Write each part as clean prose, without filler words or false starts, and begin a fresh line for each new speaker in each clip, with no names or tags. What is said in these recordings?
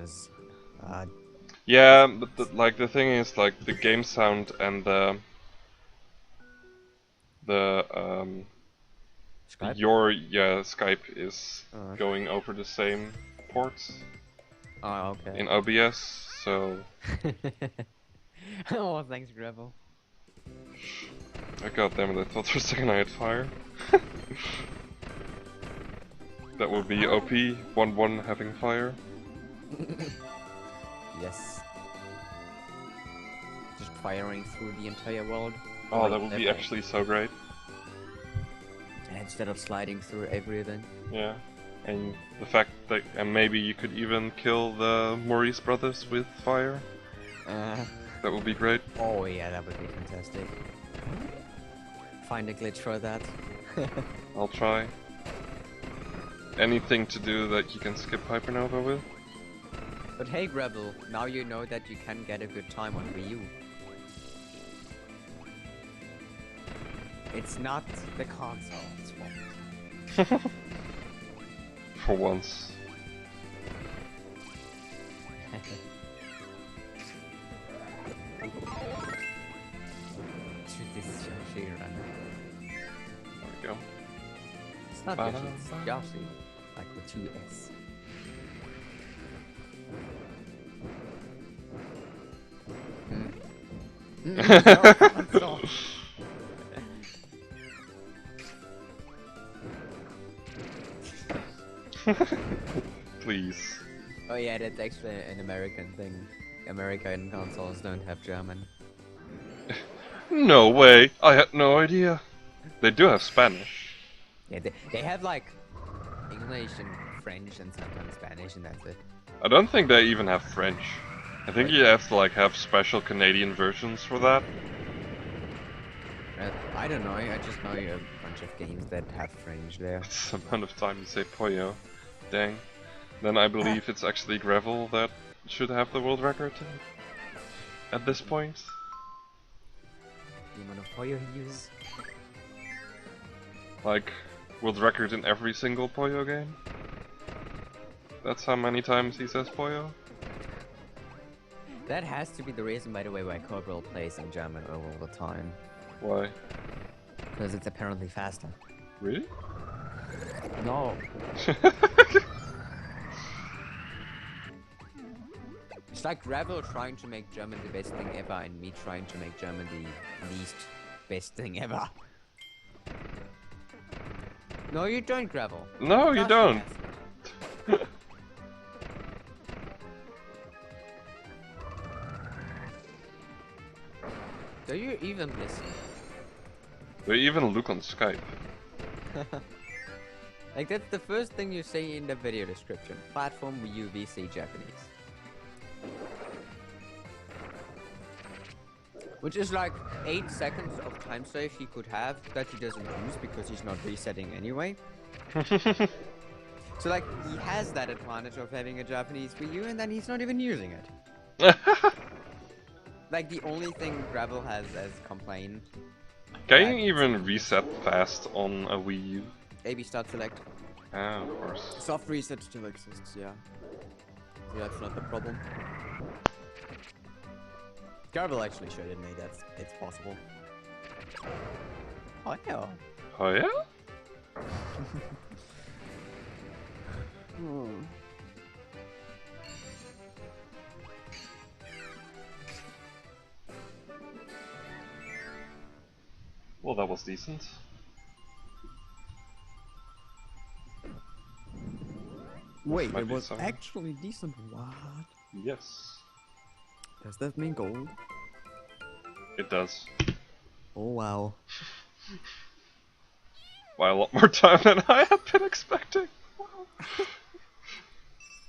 because
Yeah, but like the thing is, like the game sound and the
Skype.
your Skype is
Oh,
going over the same ports
oh okay.
in OBS, so
Oh, thanks, Gravel.
I god damn it, I thought for a second I had fire. That would be OP 1-1 having fire.
Yes. Just firing through the entire world.
Oh,
Or
that would be
level.
actually so great.
Instead of sliding through everything.
Yeah. And the fact that, and maybe you could even kill the Maurice brothers with fire. That would be great.
Oh yeah, that would be fantastic. Find a glitch for that.
I'll try. Anything to do that you can skip Hypernova with?
But hey, Gravel, now you know that you can get a good time on Wii U. It's not the console's fault.
For once.
This is Yoshi run.
There we go.
It's not Yoshi, it's Yoshi. Like with 2 S. No,
Please.
oh yeah, that's actually an American thing. American consoles don't have German.
No way! I had no idea. They do have Spanish.
Yeah, they have like English and French and sometimes Spanish and that's it.
I don't think they even have French. I think you have to like have special Canadian versions for that.
I don't know, I just know a bunch of games that have French there.
It's the amount of time you say Poyo. Dang. Then I believe it's actually Gravel that should have the world record at this point.
The amount of Poyo he uses.
Like, world record in every single Poyo game. That's how many times he says Poyo.
That has to be the reason, by the way, why Corporal plays in German all the time.
Why?
Because it's apparently faster.
Really?
No. It's like Gravel trying to make German the best thing ever and me trying to make German the least best thing ever. No, you don't, Gravel.
No, you don't.
Do you even listen?
They even look on Skype.
Like, that's the first thing you say in the video description. Platform Wii U VC Japanese. Which is like 8 seconds of time save he could have that he doesn't use because he's not resetting anyway. So like, he has that advantage of having a Japanese Wii U and then he's not even using it. Like, the only thing Gravel has as complaint.
Can you even reset fast on a Wii U?
AB start select.
Ah, of course.
Soft reset still exists, yeah. So that's not the problem. Gravel actually showed me that it's possible. Oh yeah.
Oh yeah? Well, that was decent.
Wait,
might
it
be
was
something.
actually decent. What?
Yes.
Does that mean gold?
It does.
Oh wow.
By a lot more time than I had been expecting.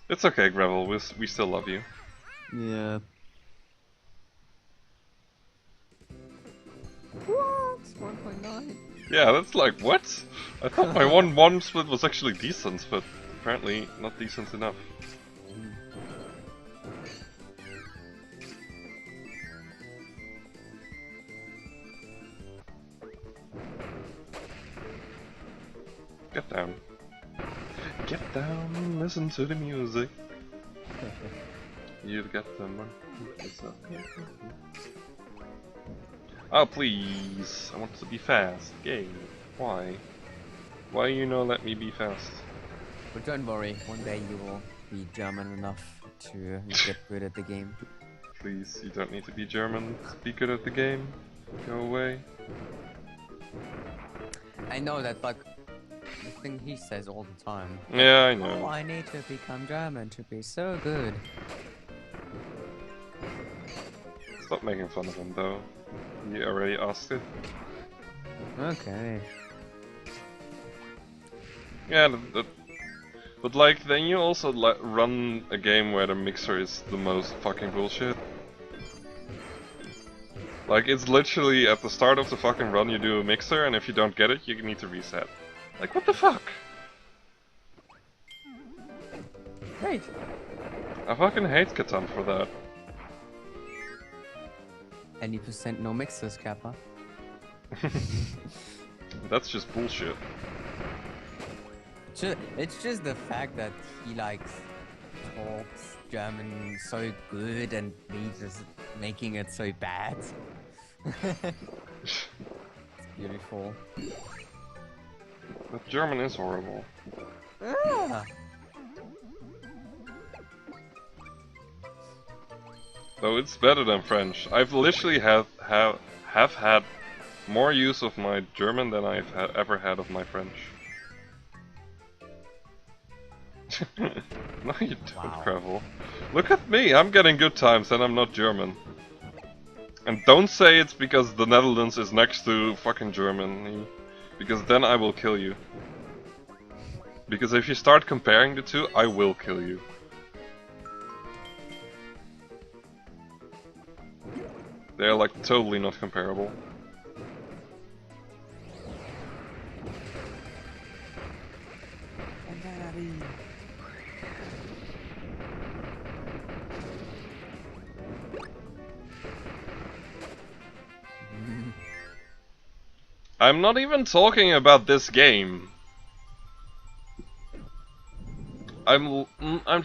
It's okay, Gravel. We still love you.
Yeah. What? 1.9?
Yeah, that's like, what? I thought my 1-1 split was actually decent, but apparently not decent enough. Get down. Get down and listen to the music. you get them. Oh please, I want to be fast. Game. Why? Why you not let me be fast?
But don't worry, one day you will be German enough to get good at the game.
Please, you don't need to be German to be good at the game. Go away.
I know that, like, the thing he says all the time.
Yeah, I know.
Oh, I need to become German to be so good.
Stop making fun of him though. You already asked it.
Okay.
Yeah, but like, then you also run a game where the mixer is the most fucking bullshit. Like, it's literally at the start of the fucking run you do a mixer, and if you don't get it, you need to reset. Like, what the fuck?
Great.
I fucking hate Catan for that.
Any percent no mixers, Kappa.
That's just bullshit.
It's just the fact that he likes talks German so good and me just making it so bad. It's beautiful.
But German is horrible.
Ah.
Though it's better than French. I've literally have had more use of my German than I've ever had of my French. No, you don't,
Wow.
Gravel. Look at me, I'm getting good times and I'm not German. And don't say it's because the Netherlands is next to fucking Germany, because then I will kill you. Because if you start comparing the two, I will kill you. They're like totally not comparable. I'm not even talking about this game. I'm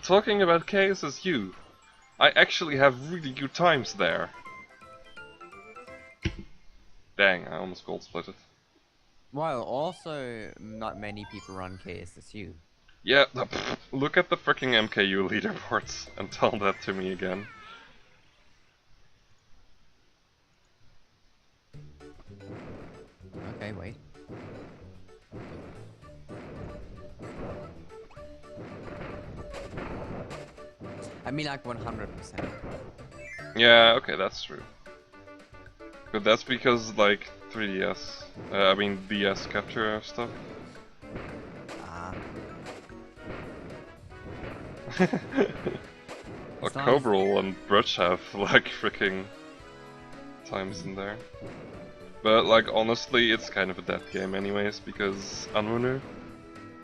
talking about KSSU. I actually have really good times there. Dang, I almost gold splitted.
While also not many people run KSSU.
Yeah, look at the freaking MKU leaderboards and tell that to me again.
Okay, wait. I mean, like 100%.
Yeah, okay, that's true. But that's because, like, 3DS, I mean DS capture stuff.
Ah.
Well, Cobrel and Brutch have, like, freaking times in there. But, like, honestly, it's kind of a dead game anyways, because Anwunu.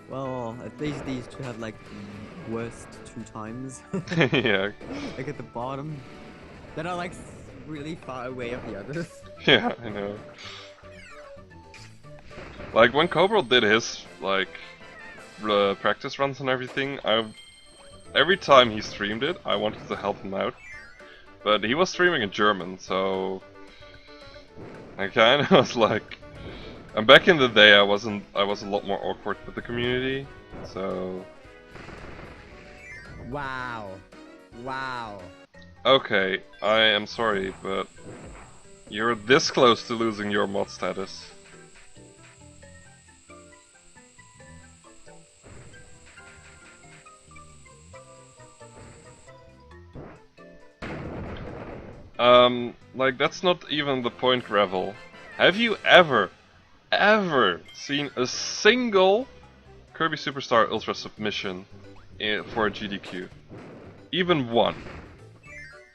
Well, at least these two have like the worst 2 times.
Yeah.
Like at the bottom. That are like really far away of the others.
Yeah, I know. Like, when Cobrel did his, like, practice runs and everything, every time he streamed it, I wanted to help him out. But he was streaming in German, so I kind of was like, and back in the day, I was a lot more awkward with the community, so.
Wow. Wow.
Okay, I am sorry, but you're this close to losing your mod status. Like, that's not even the point, Gravel. Have you ever seen a single Kirby Superstar Ultra submission for a GDQ? Even one.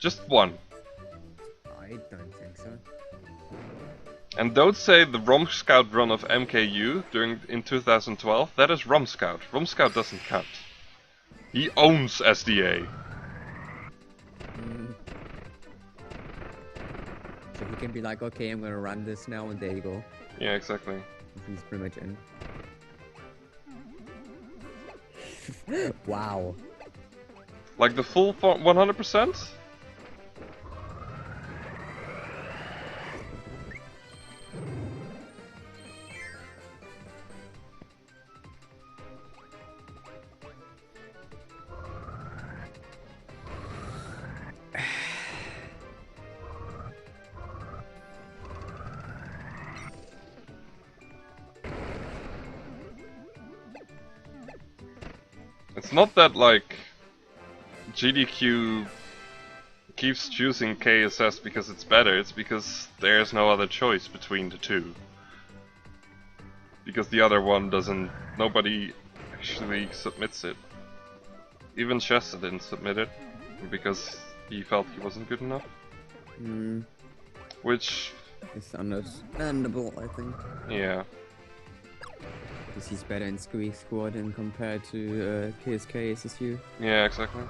Just one.
I don't think so.
And don't say the ROM Scout run of MKU in 2012, that is ROM Scout. ROM Scout doesn't count. He owns SDA.
So he can be like, okay, I'm gonna run this now, and there you go.
Yeah, exactly.
He's pretty much in. Wow.
Like the full 100%? It's not that like GDQ keeps choosing KSS because it's better, it's because there's no other choice between the two. Because the other one doesn't... nobody actually submits it. Even Chester didn't submit it, because he felt he wasn't good enough. Which...
it's understandable, I think.
yeah.
Because he's better in Squeak Squad and compared to KSK SSU.
Yeah, exactly.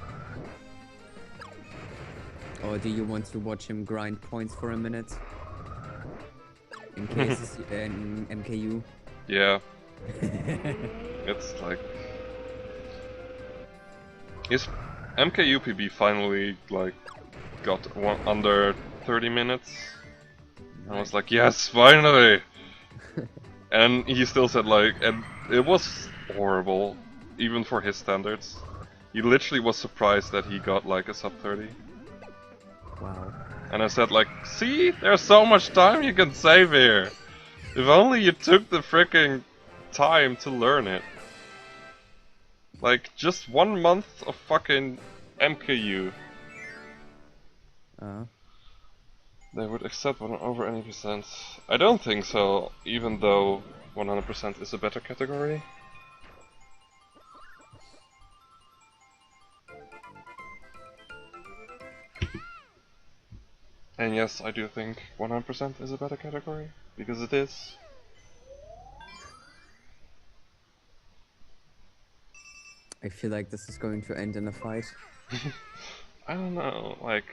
Or do you want to watch him grind points for a minute? In KSSU and MKU?
Yeah. It's like... his MKUPB finally like got under 30 minutes. I was like, yes, finally! And he still said like, and it was horrible, even for his standards. He literally was surprised that he got like a sub 30.
Wow.
And I said like, see, there's so much time you can save here. If only you took the freaking time to learn it. Like, just 1 month of fucking MKU. They would accept over any percent. I don't think so, even though 100% is a better category. And yes, I do think 100% is a better category, because it is.
I feel like this is going to end in a fight.
I don't know, like,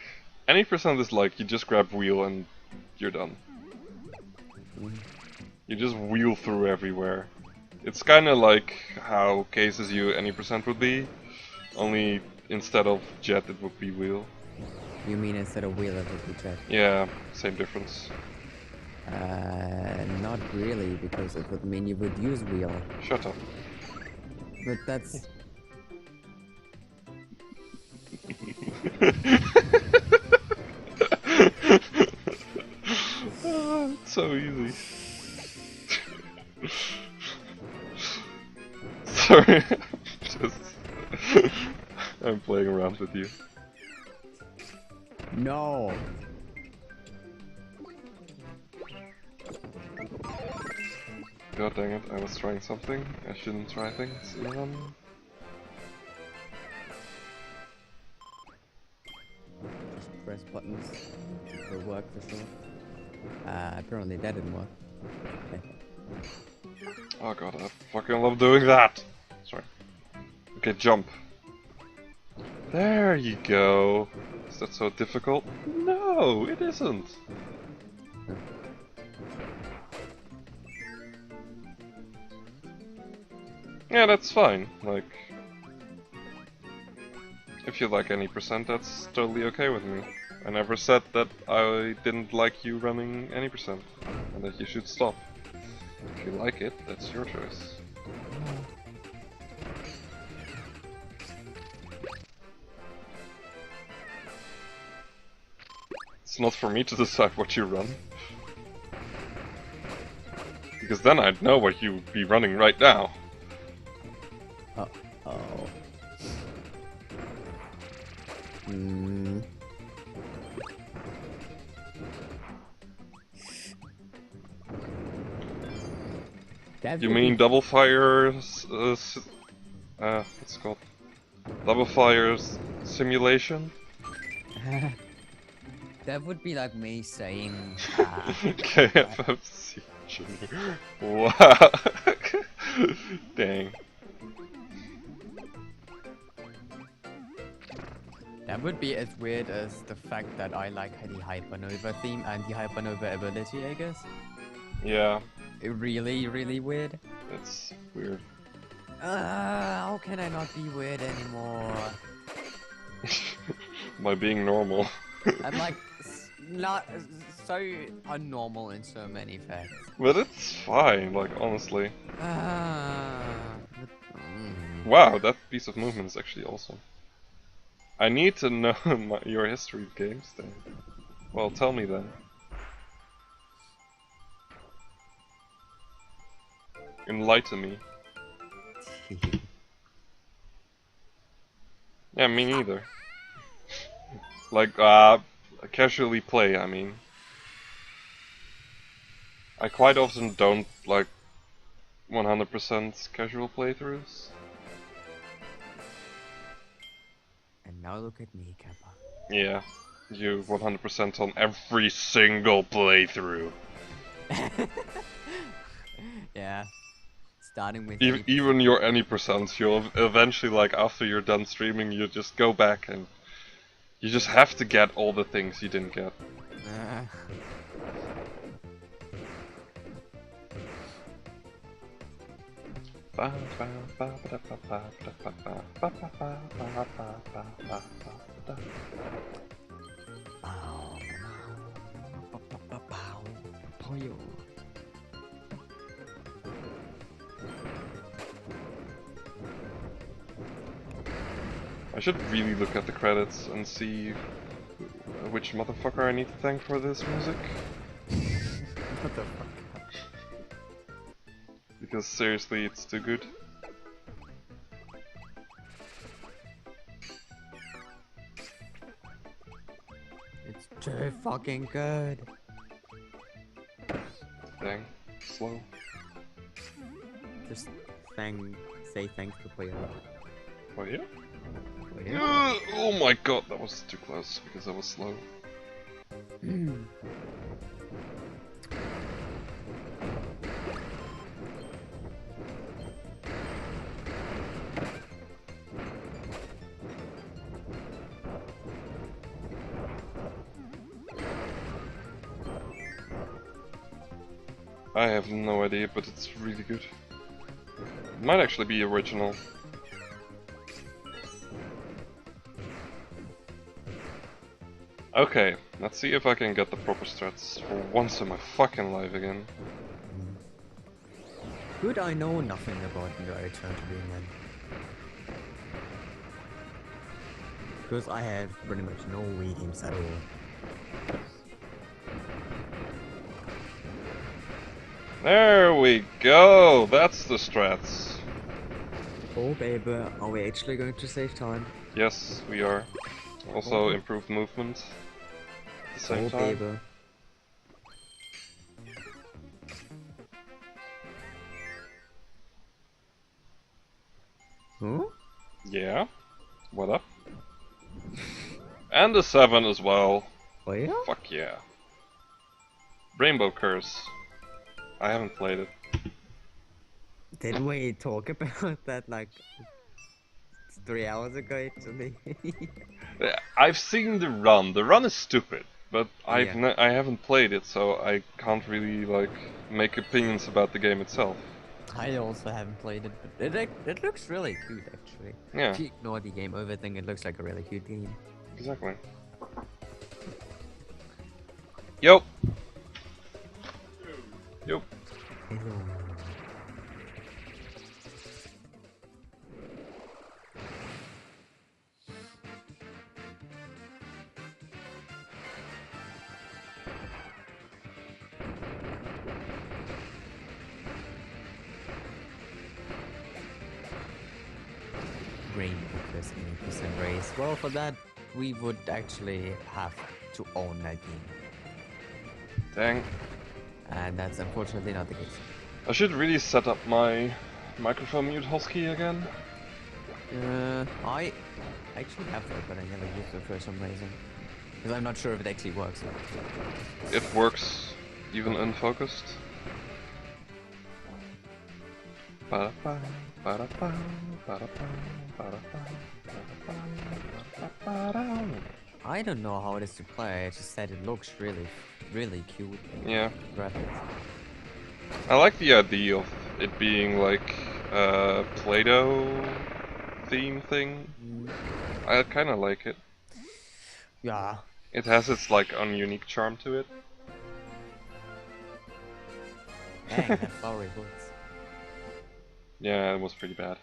any percent is like, you just grab wheel and you're done. You just wheel through everywhere. It's kinda like how cases you any percent would be, only instead of jet it would be wheel.
You mean instead of wheel it would be jet?
Yeah, same difference.
Not really, because it would mean you would use wheel.
Shut up.
But that's...
Oh, it's so easy. Sorry, I'm playing around with you.
No!
God dang it, I was trying something. I shouldn't try things.
Just press buttons. It will work for sure. Apparently that didn't work.
Oh god, I fucking love doing that! Sorry. Okay, jump. There you go. Is that so difficult? No, it isn't. Yeah, that's fine. Like, if you like any percent, that's totally okay with me. I never said that I didn't like you running any percent, and that you should stop. If you like it, that's your choice. It's not for me to decide what you run. Because then I'd know what you'd be running right now.
Uh-oh.
You mean double fire? What's it called? Double fire simulation?
That would be like me saying...
KFFC Junior. Wow. Dang.
That would be as weird as the fact that I like the Hypernova theme and the Hypernova ability, I guess.
Yeah.
Really, really weird.
That's weird.
How can I not be weird anymore?
By being normal.
I'm like not so unnormal in so many facts.
But it's fine, like, honestly.
But,
Wow, that piece of movement is actually awesome. I need to know your history of games then. Well, tell me then. Enlighten me. Yeah, me neither. Like, casually play, I mean. I quite often don't, like, 100% casual playthroughs.
And now look at me, Kappa.
Yeah, you 100% on every single playthrough.
Yeah. Starting with
Even your any percent, you'll eventually, like, after you're done streaming, you just go back and you just have to get all the things you didn't get. I should really look at the credits and see which motherfucker I need to thank for this music.
What the fuck?
Because seriously, it's too good.
It's too fucking good.
Dang, slow.
Just say thanks to player.
Oh yeah?
Yeah.
Oh my god, that was too close because I was slow. I have no idea, but it's really good. It might actually be original. Okay, let's see if I can get the proper strats for once in my fucking life again.
Could I know nothing about the return to being man? Because I have pretty much no Wii games at all.
There we go! That's the strats.
Oh baby, are we actually going to save time?
Yes, we are. Also improved movement at the same time.
Baby. Huh?
Yeah. What up? And the 7 as well.
Oh yeah?
Fuck yeah. Rainbow Curse. I haven't played it.
Didn't we talk about that like 3 hours ago actually?
I've seen the run. The run is stupid, but I haven't played it, so I can't really like make opinions about the game itself.
I also haven't played it, but it looks really cute actually.
Yeah.
If you ignore the game over thing, it looks like a really cute game.
Exactly. Yo. Yo.
Hello. Rainbow plus 80% race. Well, for that, we would actually have to own that game.
Dang.
And that's unfortunately not the case.
I should really set up my microphone mute hotkey again.
I actually have that, but I never used it for some reason. Because I'm not sure if it actually works.
It works even unfocused.
I don't know how it is to play, I just said it looks really, really cute.
Yeah.
Graphics.
I like the idea of it being like a Play-Doh theme thing. I kinda like it.
Yeah.
It has its like own unique charm to it.
Dang, that flowery boots.
Yeah, it was pretty bad.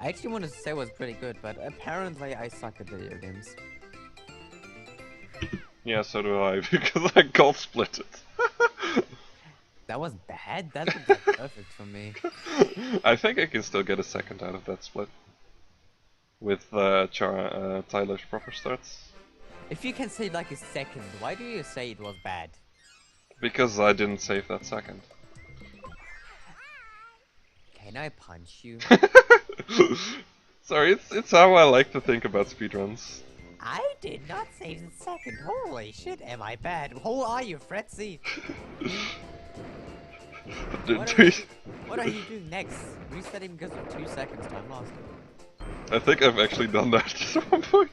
I actually wanted to say it was pretty good, but apparently I suck at video games.
Yeah, so do I, because I gold split it.
That was bad? That looked like perfect for me.
I think I can still get a second out of that split. With Tyler's proper stats.
If you can say like a second, why do you say it was bad?
Because I didn't save that second.
Can I punch you?
Sorry, it's how I like to think about speedruns.
I did not save the second. Holy shit, am I bad? Who are you, Fretzy? What are you doing next? Reset him because of 2 seconds time lost.
I think I've actually done that at one point.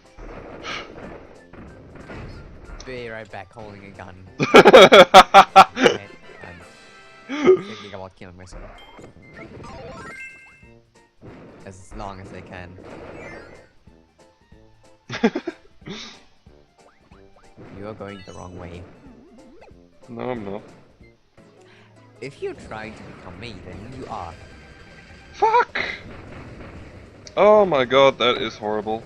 Be right back holding a gun. Okay, I'm thinking about killing myself. As long as I can. You are going the wrong way.
No, I'm not.
If you're trying to become me, then you are.
Fuck! Oh my god, that is horrible.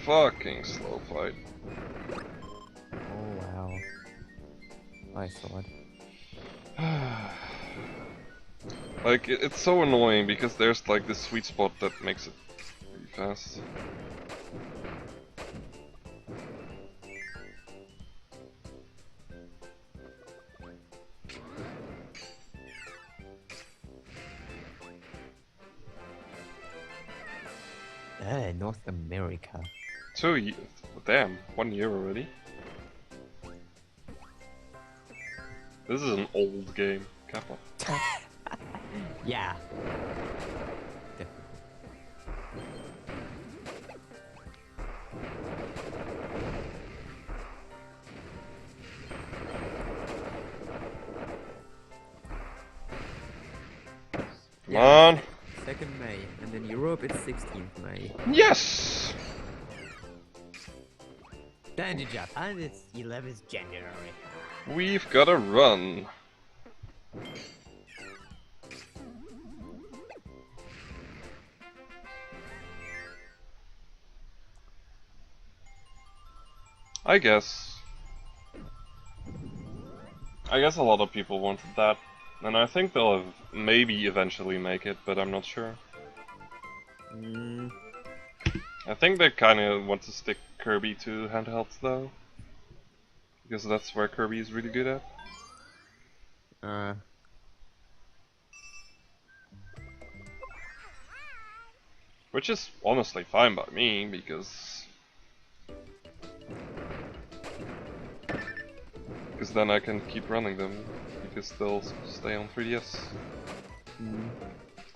Fucking slow fight.
Oh wow. I saw it.
Like, it's so annoying because there's like this sweet spot that makes it really fast.
North America.
2 years. Damn, 1 year already. This is an old game. Kappa.
Yeah.
Come on!
2nd May, and in Europe it's 16th May.
Yes!
Then in Japan it's 11th January.
We've got to run. I guess a lot of people wanted that, and I think they'll maybe eventually make it, but I'm not sure. I think they kind of want to stick Kirby to handhelds though, because that's where Kirby is really good at. Which is honestly fine by me, because then I can keep running them, because they'll stay on 3DS.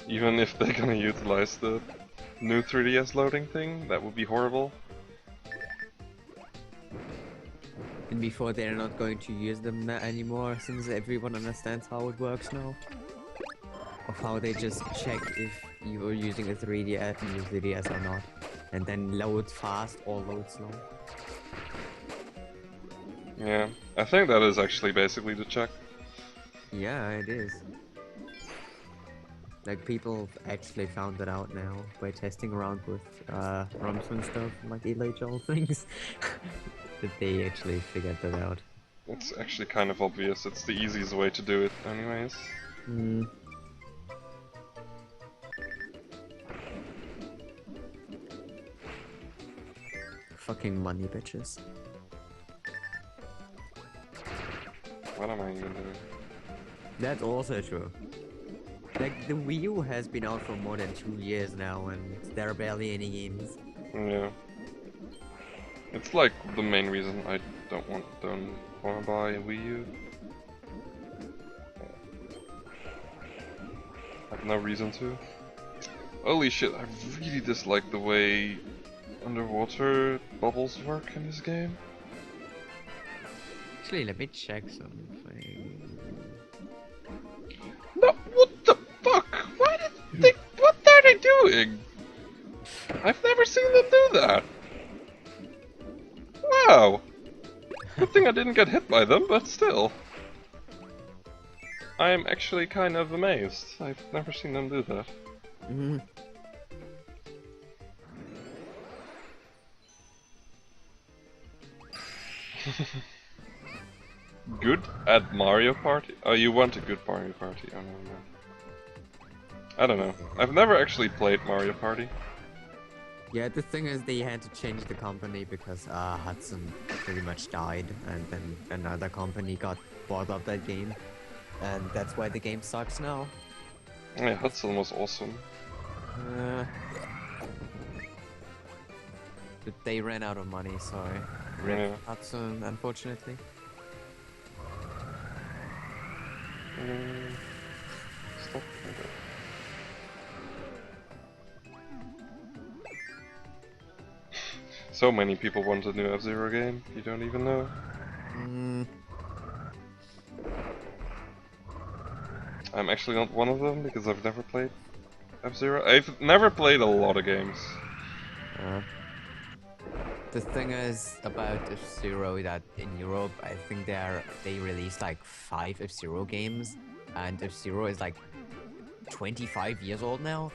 Even if they're gonna utilize the new 3DS loading thing, that would be horrible.
And before they're not going to use them anymore, since everyone understands how it works now. Of how they just check if you are using a 3DS and use 3DS or not. And then load fast or load slow.
Yeah, I think that is actually basically the check.
Yeah, it is. Like, people actually found that out now by testing around with ROMs and stuff, like illegal things. That they actually figured that out.
It's actually kind of obvious, it's the easiest way to do it anyways.
Fucking money, bitches.
What am I even doing?
That's also true. Like, the Wii U has been out for more than 2 years now, and there are barely any games.
Yeah. It's like the main reason I don't want to buy a Wii U. I have no reason to. Holy shit, I really dislike the way underwater bubbles work in this game.
Actually, let me check something.
No, what the fuck? Why did they? What are they doing? I've never seen them do that. Wow. Good thing I didn't get hit by them, but still. I'm actually kind of amazed. I've never seen them do that. Good at Mario Party? Oh, you want a good Mario Party? I don't know. I don't know. I've never actually played Mario Party.
Yeah, the thing is they had to change the company because Hudson pretty much died, and then another company got bought up that game, and that's why the game sucks now.
Yeah, Hudson was awesome.
But they ran out of money, so RIP Hudson, unfortunately.
Stop. So many people want a new F-Zero game, you don't even know. I'm actually not one of them because I've never played F-Zero. I've never played a lot of games.
The thing is about F-Zero that in Europe, I think they released like 5 F-Zero games, and F-Zero is like 25 years old now.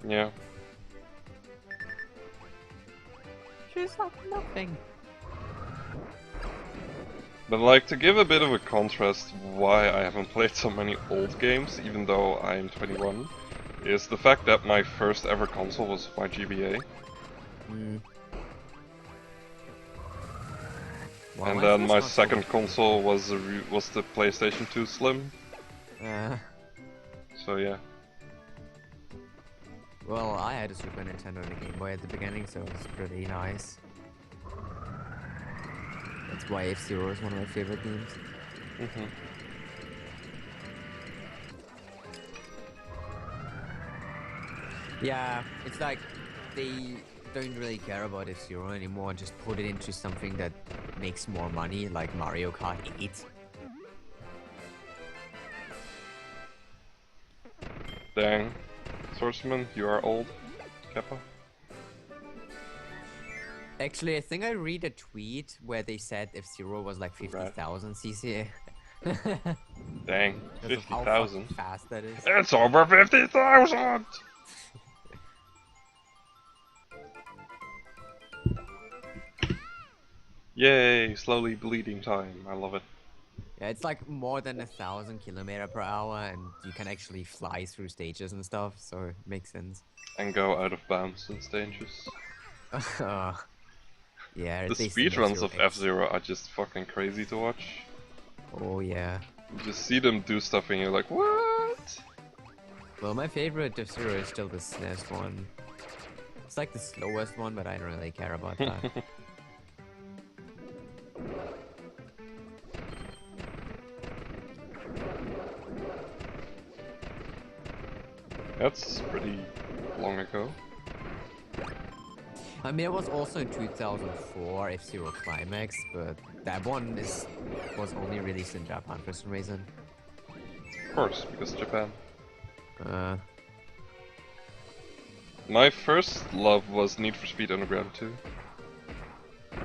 Yeah.
Just like nothing.
But like, to give a bit of a contrast why I haven't played so many old games, even though I'm 21, is the fact that my first ever console was my GBA.
Well,
and then my second console was the PlayStation 2 Slim. So yeah.
Well, I had a Super Nintendo and a Game Boy at the beginning, so it was pretty nice. That's why F-Zero is one of my favorite games. Yeah, it's like they don't really care about F-Zero anymore, just put it into something that makes more money, like Mario Kart 8.
Dang. Swordsman, you are old, Kappa.
Actually, I think I read a tweet where they said F-Zero was like 50,000 cc.
Dang, 50,000?
How fast that is.
It's over 50,000! Yay, slowly bleeding time. I love it.
Yeah, it's like more than 1,000 km/h, and you can actually fly through stages and stuff, so it makes sense.
And go out of bounds in stages.
Yeah,
the speedruns of F-Zero are just fucking crazy to watch.
Oh yeah.
You just see them do stuff and you're like, what?
Well, my favorite F-Zero is still the SNES one. It's like the slowest one, but I don't really care about that.
That's pretty long ago.
I mean, it was also in 2004 F-Zero Climax, but that one was only released in Japan for some reason.
Of course, because Japan. My first love was Need for Speed Underground 2.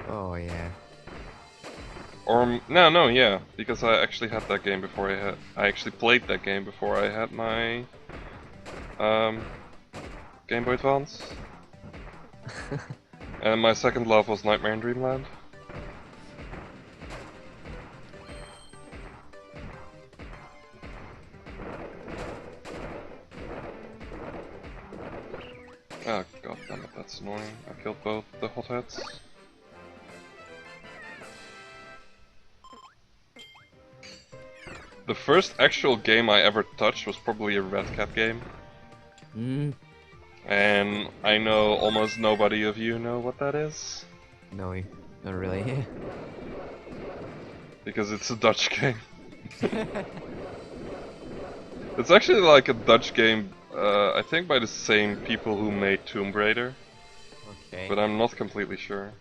Oh yeah.
Or no, yeah, because I actually had that game before I actually played that game before I had my Game Boy Advance. And my second love was Nightmare in Dreamland. Oh god damn it, that's annoying. I killed both the hotheads. The first actual game I ever touched was probably a Red Cat game. And I know almost nobody of you know what that is.
No, not really.
Because it's a Dutch game. It's actually like a Dutch game, I think by the same people who made Tomb Raider.
Okay.
But I'm not completely sure.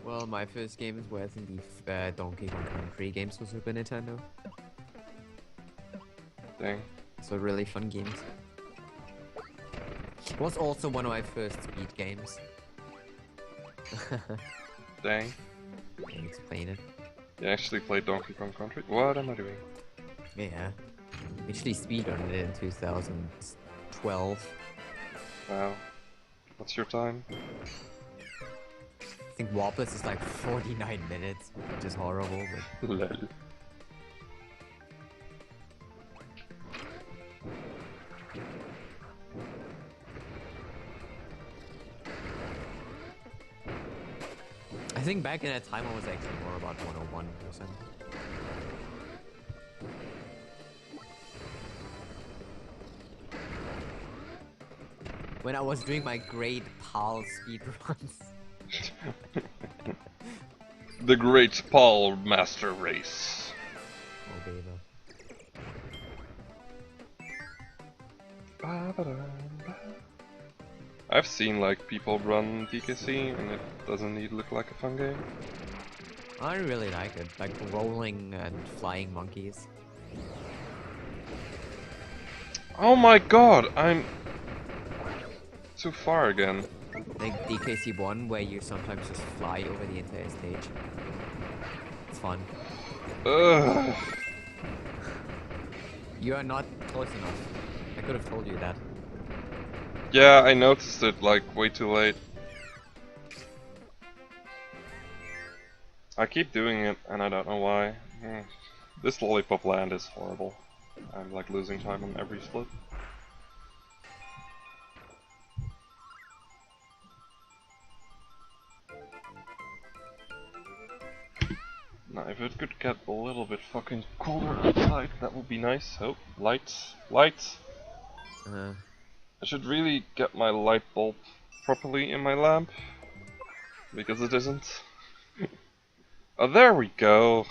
Well, Well, my first games were in the Donkey Kong Country games for Super Nintendo.
Dang.
So really fun games. It was also one of my first speed games.
Dang.
Can't explain it.
You actually played Donkey Kong Country? What am I doing?
Yeah. Actually speedrunning it in 2012.
Wow. What's your time?
I think Warpless is like 49 minutes, which is horrible, but...
Lol.
I think back in that time I was actually more about 101%. When I was doing my great PAL speedruns.
The Great Paul Master Race.
Oh, baby.
I've seen like people run DKC and it doesn't need look like a fun game.
I really like it, like rolling and flying monkeys.
Oh my god, I'm too far again.
Like DKC1, where you sometimes just fly over the entire stage. It's fun.
Ugh.
You are not close enough. I could have told you that.
Yeah, I noticed it like way too late. I keep doing it and I don't know why. This Lollipop Land is horrible. I'm like losing time on every split. Now if it could get a little bit fucking colder outside, that would be nice. Oh, lights, lights! I should really get my light bulb properly in my lamp, because it isn't. Oh, there we go!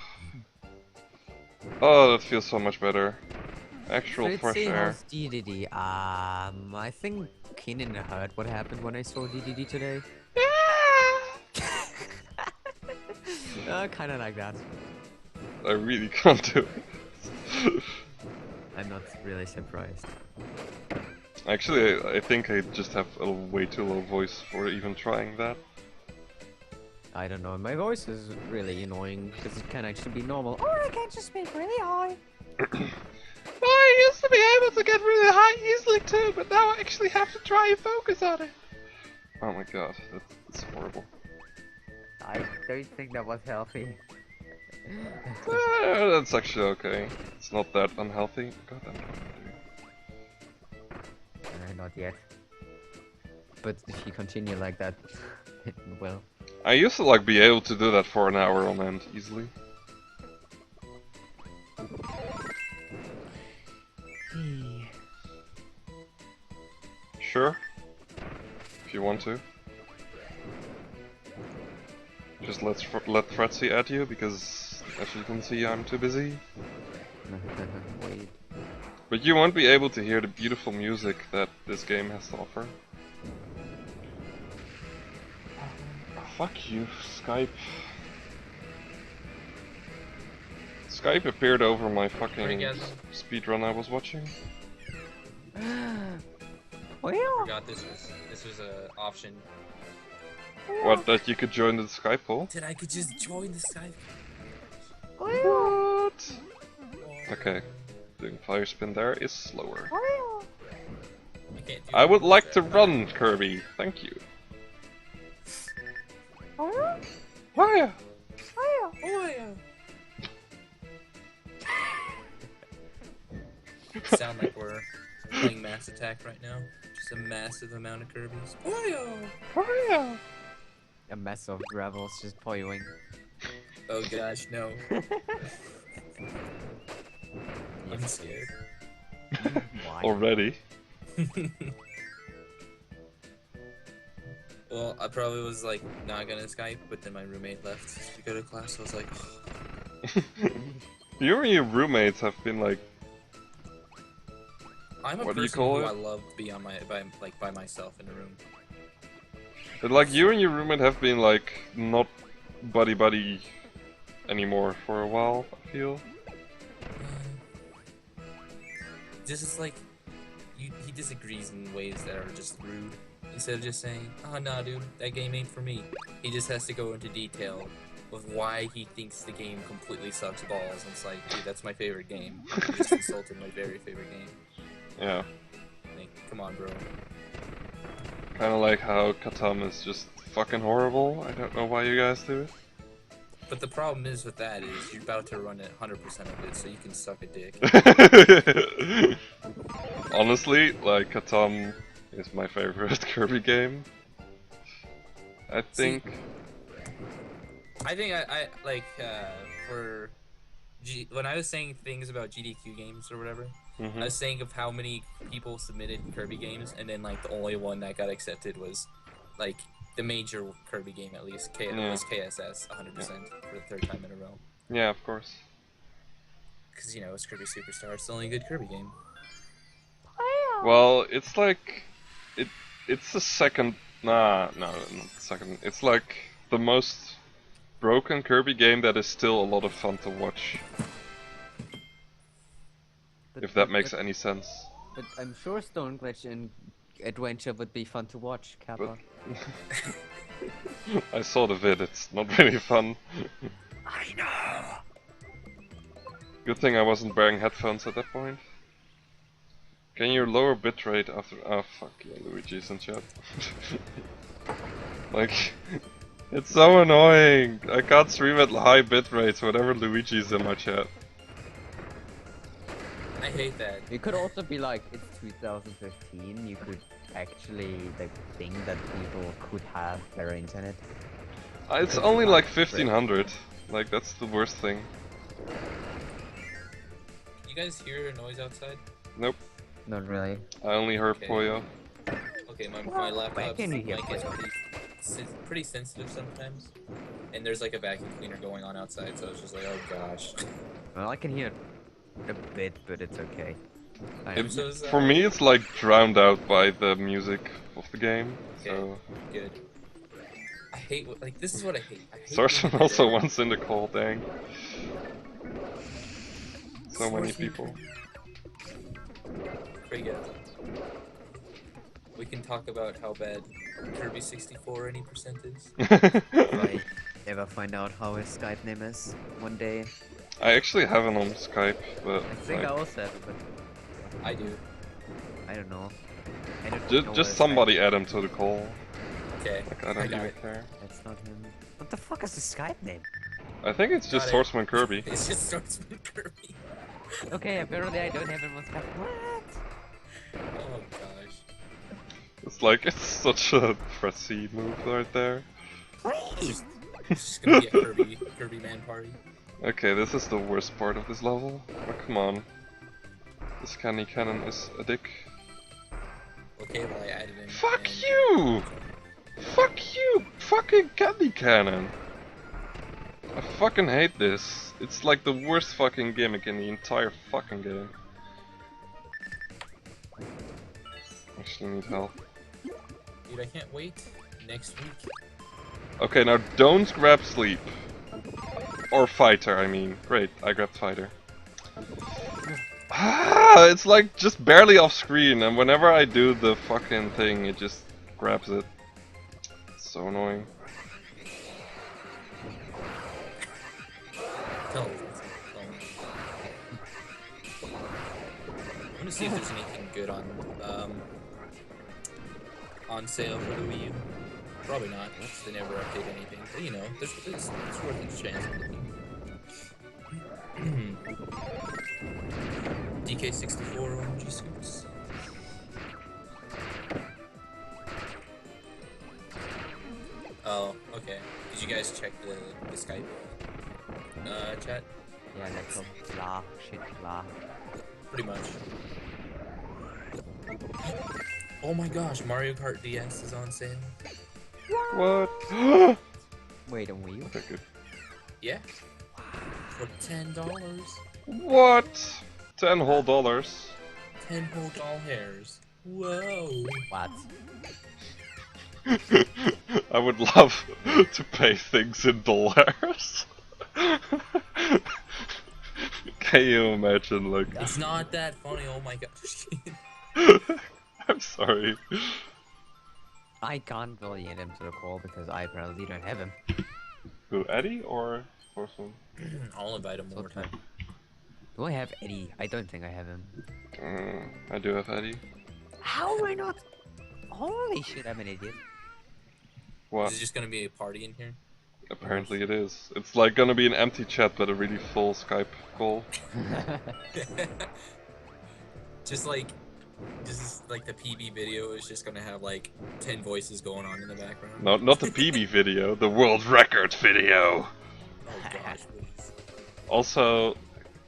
Oh, that feels so much better. Actual fresh air.
DDD. I think Keenan heard what happened when I saw DDD today. Kinda like that.
I really can't do it.
I'm not really surprised.
Actually, I think I just have a way too low voice for even trying that.
I don't know, my voice is really annoying because it can actually be normal. Or I can just speak really high.
I used to be able to get really high easily too, but now I actually have to try and focus on it. Oh my god, that's horrible.
I don't think that was healthy.
That's actually okay. It's not that unhealthy. God, I'm
Not yet. But if you continue like that, it will.
I used to like be able to do that for an hour on end easily. Sure. If you want to. Just let Fretzy at you, because as you can see I'm too busy.
Wait.
But you won't be able to hear the beautiful music that this game has to offer. Fuck you, Skype. Skype appeared over my fucking speedrun I was watching.
Well,
Forgot this was a option.
What, that you could join the Skype poll?
That I could just join the Skype.
What? Okay, doing fire spin there is slower.
I can't do
I would
that.
like to run, Kirby. Thank you.
Oh yeah. Sound like we're playing Mass Attack right now. Just a massive amount of Kirby's.
a mess of gravels just poyoing.
Oh gosh, no. I'm scared.
Why?
Already?
Well, I probably was like not gonna Skype, but then my roommate left to go to class, so I was like,
You and your roommates have been like...
I'm a
What do you
person
call
who
it?
I love to be on by myself in a room.
But like you and your roommate have been like not buddy anymore for a while, I feel.
This is like, he disagrees in ways that are just rude. Instead of just saying, "Oh no, dude, that game ain't for me," he just has to go into detail of why he thinks the game completely sucks balls. And it's like, dude, that's my favorite game. You just insulted my very favorite game.
Yeah.
Like, come on, bro.
Kinda like how Katam is just fucking horrible. I don't know why you guys do it.
But the problem is with that is you're about to run at 100% of it, so you can suck a dick.
Honestly, like, Katam is my favorite Kirby game. I think...
I think I like, for... when I was saying things about GDQ games or whatever, I was saying of how many people submitted Kirby games, and then, like, the only one that got accepted was, like, the major Kirby game, at least, was KSS 100% for the third time in a row.
Yeah, of course.
Because, you know, it's Kirby Superstar, it's the only good Kirby game.
Well, it's like... It's the second... Nah, no, not the second. It's like the most broken Kirby game that is still a lot of fun to watch. If that makes any sense.
But I'm sure Stone Glitch and Adventure would be fun to watch, Kappa.
I saw the vid, it's not really fun.
I know!
Good thing I wasn't wearing headphones at that point. Can you lower bitrate after... Oh fuck yeah, Luigi's in chat. Like... It's so annoying! I can't stream at high bitrates whenever Luigi's in my chat.
I hate that.
It could also be like, it's 2015, you could actually like think that people could have better internet.
It's only like 1500. Like, that's the worst thing.
You guys hear a noise outside?
Nope.
Not really.
I only heard
Okay.
Poyo.
Okay, my laptop's
can you hear
mic is
Poyo?
pretty sensitive sometimes. And there's like a vacuum cleaner going on outside, so it's just like, oh gosh.
Well, I can hear a bit, but it's okay.
For me, it's like drowned out by the music of the game.
Okay,
So.
good. I hate like this is what I hate. I hate
Sorcerer
being
also
there.
wants in the call, dang. So many people.
Craig, we can talk about how bad Kirby 64 any percent is.
If I ever find out how his Skype name is one day.
I actually have him on Skype, but
I think
like,
I also have it, but
I do.
I don't know. I don't know
just
what his
somebody add him to the call.
Okay,
Like, I don't
got
even
it.
care.
Skype- That's not him. What the fuck is the Skype name?
I think it's just
Got it.
Swordsman Kirby.
It just starts with Kirby.
Okay, apparently I don't have him on Skype. What?
Oh gosh.
It's like, it's such a pressy move right there.
Please!
It's just gonna be a Kirby man party.
Okay, this is the worst part of this level. Oh, come on. This candy cannon is a dick.
Okay, well I added in.
Fuck
and-
you! Fuck you! Fucking candy cannon! I fucking hate this. It's like the worst fucking gimmick in the entire fucking game. Actually need help.
Dude, I can't wait next week.
Okay, now don't grab sleep. Or fighter, I mean. Great, I grabbed fighter. Ah, it's like just barely off screen, and whenever I do the fucking thing, it just grabs it. It's so annoying.
Tell me. I'm gonna see if there's anything good on sale for the Wii U. Probably not, because they never update anything. But you know, it's worth a chance. DK64 OMG scoops. Oh, okay. Did you guys check the Skype chat?
Yeah, that's some blah, shit, blah.
Pretty much. Oh my gosh, Mario Kart DS is on sale.
What?
Wait, on Wii U?
Okay, good.
Yeah. For $10.
What? $10 whole dollars.
10 whole doll hairs. Whoa.
What?
I would love to pay things in dollars. Can you imagine, like...
It's not that funny, oh my god.
I'm sorry.
I can't bully him to the call because I apparently don't have him.
Who, Eddie or Horseman?
I'll invite him more time.
Do I have Eddie? I don't think I have him.
I do have Eddie.
How am I not? Holy shit, I'm an idiot.
What?
Is it just gonna be a party in here?
Apparently it is. It's like gonna be an empty chat but a really full Skype call.
Just like the PB video is just gonna have like 10 voices going on in the background.
Not the PB video, the world record video.
Oh gosh, please.
Also,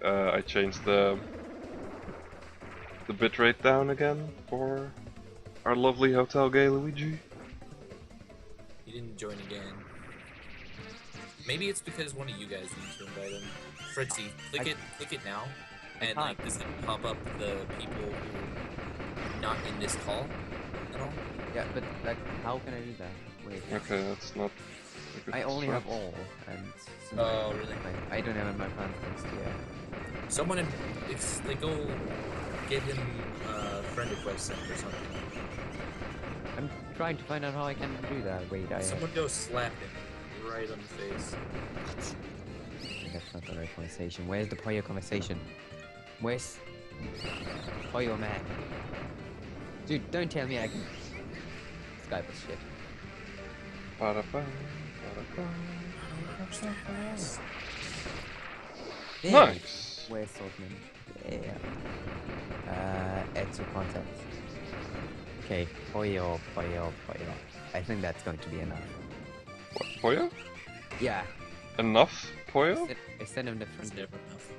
I changed the bitrate down again for our lovely Hotel Gay Luigi.
He didn't join again. Maybe it's because one of you guys needs to invite him. Fritzy, click it now, and like does it pop up the people who are not in this call at all?
Yeah, but like, how can I do that? Wait.
Okay, that's not.
I only have all, and
Oh really?
I don't have my friends list yet.
Someone, like, go get him friend request sent or something.
I'm trying to find out how I can do that. Wait,
Someone go slap him right on the face.
That's not the right conversation. Where's the Poyo conversation? Where's Poyo man? Dude, don't tell me I can Skype this shit.
Ba-da-ba,
There.
nice.
Where's Saltman? Yeah. Add to contact. Okay, Poyo. I think that's going to be enough.
What, Poyo?
Yeah.
Enough Poyo?
I send him the
It's
front.
never enough.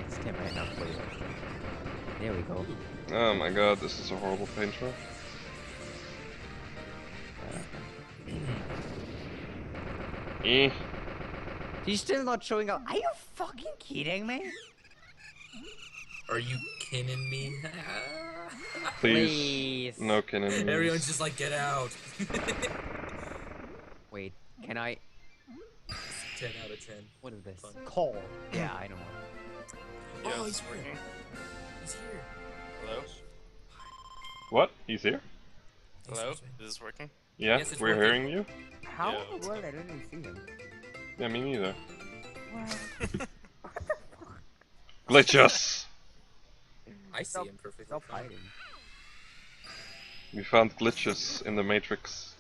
It's never enough Poyo. There we go.
Oh my god, this is a horrible paint job. Eh.
He's still not showing up. Are you fucking kidding me?
Are you kidding me?
Please. No kidding.
Everyone's just like, get out.
Wait, can I?
10 out of 10.
What is this?
Fun.
Call. Yeah, I know what.
Oh, he's here. He's here.
Hello?
What? He's here?
Hello? Is this working?
Yeah,
Yes, it's
we're
working.
hearing you.
How
Yeah,
in the
it's
world I don't even see him?
Yeah, me neither.
What?
Glitches!
I see him perfectly.
Stop
fine.
hiding.
We found glitches in the Matrix.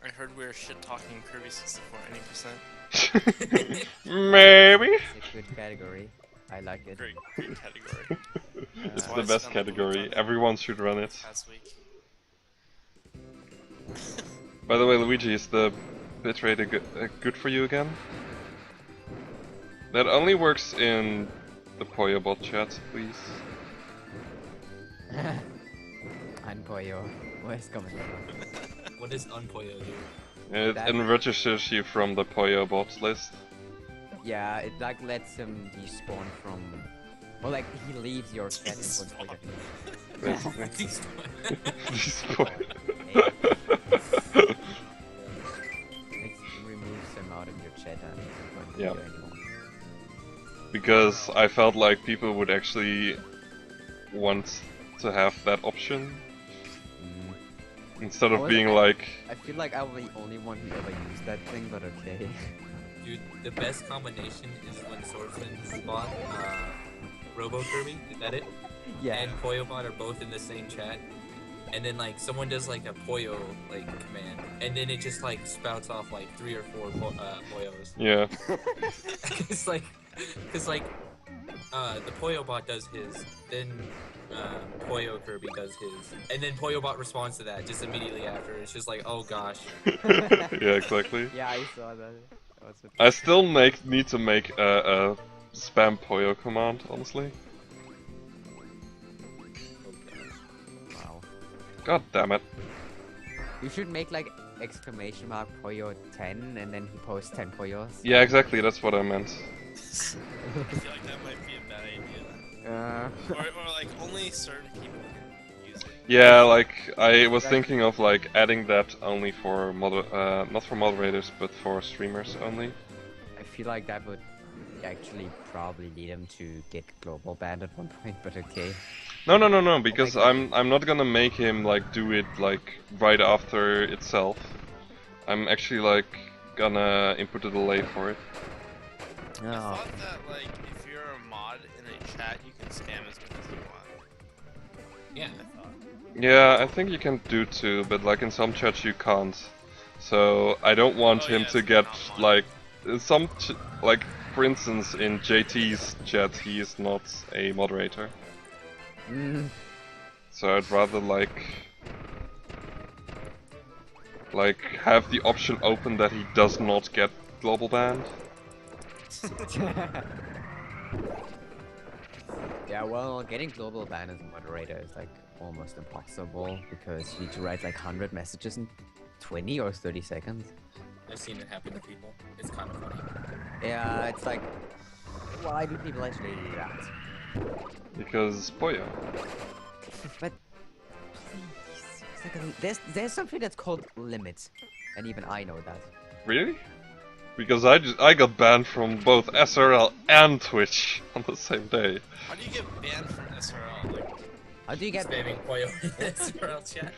I heard we were shit talking Kirby 64 any%.
Maybe?
It's a good category. I like it.
Great category.
It's
why
the
I
best
spent a week on
category.
it.
Everyone should run it.
Past week.
By the way, Luigi, is the bitrate good for you again? That only works in the Poyo bot chat, please.
And Poyo. Where's coming from?
What does Unpoyo do?
It
That-
registers you from the Poyo bot list.
Yeah, it like lets him despawn from. Well, like he leaves your chat input for the
Basically.
It removes him out of your chat and he's not going to
Yeah.
be there anymore.
Because I felt like people would actually want to have that option instead of
Well,
being
I-
like,
I feel like I'm the only one who ever used that thing, but okay.
Dude, the best combination is when Swordsman's bot, Robo Kirby, is that it?
Yeah.
And PoyoBot are both in the same chat. And then like someone does like a Poyo like command, and then it just like spouts off like 3 or 4 Poyos.
yeah,
It's like, cause like, the PoyoBot does his, then Poyo Kirby does his, and then PoyoBot responds to that just immediately after. It's just like, oh gosh.
yeah, exactly.
Yeah, I saw that. That was
I still need to make a spam Poyo command, honestly.
Wow.
God damn it.
You should make like exclamation mark Poyo 10 and then he posts 10 Poyos.
Yeah, exactly, that's what I meant.
I feel like that might be a bad idea.
Uh,
Or like only certain people can use it.
Yeah, like I was thinking of like adding that only for not for moderators, but for streamers only.
I feel like that would actually probably lead him to get global banned at one point, but okay.
No, because
make it
I'm not gonna make him like do it like right after itself. I'm actually like gonna input a delay for it.
I
Oh,
thought that like if you're a mod in a chat, you can spam as much as you want.
Yeah.
I thought.
Yeah, I think you can do too, but like in some chats you can't. So I don't want
Oh,
him
yeah,
to
it's
get
not modded.
like like for instance in JT's chat he is not a moderator.
mm,
So I'd rather like have the option open that he does not get global banned.
yeah. Well, getting global ban as a moderator is like almost impossible because you need to write like 100 messages in 20 or 30 seconds.
I've seen it happen to people. It's kind of funny.
Yeah, it's like, why do people actually do that?
Because Poyo.
But please, it's like there's something that's called limits, and even I know that.
Really? Because I got banned from both SRL and Twitch on the same day.
How do you get banned from SRL? Like,
How do you get?
Spamming Poyo in the SRL chat.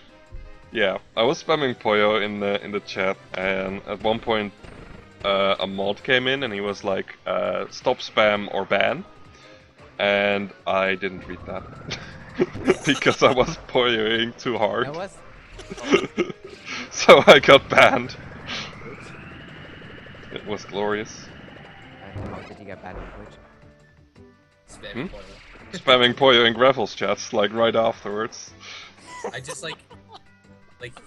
Yeah, I was spamming Poyo in the chat, and at one point a mod came in and he was like, "Stop spam or ban," and I didn't read that because I was Poyoing too hard.
I was.
So I got banned. It was glorious.
And how did you get banned on Twitch?
Spamming
Hmm?
Poyo.
Spamming Poyo in Gravel's chats like right afterwards.
I just like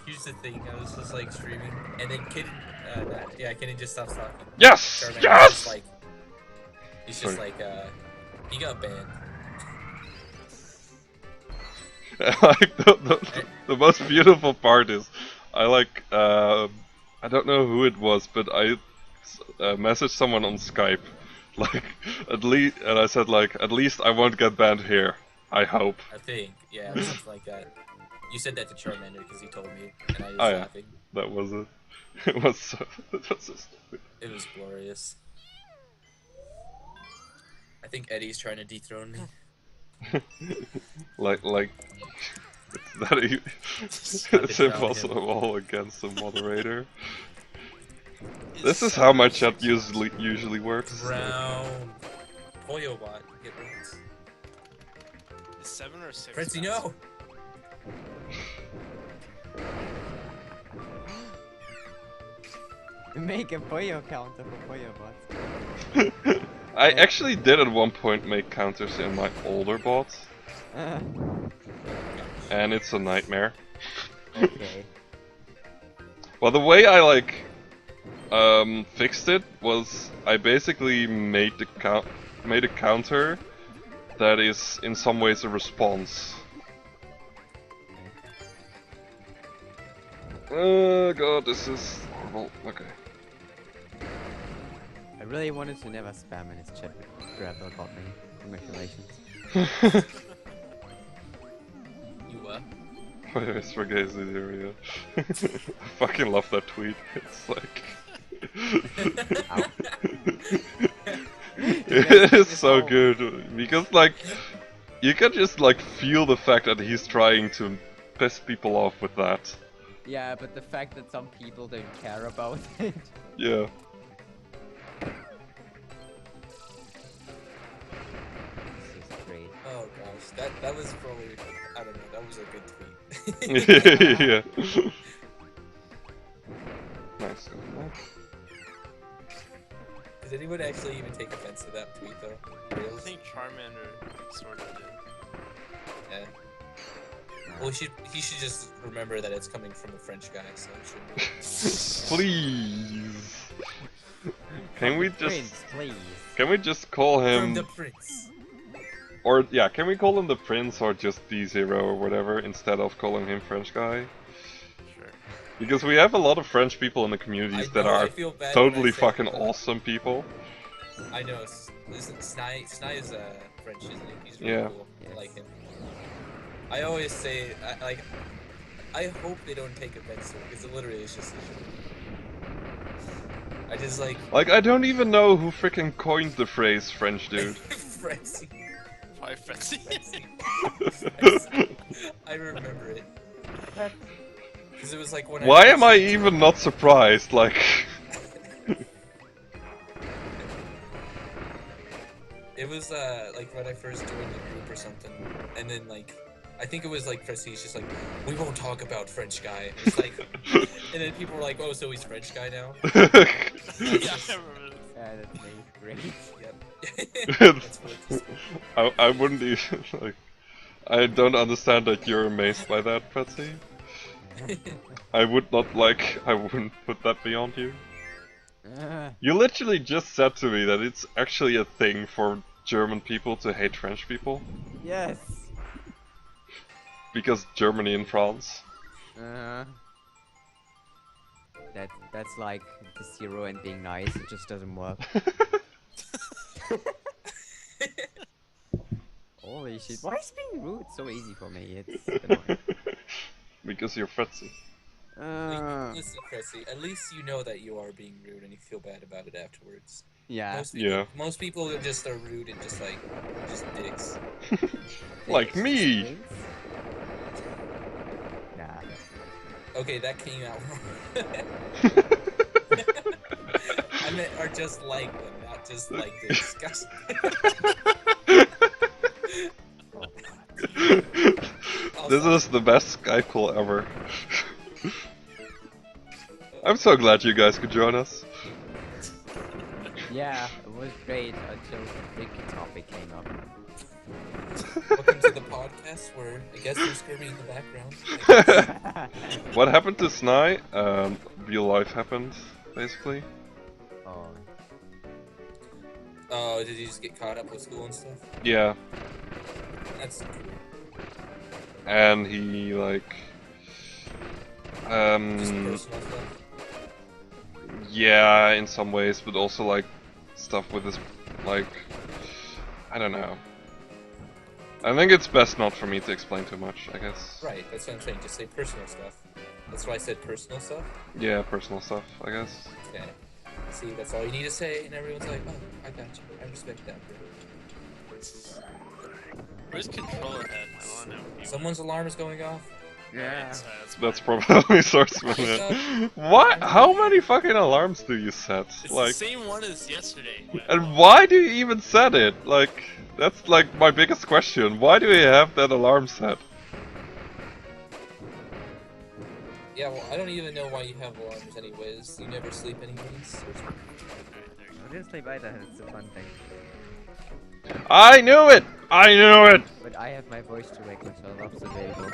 here's the thing. I was just like streaming, and then Kenny just stops talking.
Yes!
Charmander
Yes!
Just, like, he's just
Sorry.
like he got banned.
Like the most beautiful part is I like I don't know who it was, but I messaged someone on Skype like at least, and I said like at least I won't get banned here. I hope.
I think, yeah, something like that. You said that to Charmander because he told me, and I was
Oh yeah,
laughing.
that was it. It was so stupid.
It was glorious. I think Eddie's trying to dethrone me.
like it's impossible against a moderator. This is how my chat usually works.
Drown. Poyo bot, get ripped.
is 7 or 6?
Princey, no!
Make a Poyo counter for Poyo bots.
I actually did at one point make counters in my older bots, and it's a nightmare.
Okay.
Well, the way I like fixed it was I basically made a counter that is in some ways a response. Oh god, this is horrible. Okay.
I really wanted to never spam in his chat, but Gravel got me. Congratulations.
You
It's Regazi area. I fucking love that tweet. It's like it is so good because like you can just like feel the fact that he's trying to piss people off with that.
Yeah, but the fact that some people don't care about it.
Yeah.
This is great.
Oh gosh, that was probably, I don't know, that was a good tweet.
Yeah. Nice.
Did anyone actually even take offense to that tweet though?
I
Reals?
think Charmander sort of did.
Yeah. Well, he should just remember that it's coming from the French guy, so it should be.
Please. Can we just
Prince, please.
can we just call
From
him
the prince.
or yeah, can we call him the Prince or just D0 or whatever instead of calling him French guy?
Sure.
Because we have a lot of French people in the communities that
I
are
feel bad when I
totally
say
fucking
that.
awesome people.
I know. Snai is French, isn't he? He's really
Yeah.
cool. I like him. I always say, I hope they don't take offense to it, because it literally is just a joke. I just like...
Like, I don't even know who freaking coined the phrase French dude.
Frenzy.
Why Frenzy?
I remember it. Because it was like when
Why
I
am I even not surprised? Like...
It was like when I first joined the group or something, and then like I think it was like Prestige just like, we won't talk about French guy. It's like, and then people were like, oh, so he's French guy now.
Yeah, I remember.
That's great.
Yep. That's what it is.
I wouldn't even, like... I don't understand that you're amazed by that, Patsy. I would not like... I wouldn't put that beyond you. You literally just said to me that it's actually a thing for German people to hate French people.
Yes.
Because Germany and France.
That's like the zero and being nice. It just doesn't work. Holy shit! Why is being rude so easy for me? It's annoying.
Because you're Fretzy.
Listen, Cressy, at least you know that you are being rude and you feel bad about it afterwards.
Yeah.
Most people are just rude and just like, just dicks.
Like me!
Nah.
Okay, that came out wrong. I meant are just like them, not just like the disgusting.
This is the best Skype call ever. I'm so glad you guys could join us.
Yeah, it was great until the big topic came up.
Welcome to the podcast where I guess there's Kirby in the background.
What happened to Sny? Real life happened, basically.
Oh.
Oh, did you just get caught up with school and stuff?
Yeah.
That's cool.
And he, like...
Just personal stuff.
Yeah, in some ways, but also, like, stuff with his, like... I don't know. I think it's best not for me to explain too much, I guess.
Right, that's what I'm saying. Just say personal stuff. That's why I said personal stuff.
Yeah, personal stuff, I guess.
Okay. See, that's all you need to say, and everyone's like, oh, I got you. I respect that, bro.
Where's controller head? I wanna know.
Someone's alarm is going off.
Yeah.
That's probably Swordsman. Yeah. What? How many fucking alarms do you set?
It's
Like,
the same one as yesterday.
and why do you even set it? Like, that's like my biggest question. Why do we have that alarm set?
Yeah, well, I don't even know why you have alarms anyways. You never sleep anyways.
I didn't sleep either. It's a fun thing.
I knew it! I knew it!
But I have my voice to wake myself up, so there you go.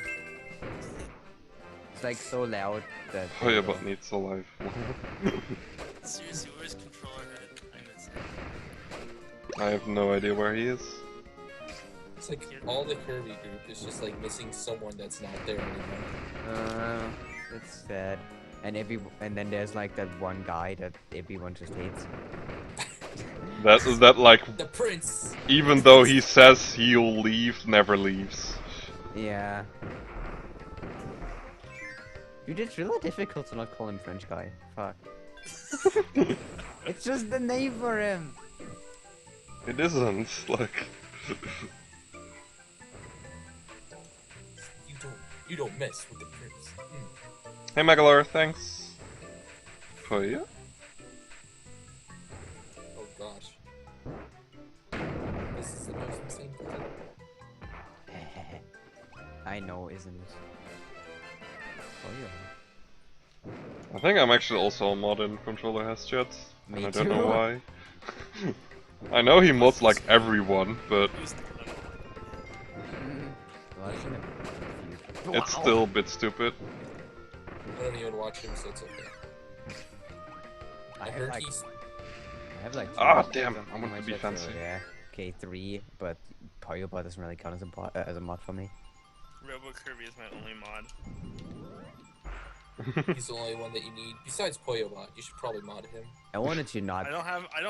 It's like so loud that.
Oh yeah, but needs alive.
Seriously, where's controller head? I miss it.
I have no idea where he is.
It's like all the Kirby group is just like missing someone that's not there anymore.
It's sad. And then there's like that one guy that everyone just hates.
That like,
The prince!
even though he says he'll leave, never leaves.
Yeah. Dude, it's really difficult to not call him French guy. Fuck. It's just the name for him.
It isn't, like...
You don't mess with the prince.
Hey Megalor, thanks. For you?
Oh gosh. This is the most insane person.
I know, isn't it? Oh yeah.
I think I'm actually also a mod in Controller has chat, and
Me
I don't know
too.
why. I know he mods like everyone, but it's still a bit stupid.
I don't even watch him, so it's okay. I heard he's...
I have like.
Ah,
two
damn,
mods
I want
on
to
my
be
chat,
fancy.
So, yeah. Okay, 3, but Poyobot doesn't really count as a mod for me.
Robo Kirby is my only mod.
He's the only one that you need. Besides Poyobot, you should probably mod him.
I wanted to not.
I don't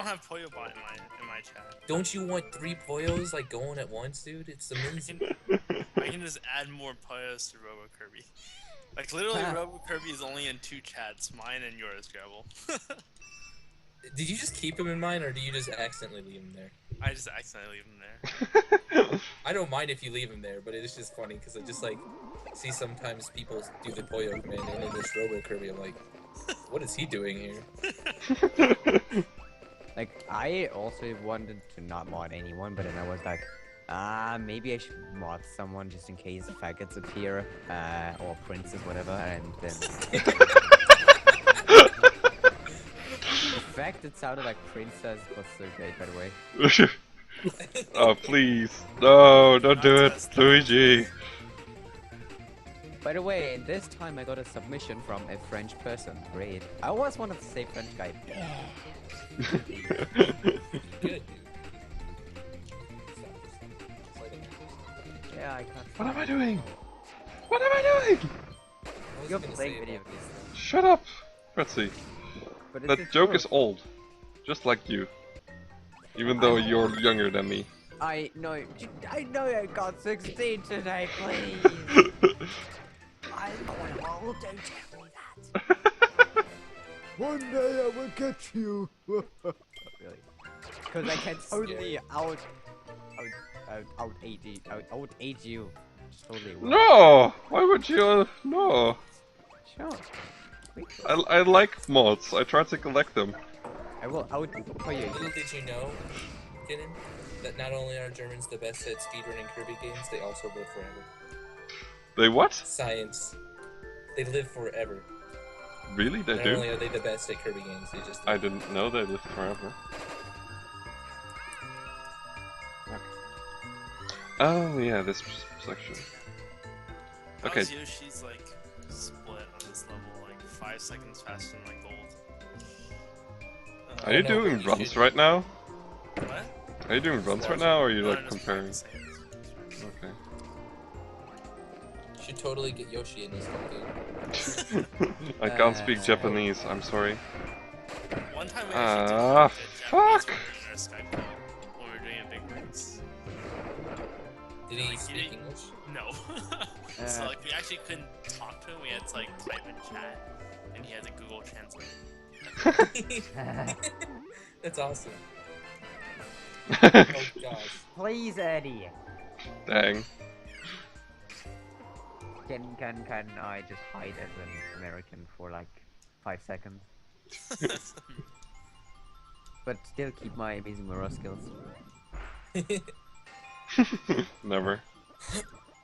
have Poyobot in my chat.
Don't you want 3 Poyos like going at once, dude? It's amazing.
I can just add more players to Robo Kirby. Like literally, Robo Kirby is only in 2 chats, mine and yours, Gravel.
Did you just keep him in mind, or do you just accidentally leave him there?
I just accidentally leave him there.
I don't mind if you leave him there, but it's just funny because I just like see sometimes people do the Poyo command and then this Robo Kirby. I'm like, what is he doing here?
Like, I also wanted to not mod anyone, but then I was like, maybe I should mod someone just in case faggots appear, or princes, whatever, and then... The fact it sounded like princess was so great, by the way.
Oh, please. No, don't do it, Luigi.
By the way, this time I got a submission from a French person. Great. I always wanted to say French guy.
Good.
Yeah, I can't.
What am I doing? What am I doing?
You're playing video games.
Shut up, Fretzy.
But it's
That joke is old. Just like you. Even though you're younger than me.
I know I got 16 today, please. I'm going old, don't tell me that. One day I will get you. Really? Because I can totally out-age you. Totally.
No! Why would you? No.
Sure.
I like mods. I try to collect them.
I will out-play you.
Little did you know, Gideon, that not only are Germans the best at speedrunning Kirby games, they also live forever.
They what?
Science. They live forever.
Really? They
Not
do?
only are they the best at Kirby games, they just
I didn't know they lived forever. Oh yeah, this section. Okay.
How's Yoshi's like split on this level, like 5 seconds faster than like gold?
Are you
no,
doing
you
runs
should-
right now?
What?
Are you doing runs right now, or are you
No,
like
no, it's
comparing?
5 seconds.
Okay.
You should totally get Yoshi in this whole game.
I can't speak Japanese. I'm sorry.
One time we
Ah,
actually did a Japanese
fuck!
version in our Skype call when we were doing a big race.
Did he
Like,
speak
he-
English?
No. So like we actually couldn't talk to him. We had to like type in chat, and he had to Google Translate.
That's awesome. Oh gosh.
Please, Eddie.
Dang.
Can I just hide as an American for like 5 seconds? But still keep my amazing Mura skills.
Never.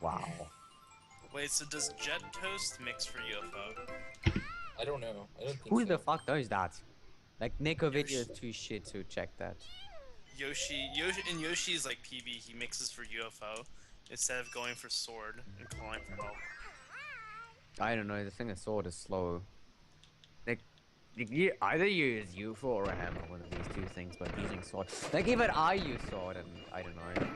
Wow.
Wait, so does Jet Toast mix for UFO?
I don't know. I don't think
Who
so.
the fuck does that? Like, Nicovidia is too shit to check that.
Yoshi, in Yoshi's like PB, he mixes for UFO instead of going for sword and calling for help.
I don't know, the thing is sword is slow. Like, you either use UFO or a hammer, one of these two things, but using sword. Like, even I use sword, and I don't know.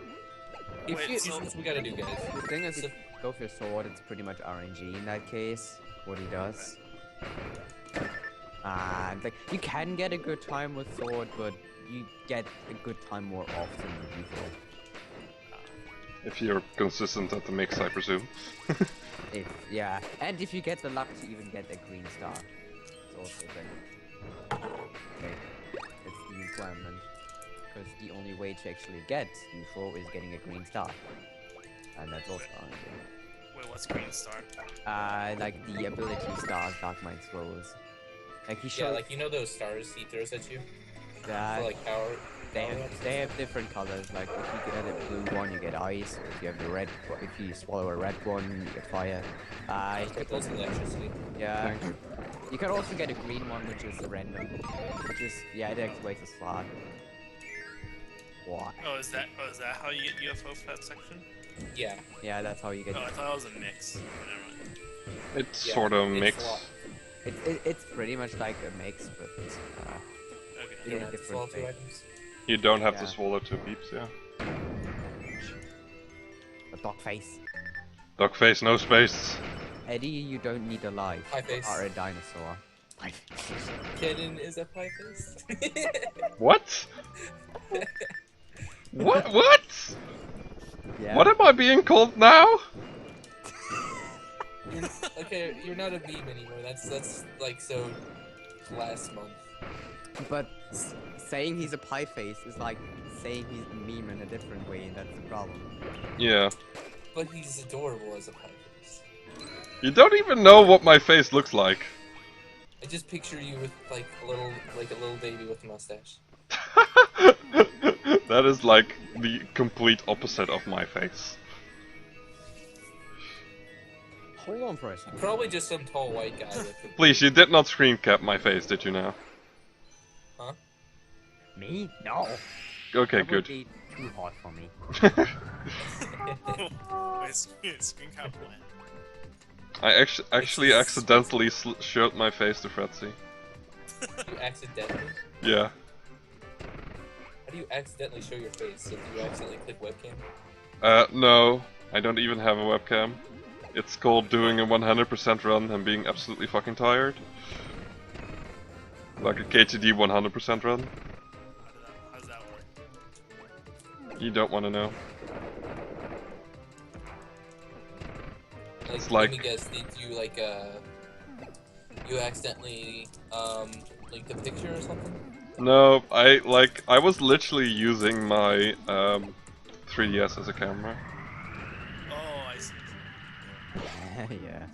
If
Wait,
you,
so-
That's what we gotta do, guys.
the thing is, if
so-
you go for sword, it's pretty much RNG in that case, what he does. And, like, you can get a good time with sword, but you get a good time more often with UFO.
If you're consistent at the mix, I presume.
Yeah, and if you get the luck to even get a green star, it's also a thing. Okay, it's the requirement, because the only way to actually get UFO is getting a green star, and that's also RNG.
Wait, what's Green Star?
Like the ability stars Dark Mind throws. Like he
Yeah,
showed
like you know those stars he throws at you
that
for like power.
they have different colors. Like if you get a blue one, you get ice. If you have the red, if you swallow a red one, you get fire.
But those electricity.
Yeah. You can also get a green one, which is random. Which is, yeah, it activates a slot. What?
Oh, is that how you get UFO for that section?
Yeah.
Yeah, that's how you get
Oh, I thought it was a mix. Never mind.
It's
Yeah,
sort of
it's
mixed.
a lot.
It's pretty much like a mix, but
Okay.
in
You
a
don't have to
different
swallow 2
way.
items.
You don't have to
Yeah.
swallow 2 beeps, yeah.
A dog face.
Dog face, no space.
Eddie, you don't need a life.
Pie face.
You are a dinosaur.
Kennen is a pie face.
What? What? What?
Yeah.
What am I being called now?
Okay, you're not a meme anymore. That's like so last month.
But saying he's a pie face is like saying he's a meme in a different way, and that's the problem.
Yeah.
But he's adorable as a pie face.
You don't even know what my face looks like.
I just picture you with like a little baby with a mustache.
That is like the complete opposite of my face.
Hold on for a second.
Probably just some tall white guy with a...
Please, you did not screen cap my face, did you now?
Huh?
Me? No.
Okay,
That would
good.
be too hot for me.
Wait, screen cap what?
I actually accidentally showed my face to Fretzy.
You accidentally?
Yeah.
How do you accidentally show your face if you accidentally click webcam?
No, I don't even have a webcam. It's called doing a 100% run and being absolutely fucking tired. Like a KTD 100% run.
How does that work?
You don't want to know.
Like,
It's
let me
like-
guess, did you like you accidentally like the picture or something?
No, I was literally using my 3DS as a camera.
Oh, I see.
Yeah.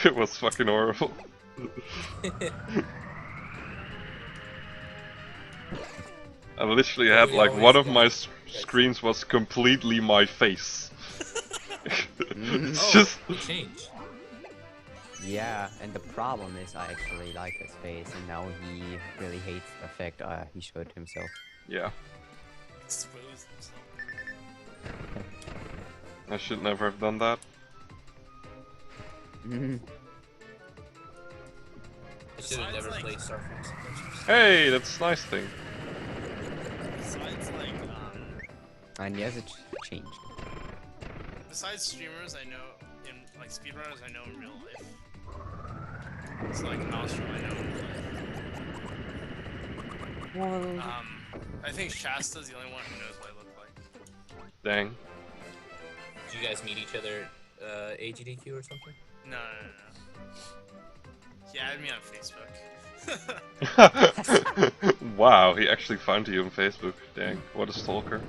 It was fucking horrible. I literally had
We
like
always
one of
got
my
it.
screens was completely my face. It's
Oh,
just
it changed.
Yeah, and the problem is I actually like his face, and now he really hates the fact he showed himself.
yeah.
Expose himself.
I should never have done that.
I should have
Besides,
never
like-
played Star Fox Adventures.
Hey, that's a nice thing.
Besides, like,
And yes, it changed.
besides streamers I know in, like, speedrunners I know in real life. So, like, Nostrum I know in real life. I think Shasta's the only one who knows what I look like.
Dang.
Did you guys meet each other AGDQ or something?
No. He added me on Facebook.
Wow, he actually found you on Facebook. Dang, what a stalker.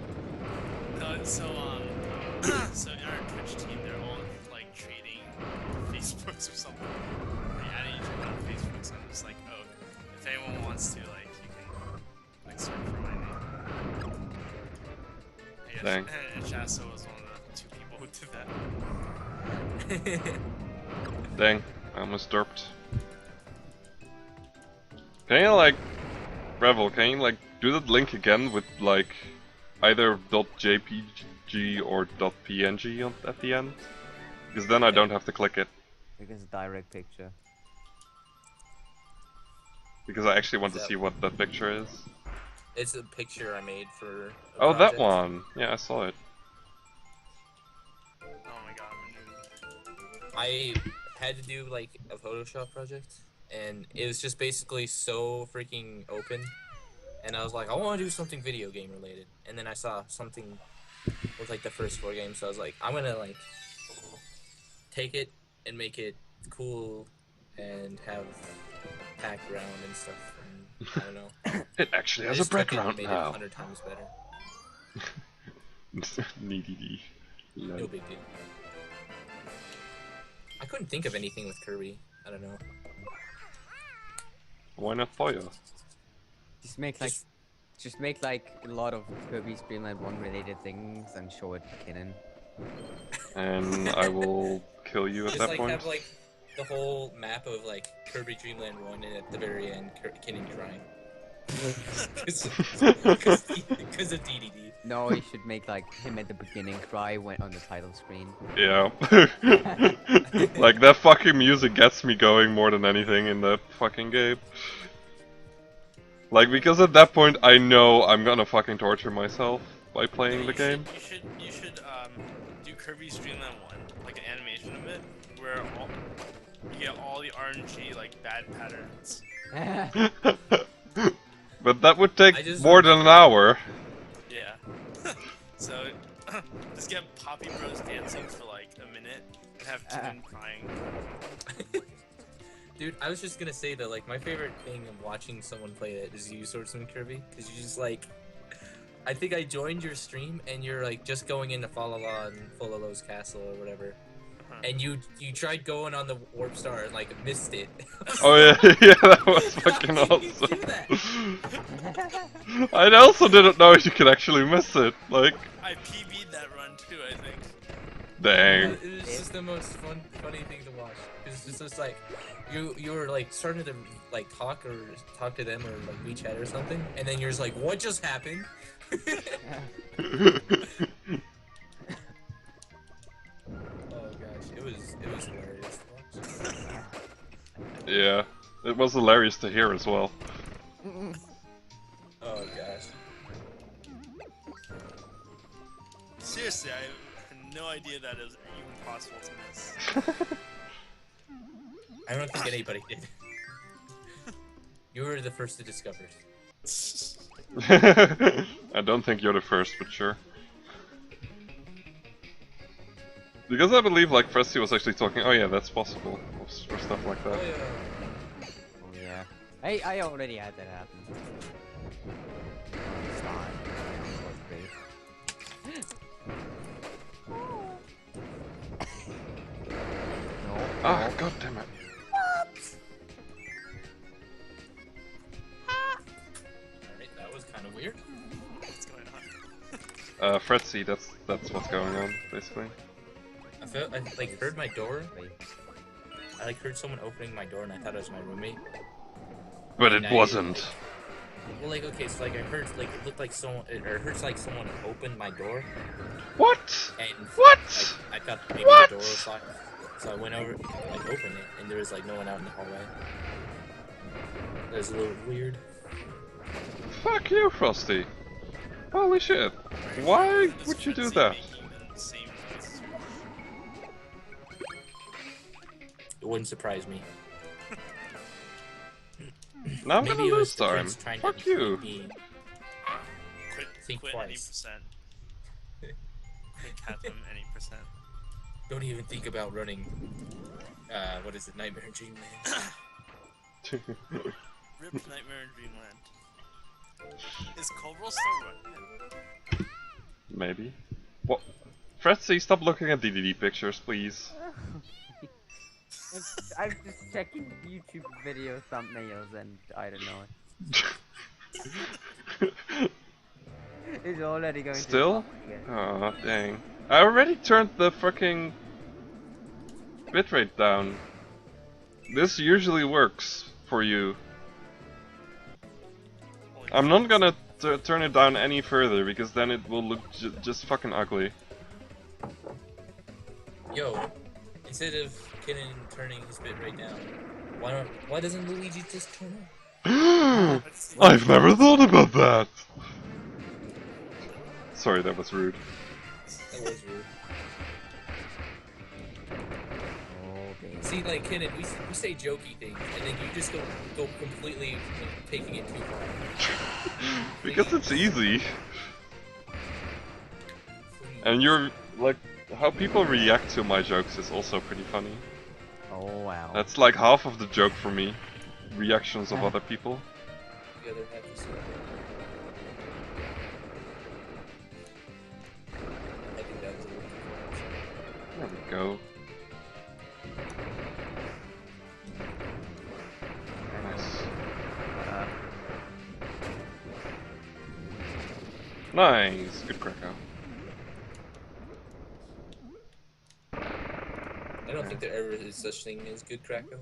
No, so so in our Twitch team, they're all like trading Facebooks or something. They added each other on Facebook, so I'm just like, oh, if anyone wants to, like, you can like search for my name. Yeah,
Dang.
and Shasta was one of the 2 people who did that.
Dang, I almost derped. Can you like, Revel, can you like do that link again with like either .jpg or .png at the end? Because then I don't have to click it.
Because direct picture.
Because I actually want to see what that picture is.
It's a picture I made for. A
Oh, that
project.
one! Yeah, I saw it.
Oh my god, I'm a noob.
I had to do like a Photoshop project, and it was just basically so freaking open. And I was like, I want to do something video game related. And then I saw something with like the first 4 games, so I was like, I'm gonna like take it and make it cool and have background and stuff. And I don't know.
It actually
I
has a
just took it and
background
made it
now.
100 times better.
Needy.
No big deal. I couldn't think of anything with Kirby. I don't know.
Why not fire?
Just make like a lot of Kirby Dreamland 1 related things and show it to Kennen.
And I will kill you at
Just
that
like
point.
have like the whole map of like Kirby Dreamland 1 and at the very end Kennen crying. Because of DDD.
No, you should make like him at the beginning cry when on the title screen.
Yeah. Like that fucking music gets me going more than anything in that fucking game. Like, because at that point I know I'm gonna fucking torture myself by playing the game.
You should do Kirby's Dreamland 1, like an animation of it, where you get all the RNG like bad patterns.
But that would take
I just
more than an hour.
Yeah. So just get Poppy Bros dancing for like a minute, and have Kenan crying.
Dude, I was just gonna say that like my favorite thing of watching someone play it is you Swordsman Kirby, because you just like. I think I joined your stream and you're like just going into Falala and Folalo's castle or whatever. And you tried going on the warp star and like missed it.
Oh yeah, yeah, that was fucking
How did you
awesome.
do that?
I also didn't know you could actually miss it. Like,
I PB'd that run too, I think.
dang.
It was just the most funny thing to watch. It's just like you were like starting to like talk to them or like WeChat or something, and then you're just like, what just happened? Oh gosh, it was hilarious to watch.
Yeah, it was hilarious to hear as well.
Oh gosh.
Seriously, I had no idea that it was even possible to miss.
I don't think anybody did. You were the first to discover it.
I don't think you're the first, but sure. Because I believe like Fressy was actually talking, oh yeah, that's possible, or stuff like that.
Oh yeah.
Oh yeah. I already had that happen. It's fine. That was great. No.
Ah, god damn it.
Alright, that was kind of weird.
What's going on?
Fretsy, that's what's going on, basically.
I like heard my door. I like heard someone opening my door and I thought it was my roommate.
But
And
it
I-
wasn't.
Well, like okay, so like I heard like it looked like someone, or it hurts like someone opened my door,
What?
and
What?
I thought maybe
What?
the door was locked, so I went over, like opened it, and there was like no one out in the hallway. That was a little weird.
Fuck you, Frosty. Holy shit. Why
This
would you do
frenzy
that?
making the same noises.
It wouldn't surprise me.
Now I'm
Maybe
gonna
it was
lose
the
time.
prince trying to
Fuck you.
make me- Think
Quit
twice.
any percent. Quit Catherine any percent.
Don't even think about running. What is it? Nightmare in Dreamland.
Rip Nightmare in Dreamland. Is Cobra still running?
Maybe. What? Fretsy, stop looking at DDD pictures, please.
I'm just checking YouTube video thumbnails and I don't know. It's already going
Still?
to again.
Aw, dang. I already turned the fucking bitrate down. This usually works for you. I'm not gonna turn it down any further because then it will look just fucking ugly.
Yo, instead of Kenan turning his bitrate down, why doesn't Luigi just turn it?
I've never thought about that! Sorry, that was rude.
That was rude.
Okay.
See, like Kenan, we say jokey things, and then you just go completely taking it too far.
Because it's easy.
Please.
And you're like, how people react to my jokes is also pretty funny.
Oh wow.
That's like half of the joke for me. Reactions of other people.
The other half is I think that was a little too
There we go. Nice. Nice. Good crack out.
I don't think there ever is such thing as good Krakow.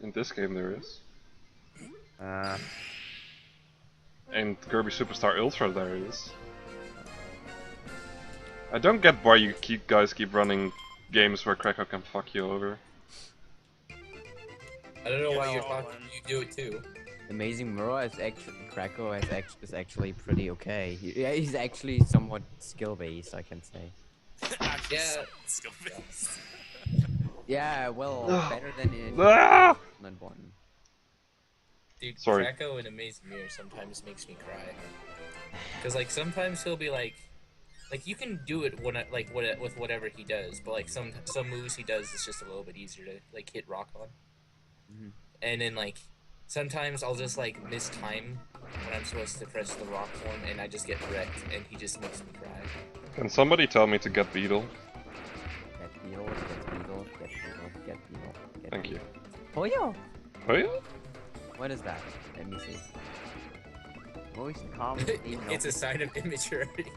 In this game there is.
Uh,
In Kirby Superstar Ultra there is. I don't get why you guys keep running games where Krakow can fuck you over.
I don't know why
Yeah,
you're
all
talking.
one.
You do it too.
Amazing Mirror is actually Krakow is actually pretty okay. He's actually somewhat skill based, I can say.
Actually,
Yeah.
skill based.
Yeah, well, better than in
Ah!
one.
Dude,
Sorry.
Krakow in Amazing Mirror sometimes makes me cry. Cause like sometimes he'll be like Like you can do it when with whatever he does, but like some moves he does is just a little bit easier to like hit rock on.
Mhm.
And then like sometimes I'll just like miss time when I'm supposed to press the rock form, and I just get wrecked, and he just makes me cry.
Can somebody tell me to get Beetle?
Get Beetle, get Beetle, get Beetle, get Beetle, get
Thank you.
Oh yo!
Oh yeah?
What is that? Let me see. Most common theme
It's a sign of immaturity.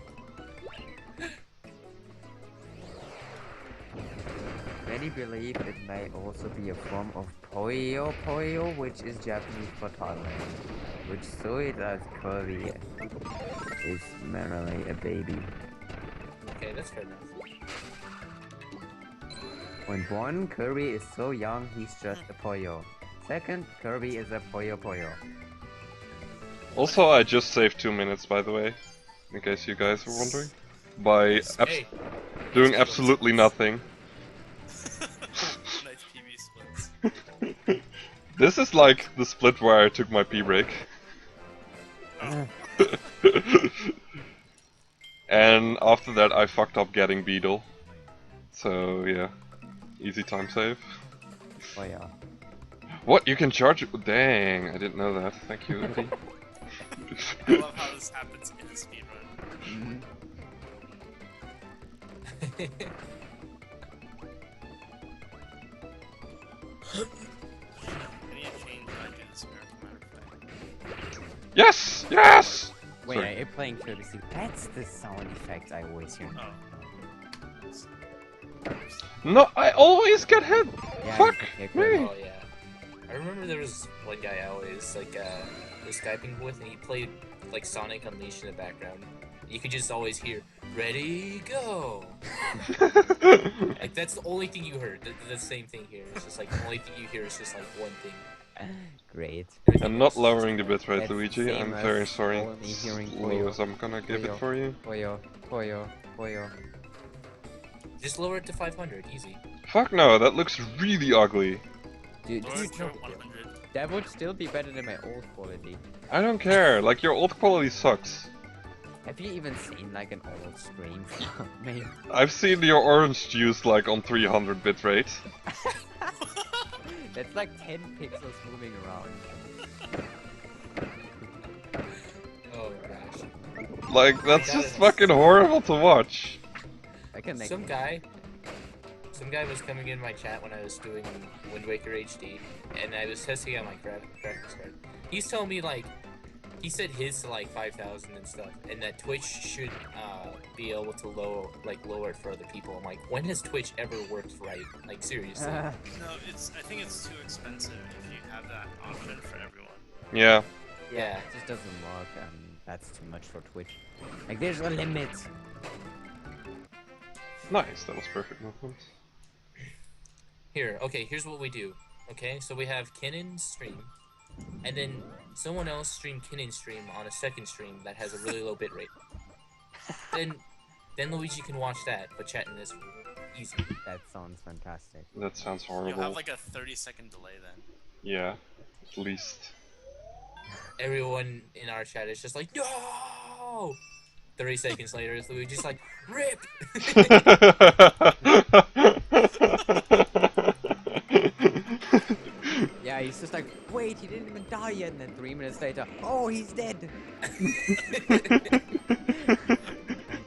Many believe it may also be a form of Poyo Poyo, which is Japanese for toddler, which so it as Kirby is merely a baby.
Okay, that's fair enough.
When one, Kirby is so young he's just a Poyo. Second, Kirby is a Poyo Poyo.
Also, I just saved 2 minutes, by the way, in case you guys were wondering, by
Hey,
doing absolutely nothing.
Nice PB splits.
This is like the split where I took my pee break.
Oh.
And after that I fucked up getting Beetle. So yeah, easy time save.
Oh yeah.
What, you can charge it? Dang, I didn't know that. Thank you, Andy.
I love how this happens in a speedrun. I need to change how I do this American Matter fight.
Yes! Yes!
Wait,
Sorry.
are you playing Kirby Soup? That's the sound effect I always hear.
Oh.
No, I always get hit!
Yeah,
Fuck
okay, Kirby.
me!
Oh yeah. I remember there was one guy I always like was Skyping with, and he played like Sonic Unleashed in the background. You could just always hear "Ready, go." Like that's the only thing you heard. The same thing here. It's just like the only thing you hear is just like one thing.
Great.
Everything
I'm not
else is
lowering
just
the
like,
bitrate,
That's
Luigi.
same
I'm
as
very sorry.
only hearing
As low
Poyo.
as I'm gonna give it
Poyo.
for you.
Poyo, Poyo, Poyo.
Just lower it to 500, easy.
Fuck no, that looks really ugly.
Dude,
Lower
this
it
is
to
not
100.
that would still be better than my old quality.
I don't care, like your old quality sucks.
Have you even seen like an old stream from me?
I've seen your orange juice like on 300 bitrate.
That's like 10 pixels moving around.
Oh gosh.
Like, that's just fucking horrible to watch.
I can make
Some guy was coming in my chat when I was doing Wind Waker HD, and I was testing out my graphics card. He's telling me like, he set his to like 5,000 and stuff, and that Twitch should be able to lower it for other people. I'm like, when has Twitch ever worked right? Like seriously.
No, I think it's too expensive if you have that option for everyone.
Yeah.
Yeah.
It just doesn't work, and that's too much for Twitch. Like, there's a limit.
Nice, that was perfect movement.
Here, okay, here's what we do. Okay, so we have Kennen stream, and then someone else stream Kennen stream on a second stream that has a really low bitrate. Then Luigi can watch that, but chat in this easy.
That sounds fantastic.
That sounds
You'll
horrible.
have like a 30-second delay then.
Yeah, at least.
Everyone in our chat is just like, no! 30 seconds later, Luigi's like, RIP!
Yeah, he's just like, wait, he didn't even die yet, and then 3 minutes later, oh, he's dead!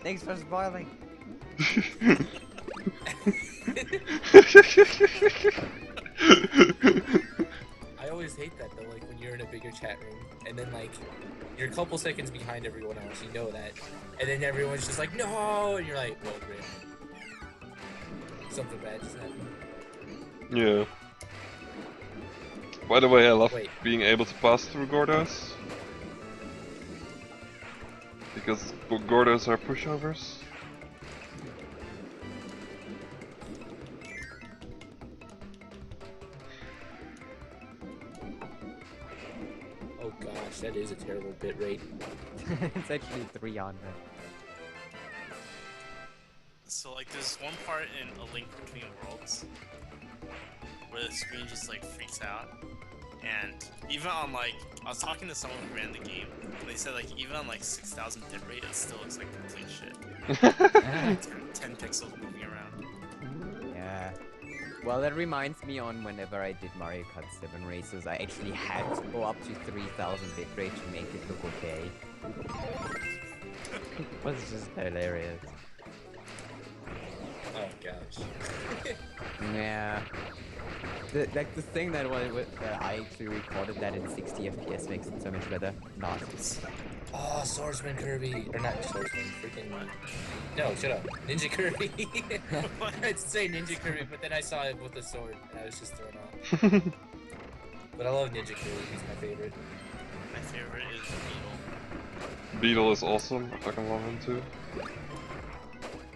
Thanks for spoiling.
I always hate that though, like when you're in a bigger chat room, and then like, you're a couple seconds behind everyone else, you know that, and then everyone's just like, no! And you're like, well, RIP. Something bad just happened.
Yeah. By the way, I love
Wait.
being able to pass through Gordos. Because Gordos are pushovers.
Oh gosh, that is a terrible bitrate.
It's actually 300.
So like there's one part in A Link Between Worlds where the screen just like freaks out And even on like, I was talking to someone who ran the game, and they said like even on like 6,000 bit rate, it still looks like complete shit. 10 pixels moving around.
Yeah. Well, that reminds me on whenever I did Mario Kart 7 races, I actually had to go up to 3000 bitrate to make it look okay. It was just hilarious.
Oh gosh.
Yeah. The thing that I actually recorded that in 60 FPS makes it so much better. Not.
Oh, Swordsman Kirby. Or not Swordsman, freaking... No, shut up. Ninja Kirby. I'd say Ninja Kirby, but then I saw it with a sword, and I was just thrown off. But I love Ninja Kirby, he's my favorite.
My favorite is Beetle.
Beetle is awesome. I fucking love him too.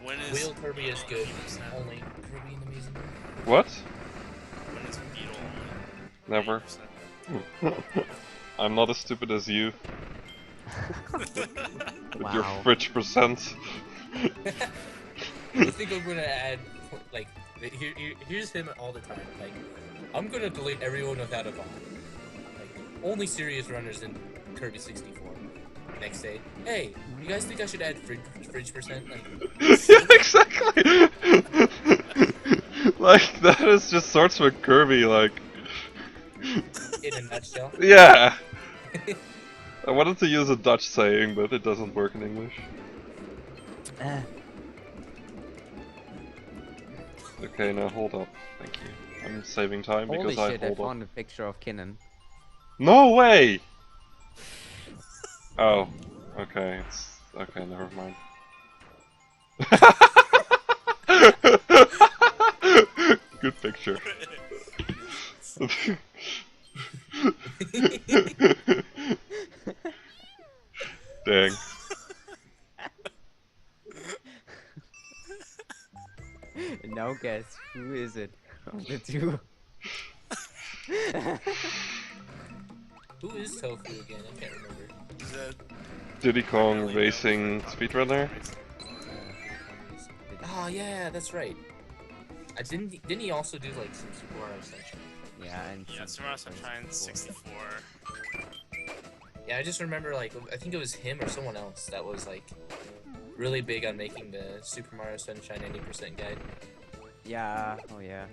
When is
Wheel Kirby is good. Only Kirby in the Amazing World.
What?
When is Beetle
Never.
80%?
I'm not as stupid as you. With your
Wow.
fridge percent.
I think I'm gonna add, like, here's him all the time. Like, I'm gonna delete everyone without a bot. Like, only serious runners in Kirby 64. Next day, hey, you guys think I should add fridge percent? Like,
Yeah, exactly! Like, that is just Swordsman Kirby, like...
in a nutshell.
Yeah! I wanted to use a Dutch saying, but it doesn't work in English. Okay, now hold up. Thank you. I'm saving time
Holy
because
shit,
I
I
hold up.
found a picture of Kinnan.
No way! Oh, okay, it's... okay, never mind. Good picture. Dang.
Now guess, who is it of the two?
Who is Tofu again? I can't remember.
Is that
Diddy Kong Racing Speedrunner?
Oh yeah, that's right. Didn't he also do like some Super Mario Sunshine?
Yeah, and
yeah, Super Mario Sunshine 64.
Yeah, I just remember like I think it was him or someone else that was like really big on making the Super Mario Sunshine 80% guide.
Yeah, oh yeah.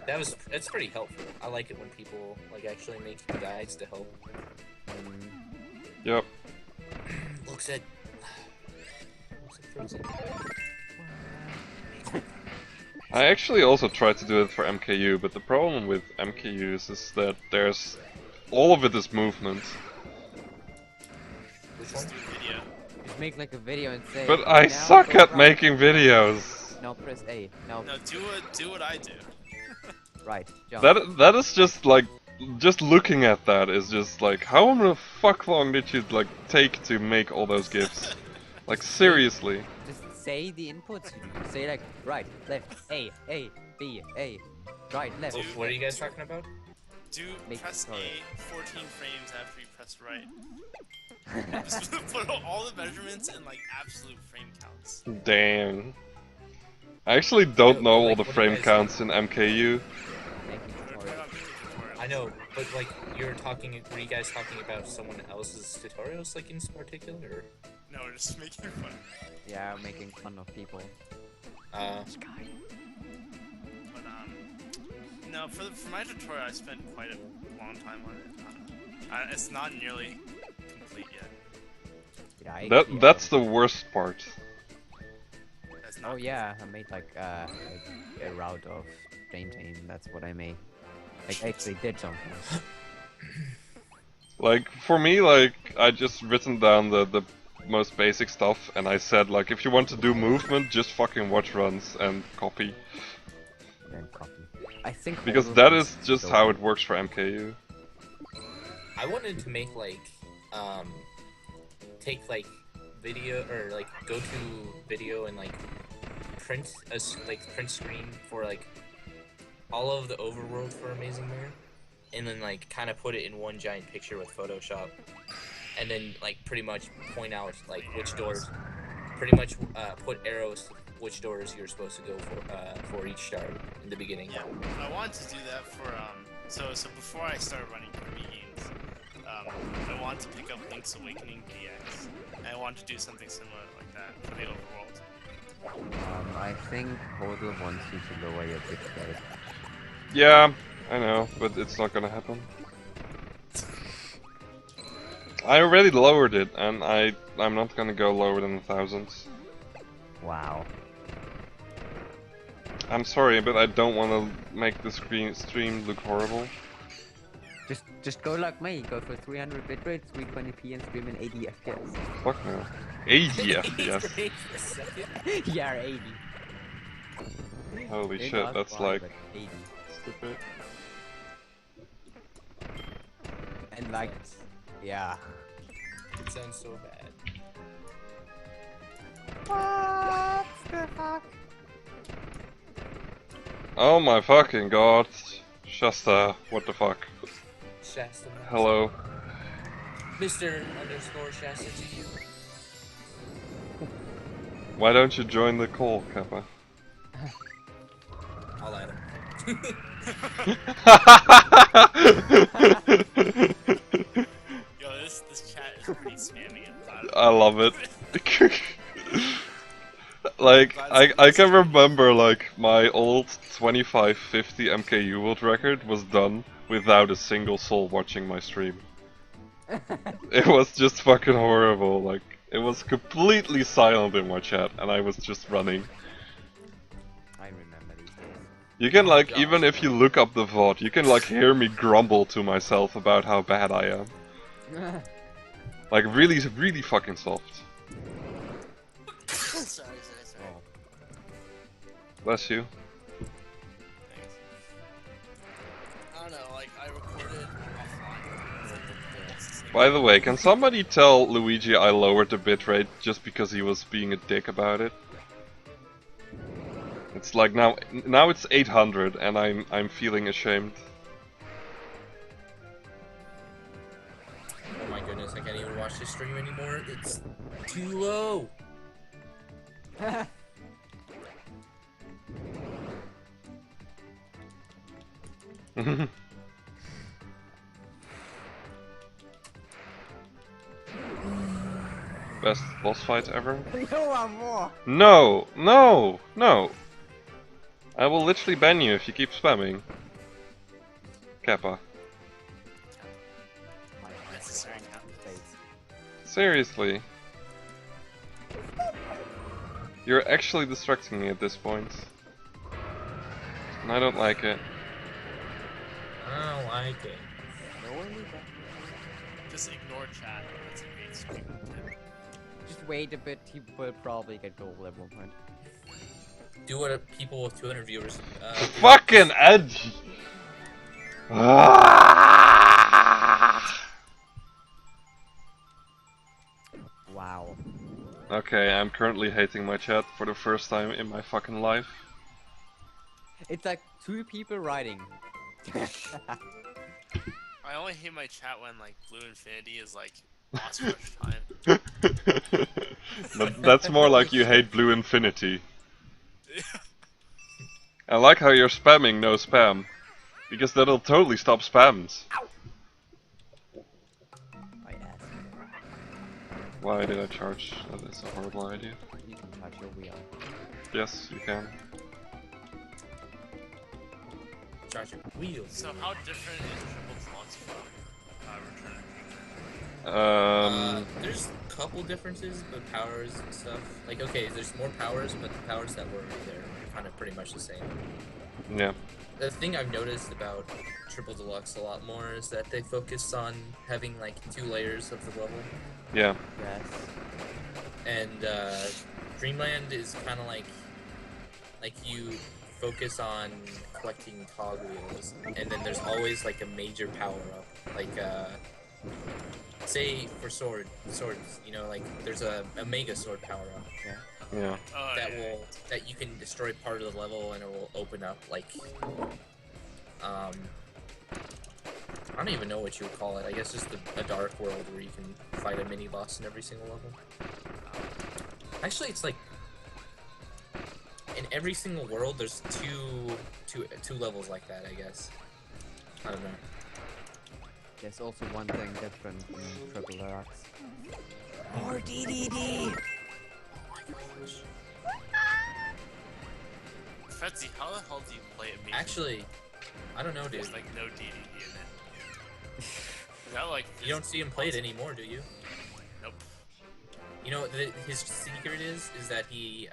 That's pretty helpful. I like it when people like actually make guides to help.
Yep.
Looks at Frozen.
I actually also tried to do it for MKU, but the problem with MKUs is that there's... all of it is movement.
Which
Just
one?
do a video.
Just make like a video and say.
But I
"Now
suck
go
at
right."
making videos!
Now press A. Now
No, do what I do.
right. Jump.
That is just like... just looking at that is just like, how the fuck long did you like take to make all those GIFs? Like seriously.
Just say the inputs. Say like right, left, A, B, A, right, left.
What are you guys talking about?
Make
Press
sorry.
A 14 frames after you press right. Just put all the measurements in like absolute frame counts.
Damn. I actually don't know all
Like,
the
what do you
frame
guys
counts in MKU.
Making tutorial.
I know, but like were you guys talking about someone else's tutorials like in particular? Or?
No, we're just making fun.
Yeah, making fun of people.
But no, for my tutorial I spent quite a long time on it. It's not nearly complete yet.
Yeah, I actually,
That's the worst part.
That's not
Oh yeah, I made like a route of Plaintain. That's what I made. Like I actually did something.
Like, for me, like, I just written down the most basic stuff, and I said, like, if you want to do movement, just fucking watch runs and copy.
Then copy. I think
Because
all
that
of
is
them
just
so
how
good.
it works for MKU.
I wanted to make like take like video or like go to video and like print print screen for like all of the overworld for Amazing Mirror, and then like kind of put it in one giant picture with Photoshop, and then like pretty much point out like which doors, pretty much put arrows to which doors you're supposed to go for each star in the beginning.
Yeah, I wanted to do that for So before I started running Kirby games, I wanted to pick up Link's Awakening DX. And I wanted to do something similar like that for the overworld.
I think Hodel wants you to lower your bit rate.
Yeah, I know, but it's not gonna happen. I already lowered it, and I'm not gonna go lower than 1,000.
Wow.
I'm sorry, but I don't want to make the stream look horrible.
Just go like me, go for 300 bitrate, 320p and stream in 80 FPS.
Fuck no. 80 FPS.
Yeah, 80.
Holy
It
shit,
does
that's
fly,
like
but 80.
stupid.
And like, yeah.
It sounds so bad.
What the fuck?
Oh my fucking god. Shasta, what the fuck?
Shasta.
Hello.
Mr. _ Shasta to you.
Why don't you join the call, Kappa?
I'll add him.
Yo, this chat is pretty spammy.
I love it. Like, I can remember, like, my old 2550 MKU world record was done without a single soul watching my stream. It was just fucking horrible, like, it was completely silent in my chat, and I was just running.
I remember these days.
You can, like,
gosh.
even if you look up the VOD, you can, like, hear me grumble to myself about how bad I am. Like, really, really fucking soft.
Sorry.
Oh.
Bless you.
Thanks. I don't know, like, I recorded offline.
By the way, can somebody tell Luigi I lowered the bitrate just because he was being a dick about it? It's like now it's 800 and I'm feeling ashamed.
Oh my goodness, I can't even watch this stream anymore. It's too low.
Best boss fight ever?
No, I'm more.
No! No! No! I will literally ban you if you keep spamming. Kappa.
Necessary now.
Seriously. You're actually distracting me at this point. And I don't like it.
I don't like it.
Just ignore chat. That's a great stream.
Just wait a bit, he will probably get gold at one point.
Do what people with 200 viewers do.
Fucking edgy!
Wow.
Okay, I'm currently hating my chat for the first time in my fucking life.
It's like 2 people writing.
I only hate my chat when, like, Blue Infinity is, like, boss rush time.
But that's more like you hate Blue Infinity. I like how you're spamming no spam. Because that'll totally stop spams.
My ass.
Why did I charge? That is a horrible idea.
You can touch your wheel.
Yes, you can.
Charge your wheels.
So how different is Triple Deluxe from Return?
There's a couple differences with powers and stuff. Like, okay, there's more powers, but the powers that were there are kind of pretty much the same.
Yeah.
The thing I've noticed about Triple Deluxe a lot more is that they focus on having like 2 layers of the level,
Yeah.
Yes.
and Dreamland is kind of like you focus on collecting cog wheels, and then there's always like a major power up, like say for swords, you know, like there's a mega sword power up.
Yeah.
Yeah.
Oh, yeah.
That you can destroy part of the level and it will open up like I don't even know what you would call it. I guess just a dark world where you can fight a mini boss in every single level. Actually, it's like in every single world there's two levels like that, I guess. I don't know.
There's also one thing different in Triple Deluxe. More DDD!
Fetzy, how the hell do you play it?
Actually, I don't know, dude.
There's like no DDD in it. Is that like
You don't see him play it anymore, do you?
Nope.
You know, his secret is that he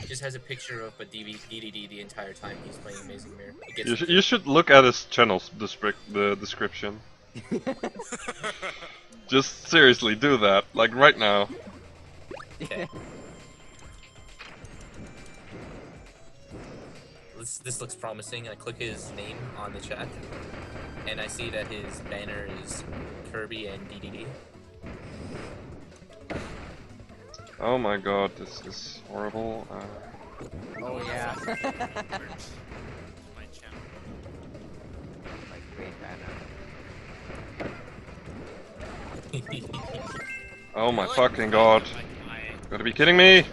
just has a picture of a DDD the entire time he's playing Amazing Mirror. It gets
You should look at his channel, the description. Just seriously, do that. Like right now.
okay. This looks promising. I click his name on the chat, and I see that his banner is Kirby and DDD.
Oh my god, this is horrible.
Oh yeah.
My channel.
Like great banner.
Oh my
I like
fucking
the
god.
fact that, like,
You gotta be kidding me!
I-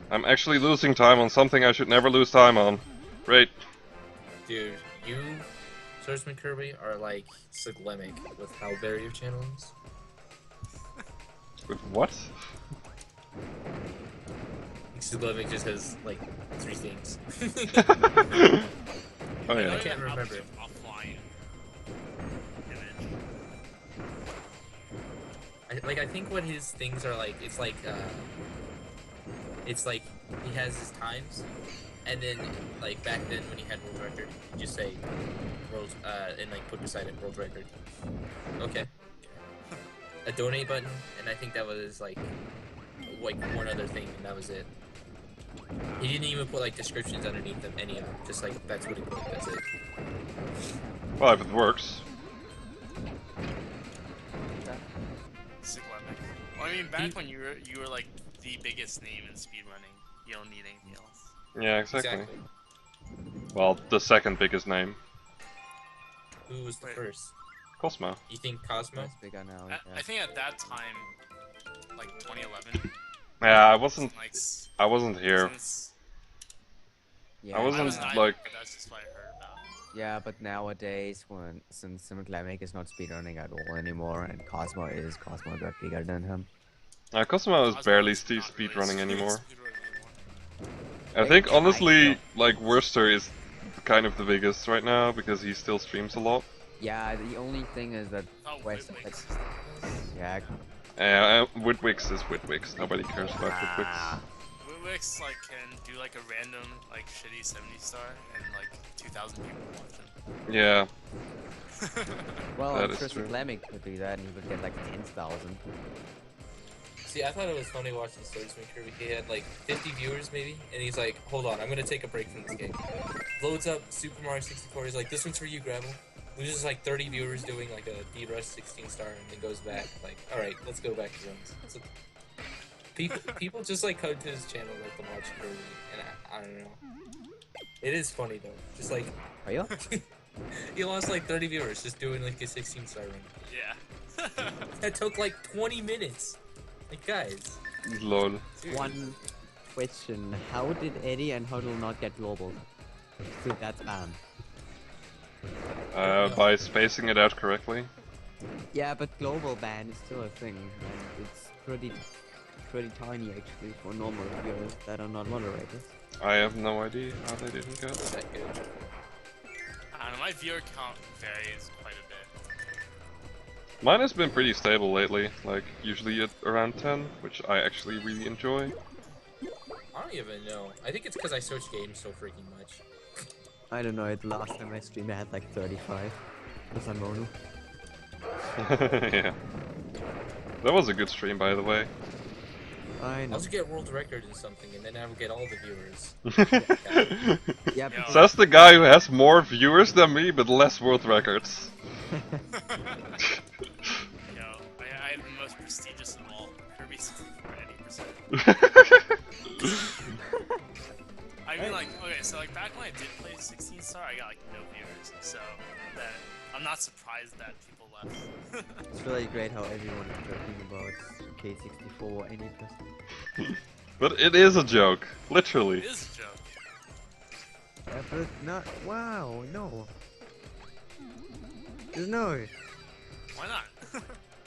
I'm actually losing time on something I should never lose time on. Great.
Dude, you, Swordsman Kirby, are like Siglemic with how bare your channel is.
With what?
Siglemic just has like 3 things.
Oh
I
yeah.
I can't remember.
Offline image.
I think what his things are like, it's like he has his times, and then like back then when he had world record, he'd just say world and like put beside it world record. Okay. A donate button, and I think that was like one other thing, and that was it. He didn't even put like descriptions underneath them, any of them. Just like that's what he put. That's it.
Well, if it works.
Siglemic. Well, I mean, back when you were like the biggest name in speedrunning, you don't need anything else.
Yeah, exactly. Well, the second biggest name.
Who was the
Wait.
first?
Cosmo.
You think Cosmo?
That's bigger now.
I think at that time, like 2011,
Yeah, I wasn't here.
since
Yeah,
I
I
wasn't
was not,
like-
but that's just what I heard about.
yeah, but nowadays, since Siglemic is not speedrunning at all anymore, and Cosmo got bigger than him.
Cosmo is
Cosmo
barely
is not really
speedrunning anymore.
speedrunning anymore.
I
Like,
think honestly,
know.
like Worcester is kind of the biggest right now because he still streams a lot.
Yeah, the only thing is that
Oh,
West,
wait,
like,
wait.
yeah,
Whitwix is Whitwix. Nobody cares about Whitwix.
Wix like can do like a random like shitty 70 star and like 2,000 people watch it.
Yeah,
well,
That
I'm
is
sure
true.
Siglemic could do that, and he would get like 10,000.
See, I thought it was funny watching Swordsman Kirby. He had like 50 viewers maybe, and he's like, "Hold on, I'm gonna take a break from this game." Loads up Super Mario 64. He's like, "This one's for you, Gravel." Loses like 30 viewers doing like a D-Rush 16 star, and then goes back. Like, all right, let's go back to runs. So, people just like come to his channel like to watch Kirby, and I don't know. It is funny though. Just like
Are you?
he lost like 30 viewers just doing like a 16 star run.
Yeah.
That took like 20 minutes. Like guys.
lol.
One question: how did Eddie and Huddle not get global? So that's bad.
By spacing it out correctly.
Yeah, but global ban is still a thing, and it's pretty tiny actually for normal viewers that are not moderators.
I have no idea how they didn't get.
Is that good?
I don't know, my viewer count varies quite a bit.
Mine has been pretty stable lately, like usually at around 10, which I actually really enjoy.
I don't even know. I think it's because I switch games so freaking much.
I don't know. The last time I streamed, I had like 35. Because I'm mono.
Yeah. That was a good stream, by the way.
I
I'll
know.
just get world record in something, and then I will get all the viewers.
Yeah,
Yeah.
because
Says the guy who has more viewers than me, but less world records.
Yo, I have the most prestigious of all, Kirby 64 80%. I mean, like, okay, so like back when I did play 16 star, I got like no viewers, so that I'm not surprised that people left.
it's really great how everyone is joking about K64 80%.
But it is a joke, literally.
It is a joke.
But not. Wow, no. There's no.
Why not?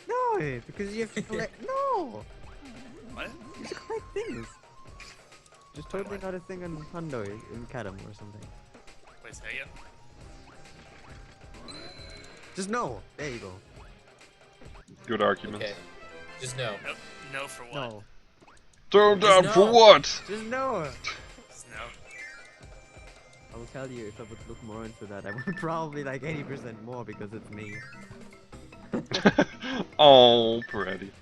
No, because you have to collect. No!
What?
You have to collect things. Just totally not a thing on Hundo in Kadam or something.
Wait, say again?
Just no. There you go.
Good argument.
Okay. Just no.
Nope. No for what?
No.
Turn down
Just
for
no.
what?
Just no.
Just no.
I will tell you if I would look more into that, I would probably like 80% more because it's me.
Oh, poor Eddie.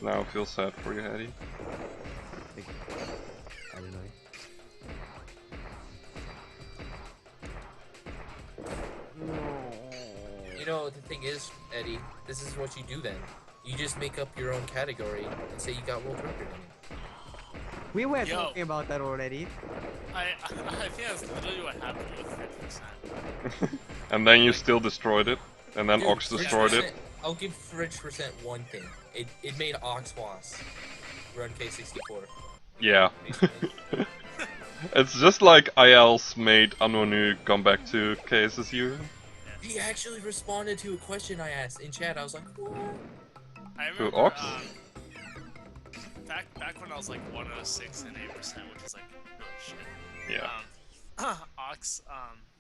Now I feel sad for you, Eddie.
Like, I don't know.
You know, the thing is, Eddie, this is what you do then. You just make up your own category and say you got world record in it.
We were
Yo.
talking about that already.
I think that's literally what happened with 50%.
And then you still destroyed it, and then
Dude,
Ox destroyed it.
50%, I'll give Fridge percent one thing. It made Oxwas run K64.
Yeah.
Basically.
It's just like IL's made Anonu come back to KSSU.
He actually responded to a question I asked in chat. I was like, what?
I
Who,
remember,
Ox?
back when I was like 106 and 8%, which is like really shit.
Yeah.
Ox,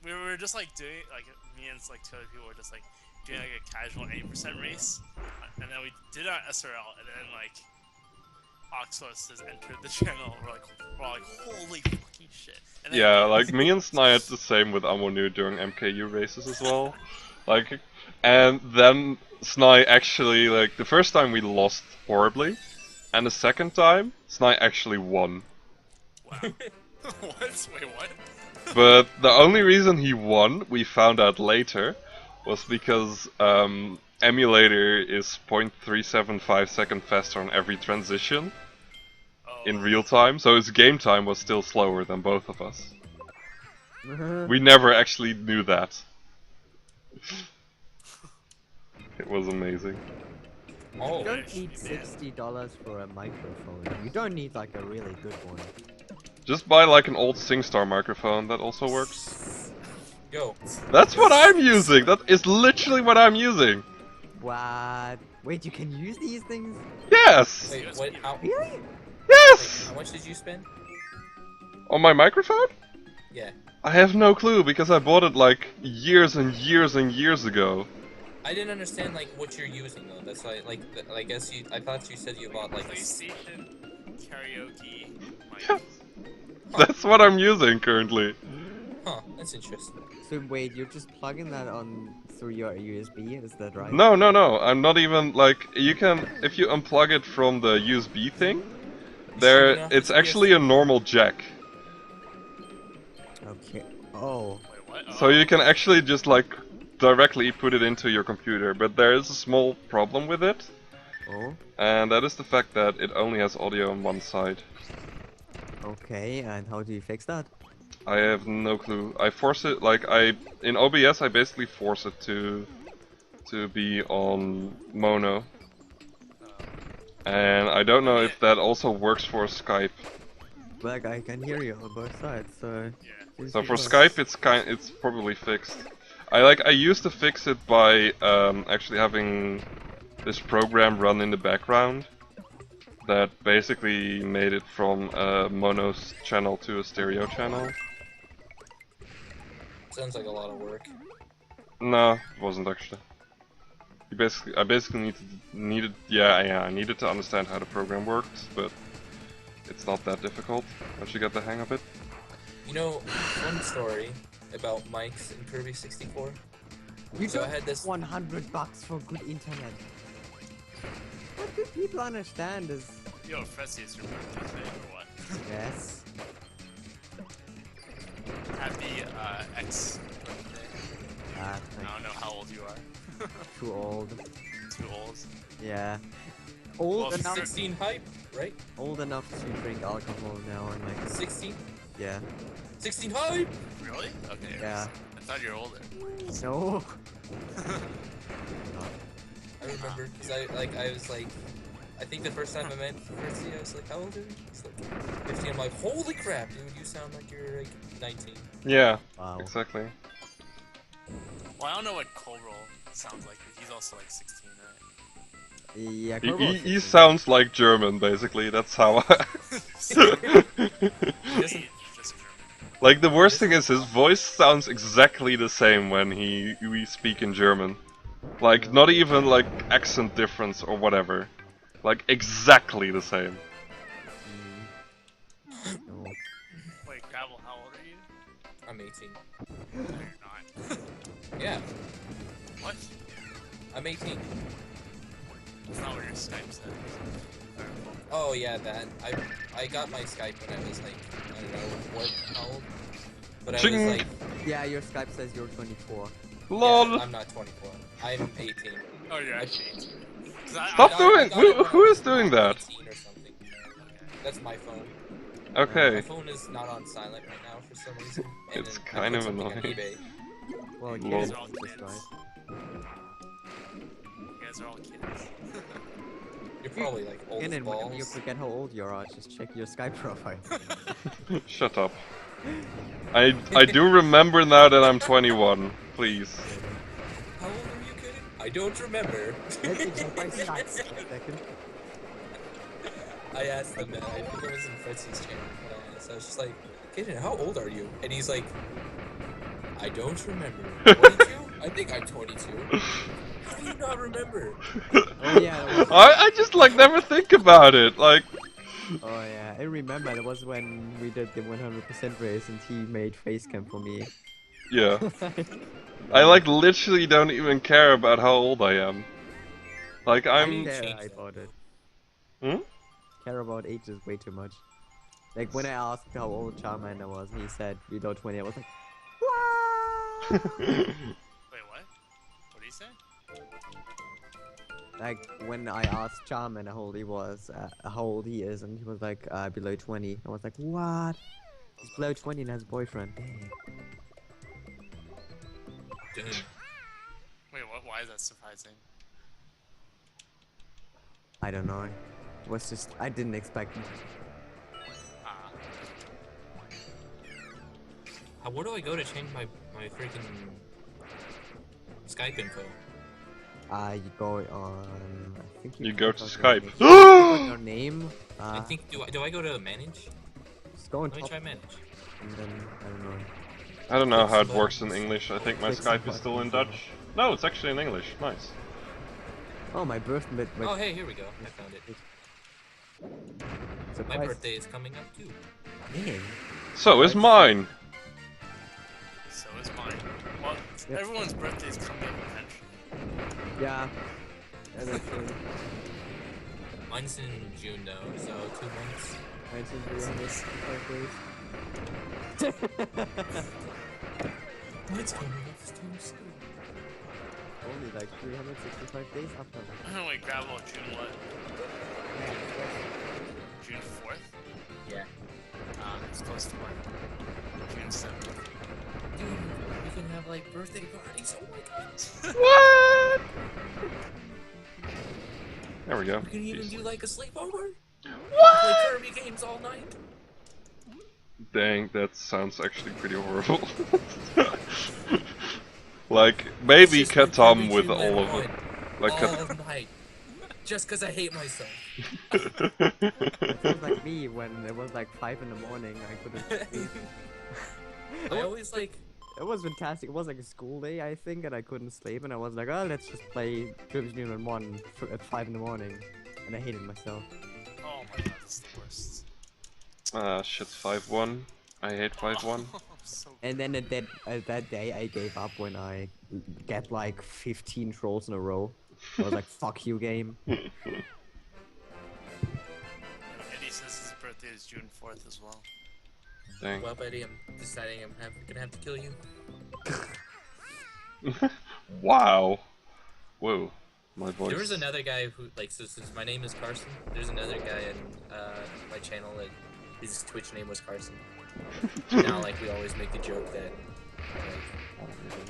we were just like doing, like, me and like 2 other people were just like doing like a casual 8% race, and then we did our SRL, and then like Oxos has entered the channel. We're like, holy fucking shit. And then,
Yeah, like me and Sny had the same with Amonu during MKU races as well. Like, and then Sny actually, like, the first time we lost horribly, and the second time, Sny actually won.
Wow. What? Wait, what?
But the only reason he won, we found out later, was because emulator is 0.375 second faster on every transition in real time, so his game time was still slower than both of us. We never actually knew that. It was amazing.
Oh,
You don't need $60 for a microphone. You don't need like a really good one.
Just buy like an old SingStar microphone, that also works.
yo.
That's what I'm using! That is literally what I'm using!
What? Wait, you can use these things?
Yes!
Wait, what? How, wait,
Really?
Yes!
how much did you spend?
On my microphone?
Yeah.
I have no clue because I bought it like years and years and years ago.
I didn't understand like what you're using though. That's why like I guess I thought you said you bought like a
PlayStation karaoke mic.
Yes. That's what I'm using currently.
Huh, that's interesting.
So wait, you're just plugging that on through your USB, is that right?
No, no, no. I'm not even like you can if you unplug it from the USB thing. There,
enough
it's
to
actually a normal jack,
Okay. Oh.
Wait, what?
so you can actually just like directly put it into your computer. But there is a small problem with it,
Oh.
and that is the fact that it only has audio on one side.
Okay, and how do you fix that?
I have no clue. I force it like in OBS. I basically force it to be on mono, and I don't know if that also works for Skype.
Like I can hear you on both sides, so.
Yeah.
So for Skype, it's probably fixed. I used to fix it by actually having this program run in the background that basically made it from a mono channel to a stereo channel.
Sounds like a lot of work.
No, it wasn't actually. I basically I needed to understand how the program worked, but it's not that difficult once you get the hang of it.
You know, one story about mics in Kirby 64.
You
So I
don't
had this-
$100 for good internet. What do people understand is
Yo, Fresty, is your birthday today or what?
yes.
Happy X birthday. I don't know how old you are.
Too old.
Too old.
Yeah. Old
Well,
enough.
16 pipe, right?
Old enough to drink alcohol now and like
16?
yeah.
16 pipe!
Really? Okay.
Yeah.
I thought you were older.
No.
I remember because I was like, I think the first time I met Fritzy, I was like, how old are you? He's like 15. I'm like, holy crap, dude, you sound like you're like 19.
Yeah,
Wow.
exactly.
Well, I don't know what Coral sounds like, but he's also like 16, right?
Yeah,
He
Kirby
sounds like German, basically. That's how I...
He doesn't.
Just German.
Like, the worst thing is his voice sounds exactly the same when we speak in German. Like, not even like accent difference or whatever. Like, exactly the same.
No.
Wait, Gravel, how old are you?
I'm 18.
No, you're not.
Yeah,
What?
I'm 18.
That's not what your Skype says.
Oh yeah, that. I got my Skype when I was like, I don't know, how old? But I was
Ching.
like,
Yeah, your Skype says you're 24.
LOL!
yeah, I'm not 24. I'm 18.
Oh, you're actually 18. 'Cause I
Stop
I
doing-
got it when
who
I
is
was
doing
not
that?
18 or something. That's my phone. My
Okay.
phone is not on silent right now for some reason. And
It's
then
kind
I
of
put something on
annoying.
eBay.
Well,
Lol.
kids,
You guys are all
just
kids.
right.
You guys are all kids.
You're probably like old
And
as
then whenever you
balls.
forget how old you are, just check your Skype profile.
Shut up. I do remember now that I'm 21. Please.
How old are you, kid? I don't remember.
Let me check my Skype for a second.
I asked him that. I think I was in Fritzy's channel when I asked. I was just like, Kaden, how old are you? And he's like, I don't remember. 22? I think I'm 22. How do you not remember?
Oh yeah, that was,
I just like never think about it. Like,
oh yeah, I remember it was when we did the 100% race and he made facecam for me.
yeah. I like literally don't even care about how old I am. Like
I
I'm.
care
changed that.
about it.
Hmm?
Care about age is way too much. Like when I asked how old Charmander was, and he said below 20, I was like, what?
Wait, what? What did he say?
Like when I asked Charmander how old he was, how old he is, and he was like below 20. I was like, what? He's below 20 and has a boyfriend. Dang.
Damn.
Wait, what? Why is that surprising?
I don't know. It was just I didn't expect it.
Ah,
Where do I go to change my freaking Skype info?
You go on. I think
You
can
go
click
to
on your
Skype.
name. Click on your name.
I think do I go to manage?
Just go on
Let me
top,
try manage.
and then I don't know.
I don't know how it
Click
works in
buttons.
English. I think my
Click some
Skype is still in
buttons,
Dutch. No, it's actually in English. Nice.
Oh, my birthday.
Oh hey, here we go. I found it. My
Surprise.
birthday is coming up too.
Dang.
So is mine.
so is mine. Well,
Yep.
everyone's birthdays come in eventually.
Yeah. That's actually.
Mine's in June though, so 2 months.
1965 days.
Mine's coming up too soon.
Only like 365 days after that.
Wait, Gravel, June what? June 4th?
Yeah.
It's close to mine. June 7th.
Dude, we can have like birthday parties. Oh my god.
What? There we go.
We can even do like a sleepover.
What?
Play Kirby games all night.
Dang, that sounds actually pretty horrible. Like, maybe
It's just
Katam
Kirby
with
2 and
all of
1
it. Like,
all night. Just cause I hate myself.
It feels like me when it was like 5 in the morning. I couldn't sleep.
I always like.
It was fantastic. It was like a school day, I think, and I couldn't sleep. And I was like, oh, let's just play Kirby's Dream Land 1 at 5 in the morning. And I hated myself.
Oh my god, this is the worst.
shit's 5-1. I hate 5-1.
So
And then at that day, I gave up when I get like 15 trolls in a row. I was like, fuck you, game.
Eddie says his birthday is June 4th as well.
Dang.
Well, buddy, I'm deciding I'm gonna have to kill you.
Wow. Whoa. My voice.
There was another guy who, like, so since my name is Carson, there's another guy in my channel that his Twitch name was Carson. Now, like, we always make the joke that,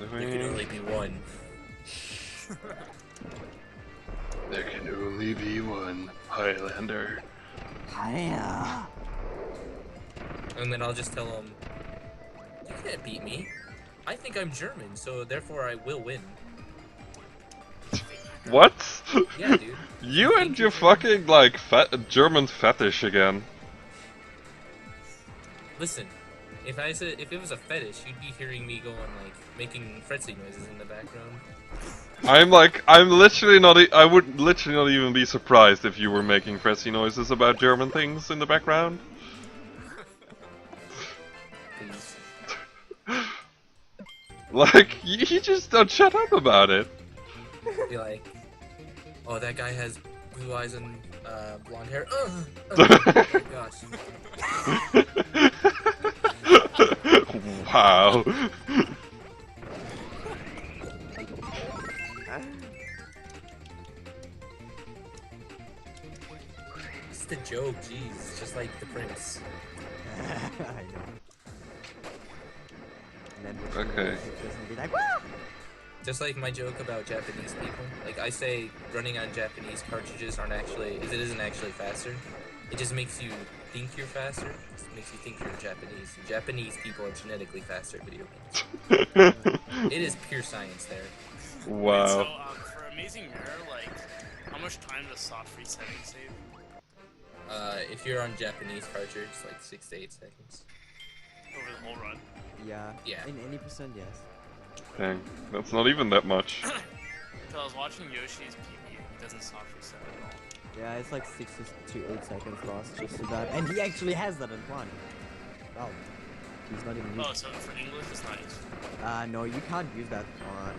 like, there can only be one.
There can only only be one Highlander.
Hiya.
And then I'll just tell him, you can't beat me. I think I'm German, so therefore I will win.
What?
Yeah, dude.
You and your fucking, like, German fetish again.
Listen, if it was a fetish, you'd be hearing me going, like, making fretzy noises in the background.
I'm literally not, I would literally not even be surprised if you were making fretzy noises about German things in the background.
Please.
Like, you just don't shut up about it.
Be like, oh, that guy has blue eyes and blonde hair. Oh my gosh.
Wow.
It's the joke, jeez. It's just like the prince.
I know. And then
Okay.
be like, "Wah!"
Just like my joke about Japanese people. Like I say, running on Japanese cartridges isn't actually faster. It just makes you think you're faster. It makes you think you're Japanese. Japanese people are genetically faster at video games. It is pure science there.
Wow.
So, for Amazing Mirror, like, how much time does soft resetting save?
If you're on Japanese cartridge, like 6 to 8 seconds.
Over the whole run?
Yeah.
Yeah.
In any percent, yes.
Dang, that's not even that much.
Because I was watching Yoshi's PB, it doesn't soft reset at all.
Yeah, it's like 6 to 8 seconds last just to that. And he actually has that in one. Wow. He's not even using
Oh, so for English it's not useful.
no, you can't use that.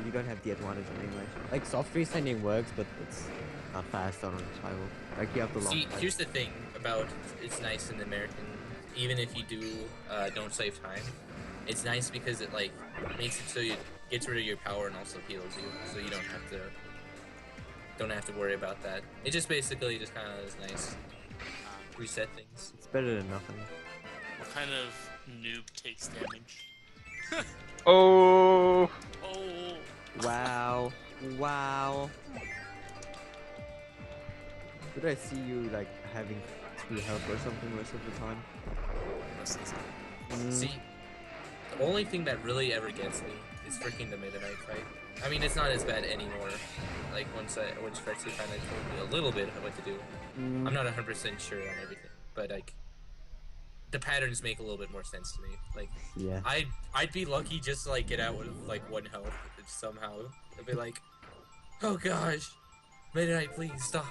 You don't have the advantage in English. Like, soft resending works, but it's not fast on a title. Like, you have the long
See,
time.
here's the thing about it's nice in American. Even if you don't save time, it's nice because it like makes it so you gets rid of your power and also heals you, so you don't have to worry about that. It just basically just kind of is nice. Reset things.
It's better than nothing.
What kind of noob takes damage?
Oh.
Oh!
Wow. Wow. Did I see you, like, having 2 health or something most of the time?
Most of the time.
See, the only thing that really ever gets me is freaking the Meta-Knight fight. I mean, it's not as bad anymore. Like once Fretzy kind of told me a little bit of what to do. I'm not 100% sure on everything, but like the patterns make a little bit more sense to me. Like,
Yeah.
I'd be lucky just to like get out with like 1 health somehow. I'd be like, oh gosh, Meta-Knight, please stop.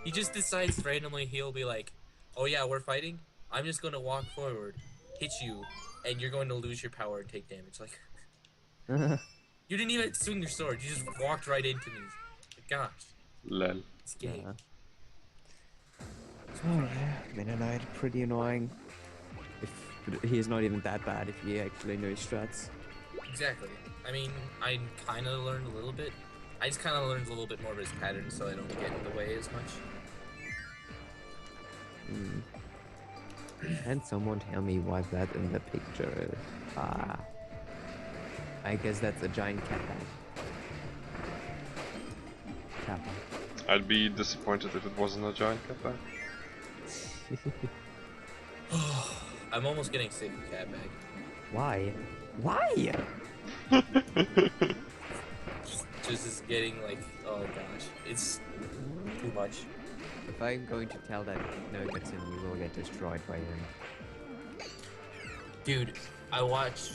He just decides randomly he'll be like, oh yeah, we're fighting. I'm just gonna walk forward, hit you, and you're going to lose your power and take damage. Like, you didn't even swing your sword. You just walked right into me. Like, gosh,
Lol.
it's gay.
Oh yeah, Meta-Knight, pretty annoying. But he's not even that bad if he actually knows strats.
Exactly. I mean, I kind of learned a little bit. I just kind of learned a little bit more of his patterns, so I don't get in the way as much.
Can someone tell me what that in the picture is? I guess that's a giant cat bag. Kappa.
I'd be disappointed if it wasn't a giant cat bag.
I'm almost getting sick of cat bag.
Why? Why?
Just is getting like, oh gosh, it's too much.
If I'm going to tell that no gets in, we will get destroyed by him.
Dude, I watched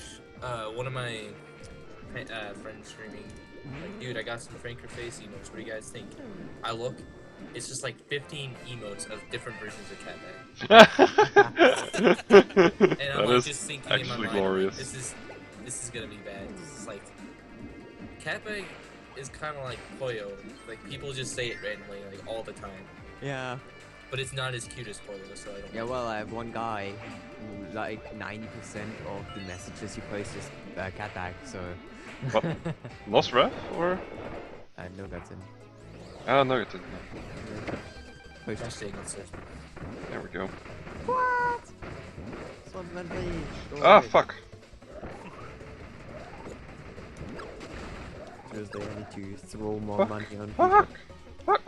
one of my friends streaming. Like, dude, I got some Franker face emotes. What do you guys think? I look, it's just like 15 emotes of different versions of cat bag. And I'm
That
like
is
just thinking in my
actually
mind,
glorious.
like, this is gonna be bad. This is like cat bag is kind of like Poyo. Like people just say it randomly, like all the time.
Yeah.
But it's not as cute as Poyo, so I don't.
Yeah, well, I have one guy who, like, 90% of the messages he posts is cat bag, so...
What? Lost Ref or?
no, that's in.
Ah, no, it didn't.
Post.
Just saying it's just-
There we go.
What? This one's meant for you. Go
Ah,
away.
fuck.
Tuesday, I need to throw more
Fuck.
money on people.
Fuck. Fuck!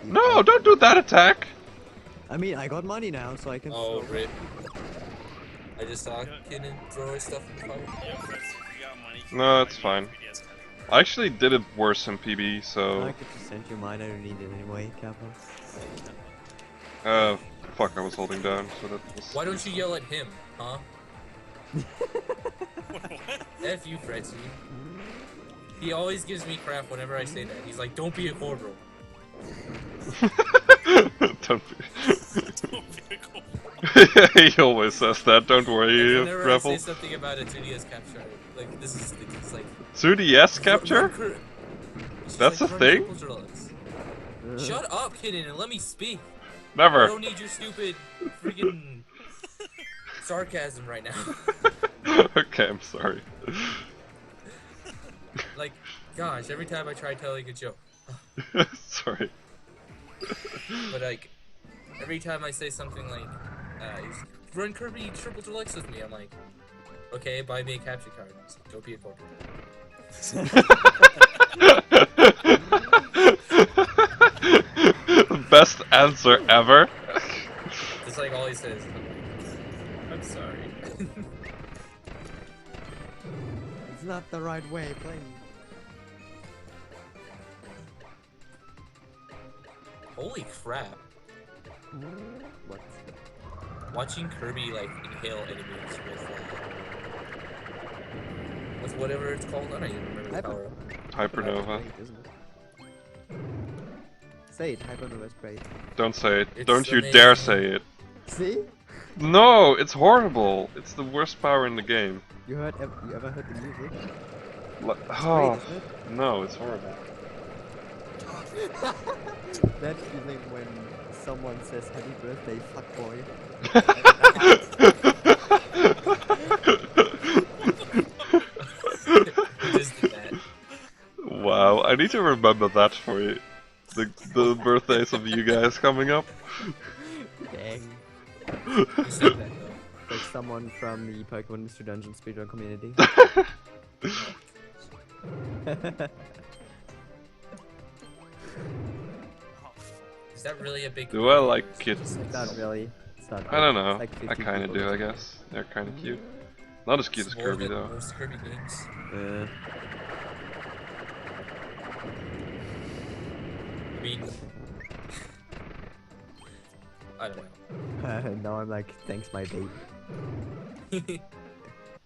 No, don't do that attack!
I mean, I got money now, so I can.
Oh,
throw.
rip. I just saw Kitten throw stuff in the fire.
Yeah, Fred, if you got money,
No, it's fine. I actually did it worse in PB, so...
I could just send you mine, I don't need it anyway, Kappa.
Fuck, I was holding down, so that was...
Why don't you yell at him, huh? F you, Fredzy. He always gives me crap whenever I say that. He's like, don't be a corporal.
Don't be...
Don't be a cool.
He always says that, don't worry,
Whenever
Rebel.
I say something about a 2DS capture, like, this is it's like...
2DS capture?
It's
That's
like,
a
run
thing?
Triple Deluxe. Shut up, Kitten, and let me speak. I
Never.
don't need your stupid freaking sarcasm right now.
Okay, I'm sorry.
Like, gosh, every time I try telling a joke.
Sorry.
But like, every time I say something like, run Kirby Triple Deluxe with me, I'm like, okay, buy me a capture card. I'm like, don't be a corporate.
Best answer ever.
That's like all he says. I'm sorry.
It's not the right way, please.
Holy crap.
What?
Watching Kirby like inhale enemies with whatever it's called, I don't even remember the power up.
Hypernova.
Great, isn't it? Say it, Hypernova's great.
Don't say it.
It's
Don't you
amazing.
dare say it.
See?
No, it's horrible. It's the worst power in the game.
You ever heard the music?
Like,
It's
oh,
great, isn't it?
no, it's horrible.
That feeling when someone says happy birthday, fuckboy.
We just did that.
Wow, I need to remember that for you. The birthdays of you guys coming up.
Dang.
We said that though.
Like someone from the Pokemon Mystery Dungeon speedrun community.
Is that really a big
Do I like kids?
It's not really. It's not
I don't know.
It's like
I
50
kinda
people
do, I
or
guess. They're kinda cute. Not as cute as
more
Kirby
than
though.
most Kirby games.
something.
I mean, I don't know.
Now I'm like, thanks my babe.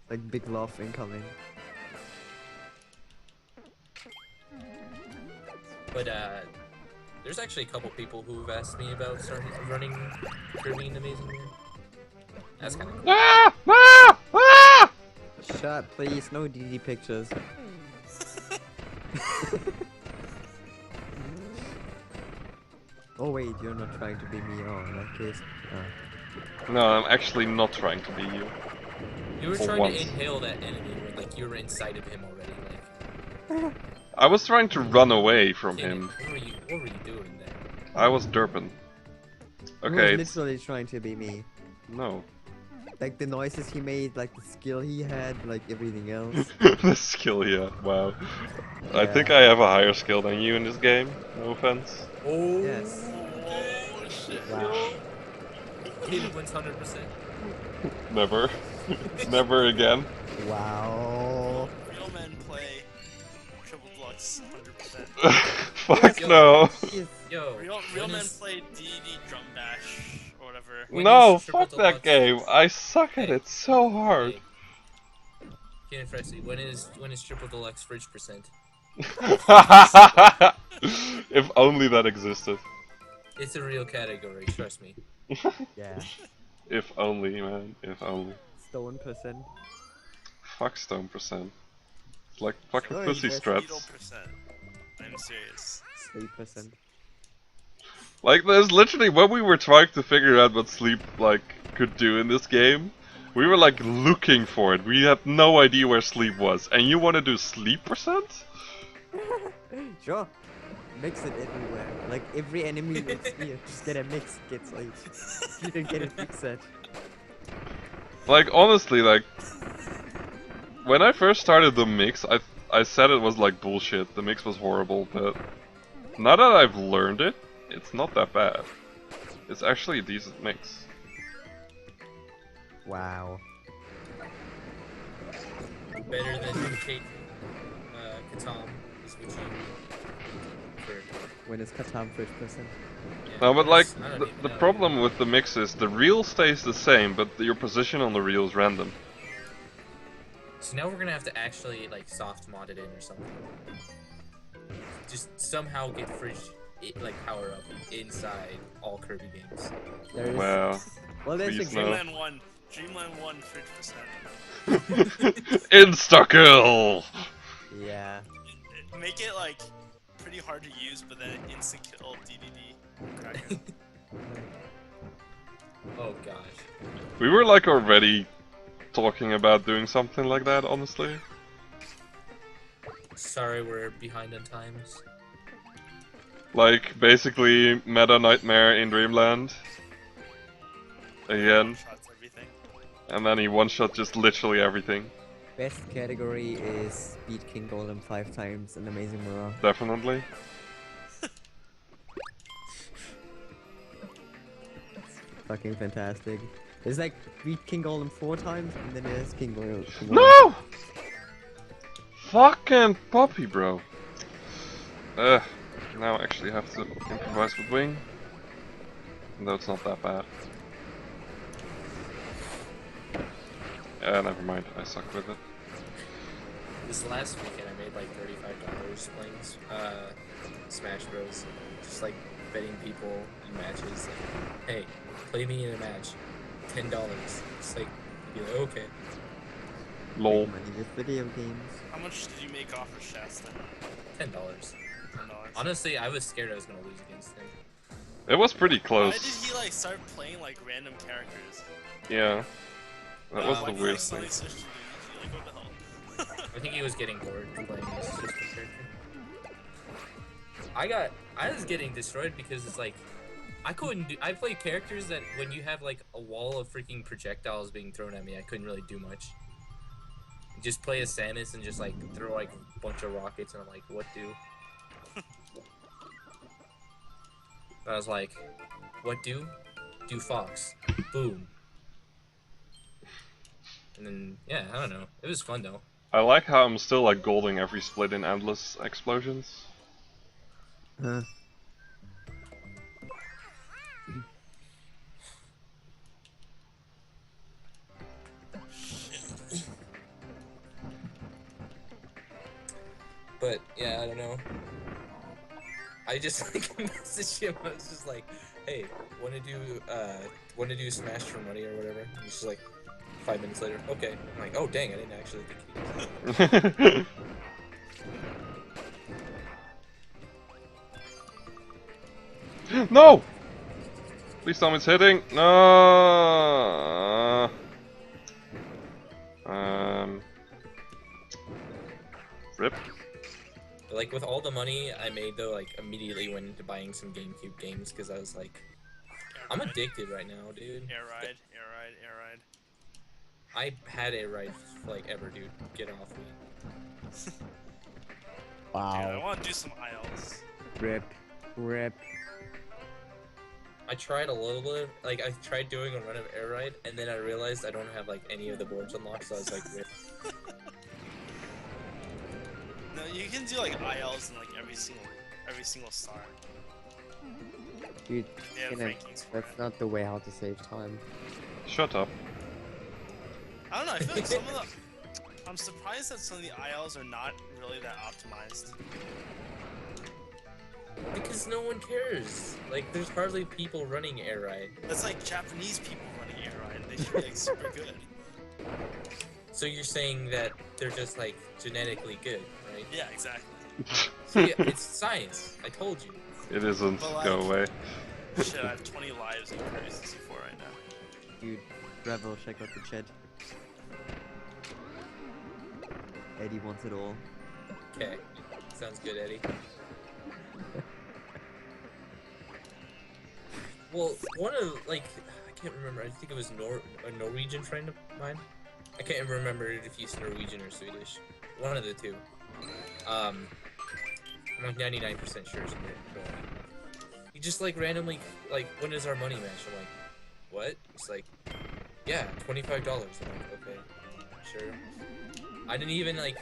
Like big love incoming.
But there's actually a couple people who've asked me about running Kirby in Amazing World. That's kind of cool.
Ah! Ah! Ah!
Shut, please. No DD pictures. Oh wait, you're not trying to be me. Oh, in that case.
No, I'm actually not trying to be you.
You were
For
trying
once.
to inhale that enemy, where, like you were inside of him already. Like,
I was trying to run away from
dang it,
him.
what were you doing there?
I was derping.
He
Okay,
was
it's...
literally trying to be me.
No.
Like the noises he made, like the skill he had, like everything else.
The skill, yeah, wow. I think
Yeah.
I have a higher skill than you in this game, no offense.
Oh,
Yes.
Oh shit.
Wow.
Caleb wins 100%.
Never. Never again.
Wow.
Real men play Triple Deluxe 100%.
Fuck
Yo.
no.
Yes.
Yo,
Real
when
men
is-
play DD Drum Dash or whatever.
When
No,
is Triple
fuck that
Deluxe-
game. I suck at it so hard.
Hey, Ken Freshly, when is Triple Deluxe fridge percent?
If only that existed.
It's a real category, trust me.
Yeah.
If only, man. If only.
Stone percent.
Fuck Stone percent. It's like fucking
Sorry,
pussy
guys.
Beetle
strats.
percent. I'm serious.
3%.
Like, there's literally, when we were trying to figure out what sleep, like, could do in this game, we were, like, looking for it. We had no idea where sleep was. And you want to do sleep percent?
Sure. Mix it everywhere. Like every enemy that's here, just get a mix. Gets like you don't get a fix set.
Like, honestly, like, when I first started the mix, I said it was, like, bullshit. The mix was horrible, but Now that I've learned it, it's not that bad. It's actually a decent mix.
Wow.
Better than Kate, Katam is what you prefer.
When is Katam first person?
Yeah,
No, but like,
I don't
the,
even
the
know.
problem with the mix is the reel stays the same, but your position on the reel is random.
So now we're gonna have to actually like soft mod it in or something. Just somehow get fridge like power up inside all Kirby games.
There is.
Well,
Well, there's a
please
game.
no.
Dreamland 1 50%.
Insta-kill!
Yeah.
Make it like pretty hard to use, but then instant kill DDD. Cracker.
Oh gosh.
We were like already talking about doing something like that, honestly.
Sorry, we're behind on times.
Like, basically, Meta Nightmare in Dreamland. Again.
Shots everything.
And then he one-shot just literally everything.
Best category is beat King Golem 5 times in Amazing Mirror.
Definitely.
Fucking fantastic. It's like beat King Golem 4 times and then there's King Golem.
No! Fucking puppy, bro. Now I actually have to improvise with Wing. No, it's not that bad. Never mind, I suck with it.
This last weekend I made like $35 playing Smash Bros. Just like betting people in matches. Like, hey, play me in a match. $10. It's like, be like, okay.
Lol.
Money with video games.
How much did you make off of Shasta?
$10.
$10.
Honestly, I was scared I was gonna lose against him.
It was pretty
Why
close.
did he like start playing like random characters?
Yeah. That was
Why
the
did he,
weird
like, suddenly
thing.
switch to Luigi? Like, what the hell?
I think he was getting bored playing his system character. I was getting destroyed because it's like, I played characters that when you have like a wall of freaking projectiles being thrown at me, I couldn't really do much. Just play as Samus and just like throw like a bunch of rockets and I'm like, what do? I was like, what do? Do Fox. Boom. And then, yeah, I don't know. It was fun though.
I like how I'm still like golding every split in endless explosions.
Huh.
But yeah, I don't know. I just like messaged him. I was just like, "Hey, wanna do Smash for money or whatever?" And he's just like, 5 minutes later, "Okay." I'm like, "Oh dang, I didn't actually think he was."
No! Please tell me it's hitting. No. Rip.
But, like with all the money I made though, like immediately went into buying some GameCube games because I was like, I'm addicted right now, dude.
Air ride.
I had a ride like ever, dude. Get off me.
Dude, I
Wow.
want to do some ILs.
Rip. Rip.
I tried a little bit, like I tried doing a run of air ride, and then I realized I don't have like any of the boards unlocked, so I was like, rip.
No, you can do like ILs in like every single star.
Dude,
They have
you know,
rankings for
that's
it.
not the way how to save time.
Shut up.
I don't know. I feel like some of the. I'm surprised that some of the ILs are not really that optimized.
Because no one cares. Like, there's hardly people running air ride.
That's like Japanese people running air ride. They should be like super good.
So you're saying that they're just like genetically good, right?
Yeah, exactly.
See, it's science. I told you.
It isn't.
But,
Go
like-
away.
Shit, I have 20 lives in Kirby 64 right now.
Dude, Revel, check out the chat. Eddie wants it all.
Okay. Sounds good, Eddie. Well, one of, like, I can't remember. I think it was a Norwegian friend of mine. I can't remember if he's Norwegian or Swedish. One of the two. I'm like 99% sure it's a bit. He just like randomly like, when is our money match? I'm like, what? It's like, yeah, $25. I'm like, okay, sure. I didn't even like,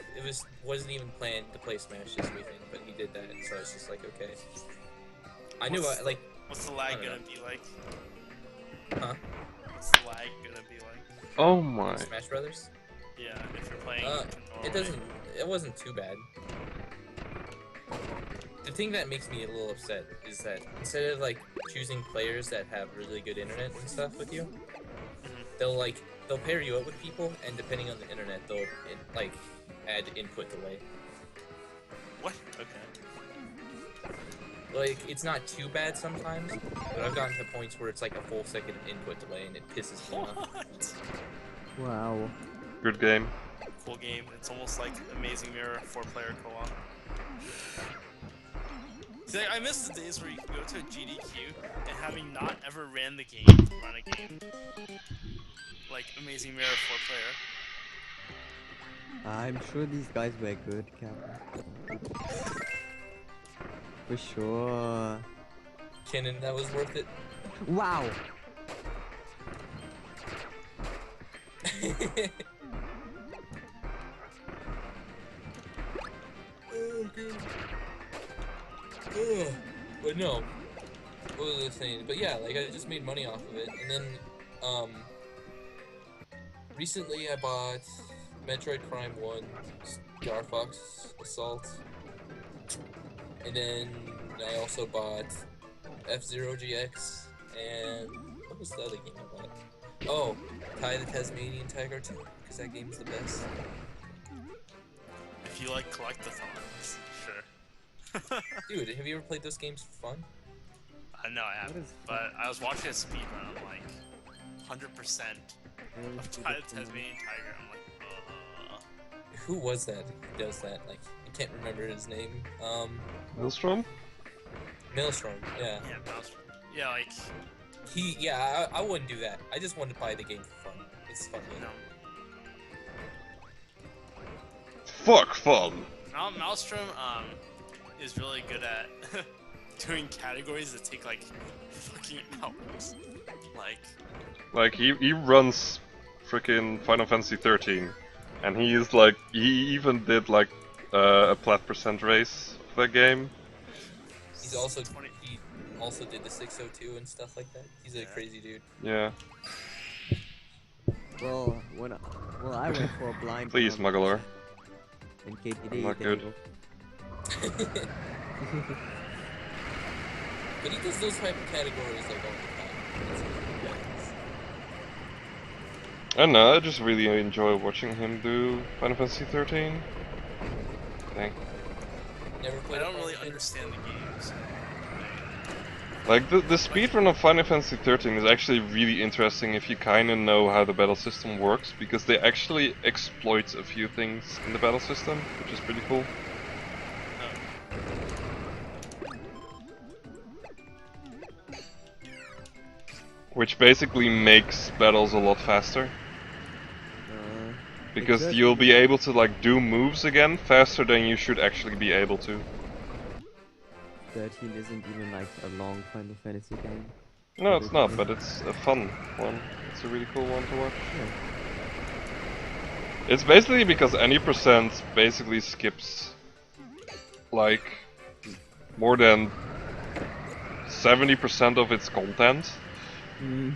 wasn't even planned to play Smash this weekend, but he did that, so I was just like, okay. I knew I like.
What's the lag gonna be like?
Huh?
What's the lag gonna be like?
Oh my.
Smash Brothers?
Yeah, if you're playing.
It wasn't too bad. The thing that makes me a little upset is that instead of like choosing players that have really good internet and stuff with you, they'll pair you up with people, and depending on the internet, they'll like add input delay.
What? Okay.
Like, it's not too bad sometimes, but I've gotten to points where it's like a full second input delay, and it pisses me off.
What?
Wow.
Good game.
Cool game. It's almost like Amazing Mirror 4-player co-op. See, I miss the days where you could go to a GDQ and having not ever ran the game, run a game. Like Amazing Mirror 4-player.
I'm sure these guys were good, Cameron. For sure.
Kenan, that was worth it.
Wow!
Oh, good. Ugh. But no. What was I saying? But yeah, like I just made money off of it, and then recently I bought Metroid Prime 1, Star Fox Assault, and then I also bought F-Zero GX, and what was the other game I bought? Oh, Ty the Tasmanian Tiger 2, because that game's the best.
If you like collectathons, sure.
Dude, have you ever played those games for fun?
No, I haven't. But I was watching a speedrun. I'm like, 100% of Ty the Tasmanian Tiger. I'm like,
Who was that who does that? Like, I can't remember his name.
Maelstrom?
Maelstrom, yeah.
Yeah, Maelstrom. Yeah, like,
I wouldn't do that. I just wanted to buy the game for fun. It's fun.
no.
Fuck fun!
Maelstrom, is really good at doing categories that take, like, fucking hours.
Like, he runs frickin' Final Fantasy 13. And he is like, he even did like a plat percent race of that game.
He also did the 602 and stuff like that. He's a crazy dude.
Yeah.
Well, I went for a blind.
Please, Muggler.
And KTD,
I'm not
there you
good.
go.
But he does those type of categories like all the time.
I don't know, I just really enjoy watching him do Final Fantasy 13. Dang.
Never
I
played
don't
a
really
Final
understand the games.
Like, the speedrun of Final Fantasy 13 is actually really interesting if you kinda know how the battle system works, because they actually exploit a few things in the battle system, which is pretty cool. Which basically makes battles a lot faster. Because
Exactly.
you'll be able to like do moves again faster than you should actually be able to.
13 isn't even like a long Final Fantasy game.
No, it's not, but it's a fun one. It's a really cool one to watch.
Yeah.
It's basically because any percent basically skips like more than 70% of its content.
Mm.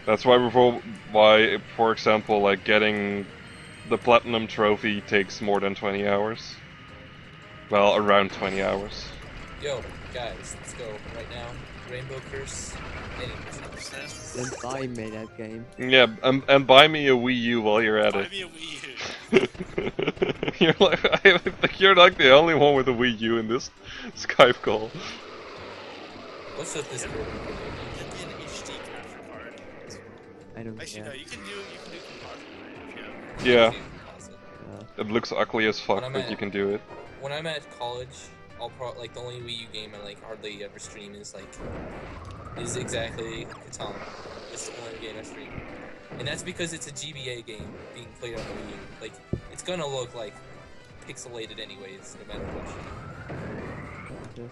That's why, for example, like getting the platinum trophy takes more than 20 hours. Well, around 20 hours.
Yo, guys, let's go right now. Rainbow Curse.
Then buy me that game.
Yeah, and buy me a Wii U while you're at
Buy
it.
me a Wii U.
You're like, I think you're like the only one with a Wii U in this Skype call.
What's up this
Get me an HD capture card.
I don't
Actually, no,
care.
you can do composite, right?
Yeah,
Uh,
it looks ugly as fuck,
When I'm
but
at-
you can do it.
When I'm at college, I'll like the only Wii U game I like hardly ever stream is exactly Catan. It's the only game I stream, and that's because it's a GBA game being played on the Wii U. Like, it's gonna look like pixelated anyways, no matter what.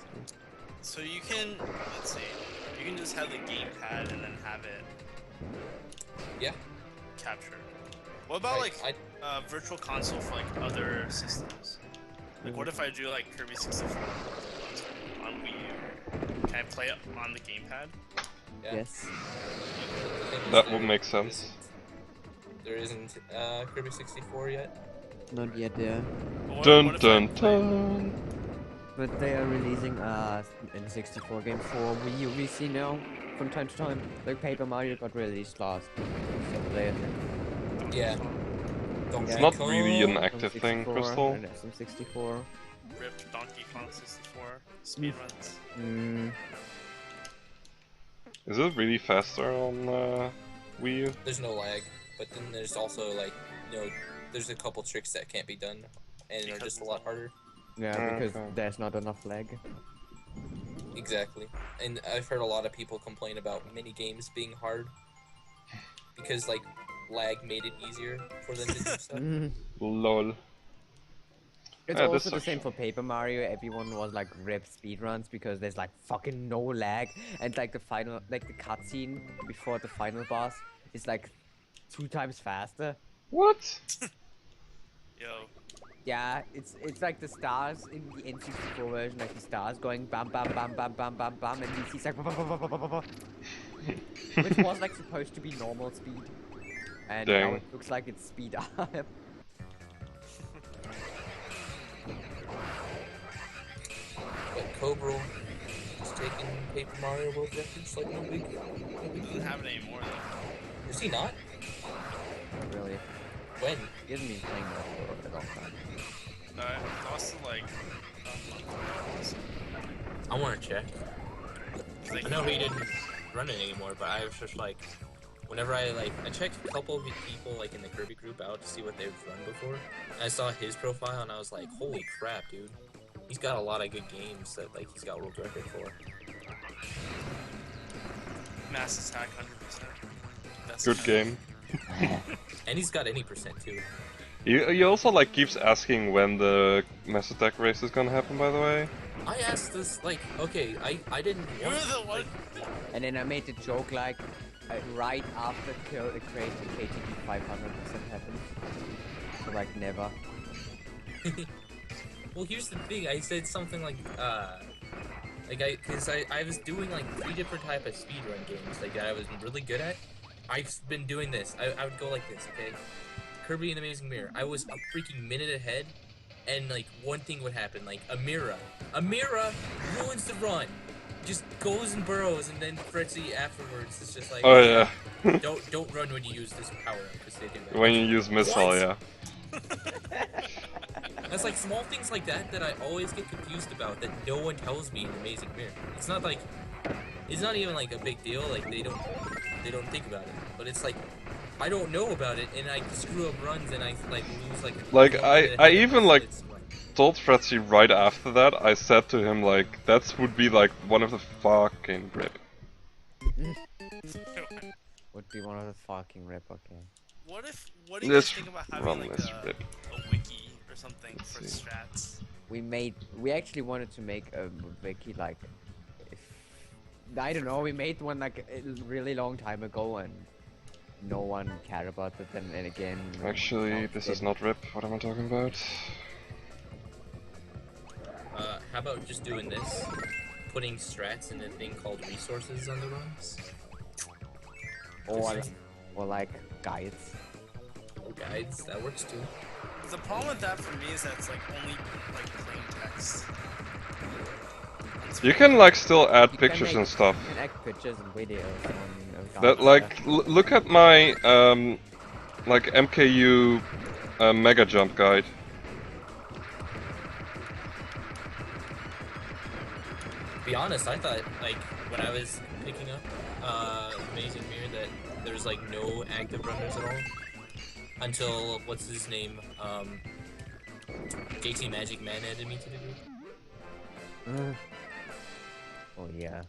honestly.
So you can, let's see, you can just have the gamepad and then have it
Yeah.
captured. What about like
I
virtual console for like other systems? Like what if I do like Kirby 64 on Wii U? Can I play it on the gamepad?
yeah.
Yes.
That would make sense.
There isn't Kirby 64 yet.
Not yet, yeah.
But what
Dun
if I
dun
play-
dun.
But they are releasing N64 game for Wii U VC now, from time to time. Like Paper Mario got released last Saturday, I think.
Yeah.
It's
Donkey
not
Kong.
really an
From
active thing,
64
Crystal.
and SM64.
Ripped Donkey Kong 64 speedruns?
Mm,
Is it really faster on Wii U?
There's no lag, but then there's also like, there's a couple tricks that can't be done, and are
Because
just a
it's
lot
not-
harder.
yeah, because
Okay.
there's not enough lag.
Exactly. And I've heard a lot of people complain about mini games being hard because like lag made it easier for them to do stuff.
Mm.
Lol.
It's
Yeah,
also
this
the same
actually-
for Paper Mario. Everyone was like rip speedruns because there's like fucking no lag, and like the cutscene before the final boss is like 2 times faster.
What?
Yo,
Yeah, it's like the stars in the N64 version, like the stars going bam bam bam bam bam bam bam, and DC's like which was like supposed to be normal speed, and now
Dang.
it looks like it's speed up.
But Cobra is taking Paper Mario World records like no big
he doesn't have it anymore though.
Is he not?
Not really.
When?
He hasn't been playing that for a long time.
It lost to like a month ago.
I want to check.
It's like,
I know he didn't run it anymore, but I was just like, whenever I checked a couple of people like in the Kirby group out to see what they've run before. And I saw his profile and I was like, holy crap, dude. He's got a lot of good games that like he's got world record for.
Mass Attack 100%. That's
Good game.
And he's got any percent too.
He also like keeps asking when the Mass Attack race is gonna happen, by the way.
I asked this like, okay, I didn't
You're
want
the one.
And then I made the joke like right after Crazy KTB 500% happened. So like never.
Well, here's the thing. I said something like because I was doing like 3 different type of speedrun games like that I was really good at. I've been doing this. I would go like this, okay? Kirby and the Amazing Mirror. I was a freaking minute ahead, and like one thing would happen, like Amira ruins the run, just goes and burrows, and then Fritzy afterwards is just like,
Oh yeah.
don't run when you use this power up because they do that.
When you use missile,
What?
yeah.
That's like small things like that that I always get confused about that no one tells me in Amazing Mirror. It's not even like a big deal. Like they don't think about it. But it's like I don't know about it, and I screw up runs, and I like lose
Like,
one
I
minute ahead
even,
of
like-
it's
Told Fretzy right after that, I said to him like, that would be like one of the fucking rip.
Would be one of the fucking rip, okay.
What do you guys
This
think about having
run
like
is rip.
a wiki or something for
see.
strats?
We actually wanted to make a wiki like, I don't know, we made one like a really long time ago and no one cared about it, and again...
Actually,
now
this
it-
is not rip. What am I talking about?
How about just doing this? Putting strats in a thing called resources on the runs?
Or like guides.
Or guides, that works too.
The problem with that for me is that it's like only like plain text.
You can like still add
You can
pictures
make-
and stuff.
You can add pictures and videos on
That
guides,
like,
yeah.
look at my like MKU Mega Jump guide.
To be honest, I thought like when I was picking up Amazing Mirror that there's like no active runners at all until what's his name JT Magic Man added me to the group
Oh yeah.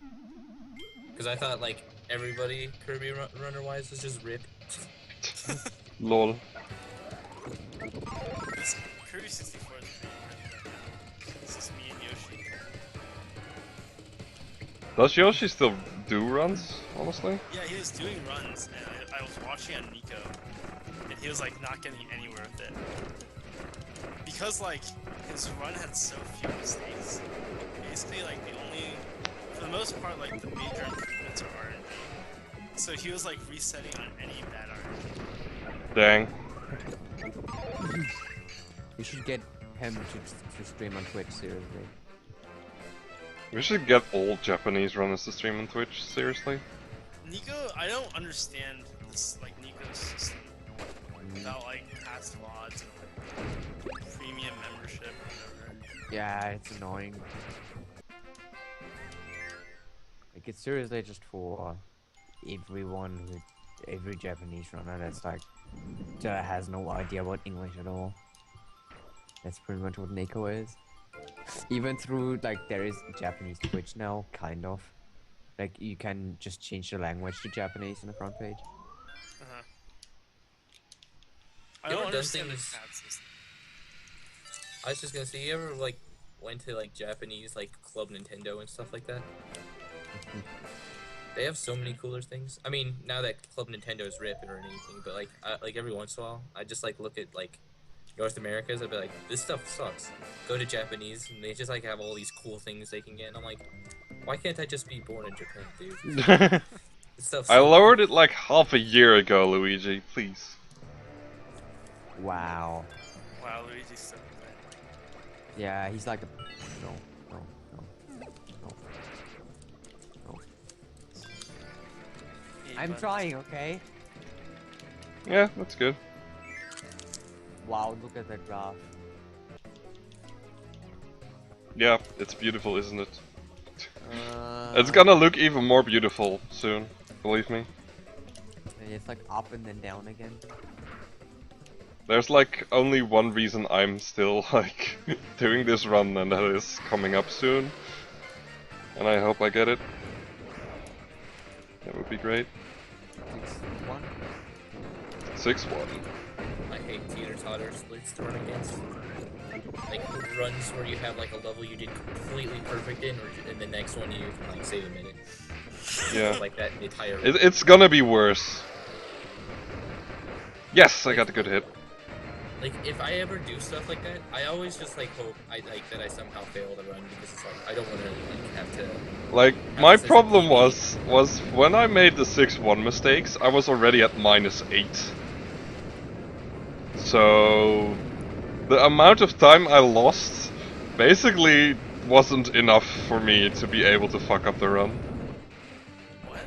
because I thought like everybody Kirby runner wise was just rip.
Lol.
Kirby 64 is pretty good right now. It's just me and Yoshi.
Does Yoshi still do runs, honestly?
Yeah, he was doing runs, and I was watching on Nico, and he was like not getting anywhere with it. Because like his run had so few mistakes. Basically like for the most part like the major improvements are RNG. So he was like resetting on any bad RNG.
Dang.
You should get him to stream on Twitch, seriously.
We should get all Japanese runners to stream on Twitch, seriously.
Nico, I don't understand this like Nico's system without like past VODs and like premium membership or whatever.
Yeah, it's annoying. Like, it's seriously just for everyone with every Japanese runner that's like, that has no idea about English at all. That's pretty much what Nico is. Even through, like, there is Japanese Twitch now, kind of. Like, you can just change the language to Japanese on the front page.
I don't understand the tab system.
I was just gonna say, you ever like went to like Japanese like Club Nintendo and stuff like that? They have so many cooler things. I mean, now that Club Nintendo is ripping or anything, but like every once in a while, I just like look at like North America's. I'd be like, this stuff sucks. Go to Japanese, and they just like have all these cool things they can get. And I'm like, why can't I just be born in Japan, dude? This stuff.
I lowered it like half a year ago, Luigi. Please.
Wow.
Wow, Luigi's so good.
Yeah, he's like a... No. I'm trying, okay?
Yeah, that's good.
Wow, look at that graph.
Yeah, it's beautiful, isn't it? It's gonna look even more beautiful soon, believe me.
It's like up and then down again.
There's like only one reason I'm still like doing this run, and that is coming up soon. And I hope I get it. That would be great. 6-1.
I hate teeter-totter splits to run against. Like runs where you have like a level you did completely perfect in, and the next one you can like save a minute.
Yeah.
Like that entire.
It's gonna be worse. Yes, I got a good hit.
Like if I ever do stuff like that, I always just like hope that I somehow fail the run, because it's like I don't want to like have to.
Like my problem was when I made the 6-1 mistakes, I was already at -8. So the amount of time I lost basically wasn't enough for me to be able to fuck up the run.
What?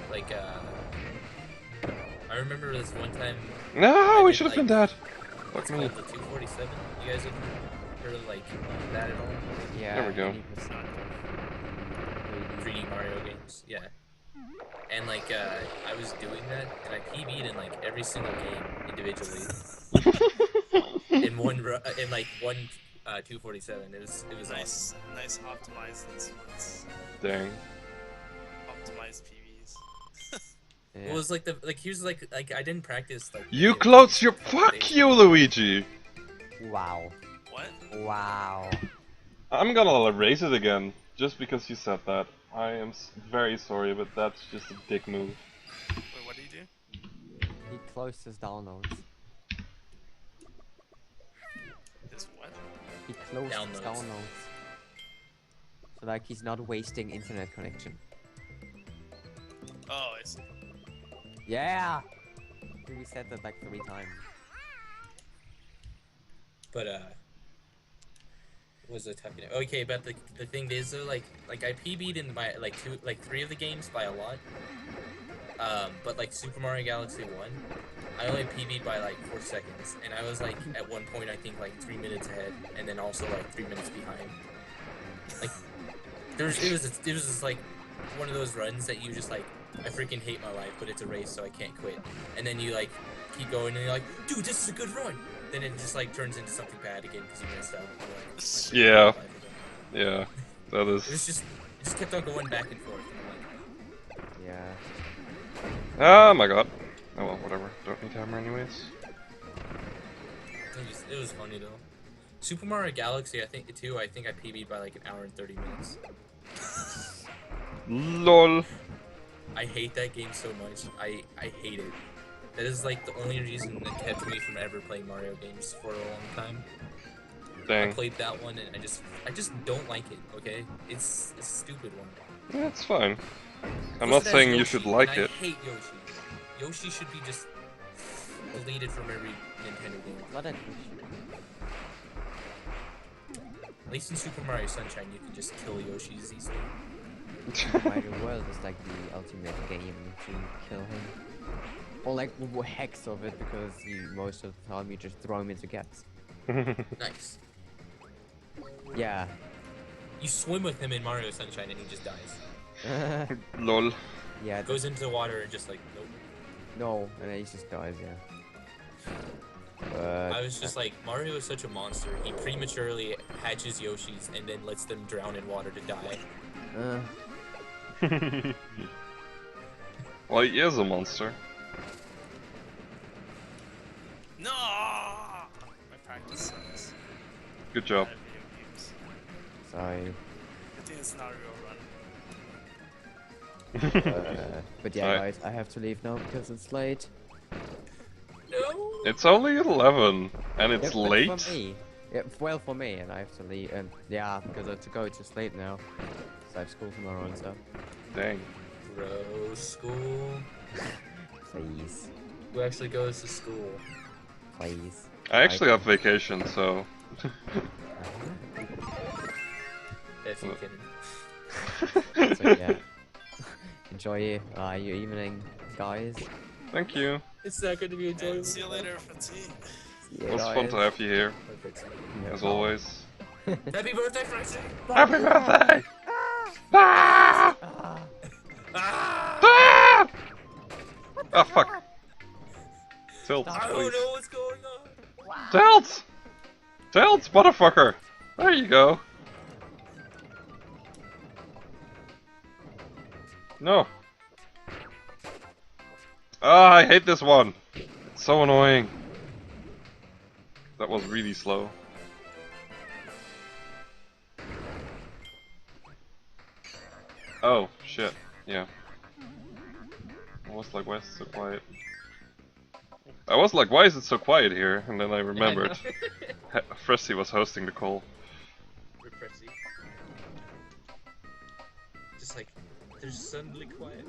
Like I remember this one time.
No, we should have been dead. Fuck
It's
me.
called the 247. You guys have heard of like that at all?
Yeah.
There we go.
3D Mario games, yeah. And like I was doing that, and I PB'd in like every single game individually. in like one 247. It was
Nice,
awesome.
nice optimized splits.
Dang.
Optimized PVs.
It was like here's like I didn't practice like.
You closed your fuck you, Luigi.
Wow.
What?
Wow.
I'm gonna erase it again just because you said that. I am very sorry, but that's just a dick move.
Wait, what do you do?
He closed his downloads.
This what?
He closed his downloads. So like he's not wasting internet connection.
Oh, I see.
Yeah! We said that like 3 times.
But what was I talking about? Okay, but the thing is though, like I PB'd in my like 3 of the games by a lot. But like Super Mario Galaxy 1, I only PB'd by like 4 seconds, and I was like at one point I think like 3 minutes ahead, and then also like 3 minutes behind. Like it was just like one of those runs that you just like, I freaking hate my life, but it's a race, so I can't quit. And then you like keep going, and you're like, dude, this is a good run. Then it just like turns into something bad again because you messed up.
Yeah. Yeah, that is.
It just kept on going back and forth. And I'm
Yeah.
Oh my god. Oh well, whatever. Don't need hammer anyways.
It was funny though. Super Mario Galaxy, I think I PB'd by like an hour and 30 minutes.
LOL.
I hate that game so much. I hate it. That is like the only reason that kept me from ever playing Mario games for a long time. I
Dang.
played that one and I just don't like it. Okay, it's a stupid one.
Yeah, it's fine. I'm
Plus
not
it has
saying you
Yoshi,
should like
and
it.
I hate Yoshi. Yoshi should be just deleted from every Nintendo game.
Not that
At least in Super Mario Sunshine, you can just kill Yoshi's easily.
Mario World is like the ultimate game to kill him. Or like hex of it, because most of the time you just throw him into gaps.
Nice.
Yeah.
You swim with him in Mario Sunshine and he just dies.
LOL.
Yeah.
Goes into the water and just like, nope.
No, and then he just dies, yeah. But
I was just like, Mario is such a monster. He prematurely hatches Yoshis and then lets them drown in water to die.
Well, he is a monster.
No! My practice sucks.
Good job.
Out of video games.
sorry.
I think it's not a real run.
But yeah,
Alright.
guys, I have to leave now because it's late.
No!
It's only 11, and it's
Yeah, but
late.
For me. Yeah, well, for me, and I have to leave. And yeah, because I have to go to sleep now. So I have school tomorrow and stuff.
Dang.
Bro, school.
Please,
Who actually goes to school?
please.
I actually have vacation, so.
If you can.
So yeah, enjoy your evening, guys.
Thank you.
It's not going to be enjoyable.
And see you later for tea.
See
It
ya,
was fun to
guys.
have you here,
Yeah.
as always.
Happy birthday, Francie!
Happy birthday! Ah!
Ah.
Ah!
Ah! Ah, fuck. Tilt,
I don't
please.
know what's going on.
Tilt! Tilt, motherfucker! There you go. No. Ah, I hate this one. It's so annoying. That was really slow. Oh, shit. Yeah. I was like, why is it so quiet? I was like, why is it so quiet here? And then I remembered. Fressy was hosting the call.
Repressy. Just like, there's suddenly quiet.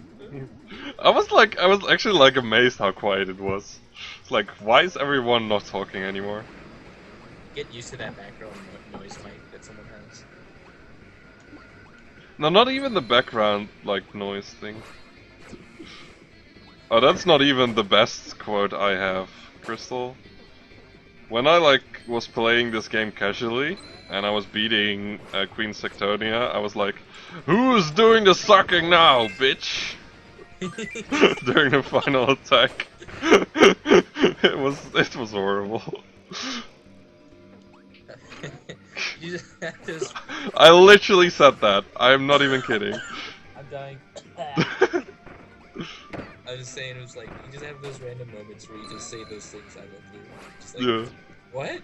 I was actually like amazed how quiet it was. It's like, why is everyone not talking anymore?
Get used to that background noise mic that someone has.
No, not even the background, like, noise thing. Oh, that's not even the best quote I have, Crystal. When I, like, was playing this game casually, and I was beating Queen Sectonia, I was like, who's doing the sucking now, bitch? During the final attack. It was horrible.
You just have to.
I literally said that. I'm not even kidding.
I'm dying. I was just saying, it was like, you just have those random moments where you just say those things I went through. Just like,
Yeah.
what?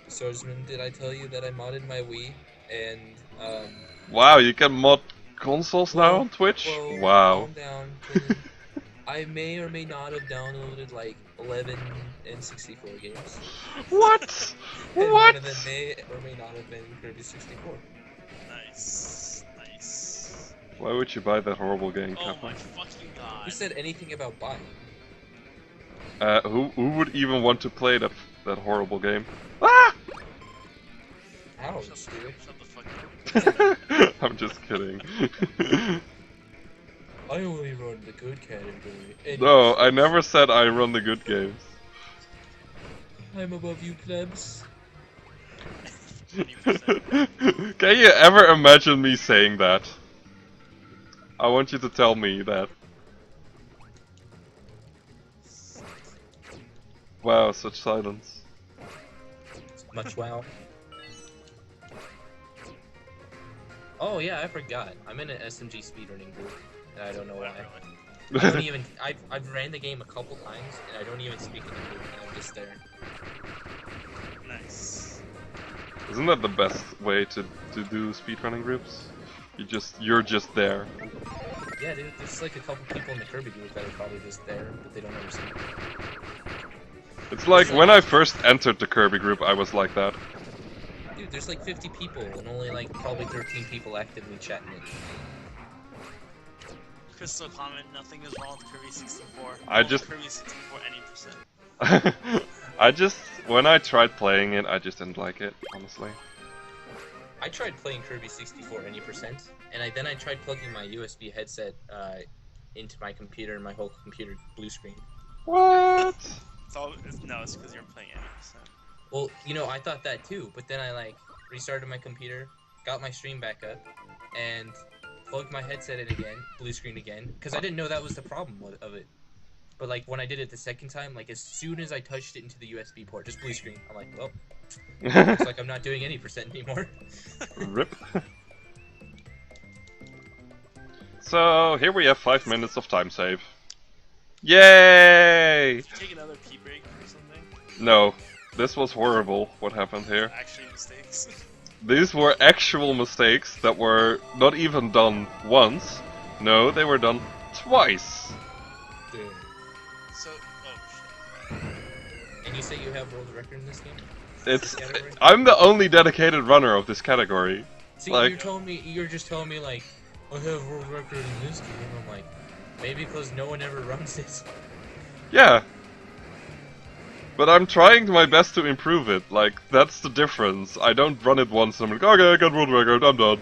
Swordsman, did I tell you that I modded my Wii? And,
Wow, you can mod consoles now
Whoa,
on Twitch?
whoa,
Wow.
calm down. I may or may not have downloaded like 11 N64 games.
What?
And
What?
one of them may or may not have been Kirby 64.
Nice. Nice.
Why would you buy that horrible game,
Oh
Kappa?
my fucking god.
Who said anything about buying?
Who would even want to play that horrible game? Ah!
Ouch,
Shut
dude.
the fuck up.
I'm just kidding.
I only run the good category.
No, I never said I run the good games.
I'm above you, plebs.
20%.
Can you ever imagine me saying that? I want you to tell me that. Wow, such silence.
Much wow. Oh yeah, I forgot. I'm in an SMG speedrunning group, and I don't know why. I don't even. I've ran the game a couple times, and I don't even speak in the group, and I'm just there.
Nice.
Isn't that the best way to do speedrunning groups? You're just there.
Yeah, dude, there's like a couple people in the Kirby group that are probably just there, but they don't understand.
It's like when I first entered the Kirby group, I was like that.
Dude, there's like 50 people, and only like probably 13 people actively chatting it.
Crystal comment, nothing is wrong with Kirby 64.
I just-
Kirby 64 any percent.
When I tried playing it, I just didn't like it, honestly.
I tried playing Kirby 64 any percent, and then I tried plugging my USB headset into my computer, and my whole computer blue screen.
What?
It's because you're playing any percent.
Well, you know, I thought that too, but then I like restarted my computer, got my stream back up, and plugged my headset in again, blue screen again, because I didn't know that was the problem of it. But like when I did it the second time, like as soon as I touched it into the USB port, just blue screen. I'm like, well, looks like I'm not doing any percent anymore.
Rip. So here we have 5 minutes of time save. Yay!
Did you take another pee break or something?
No, this was horrible. What happened here?
Actually, mistakes.
These were actual mistakes that were not even done once. No, they were done twice.
Dude.
So, oh shit.
And you say you have world record in this game?
It's.
This category?
I'm the only dedicated runner of this category.
See,
like-
you're just telling me like, I have world record in this game. I'm like, maybe because no one ever runs it.
Yeah. But I'm trying my best to improve it. Like, that's the difference. I don't run it once and I'm like, okay, I got world record, I'm done.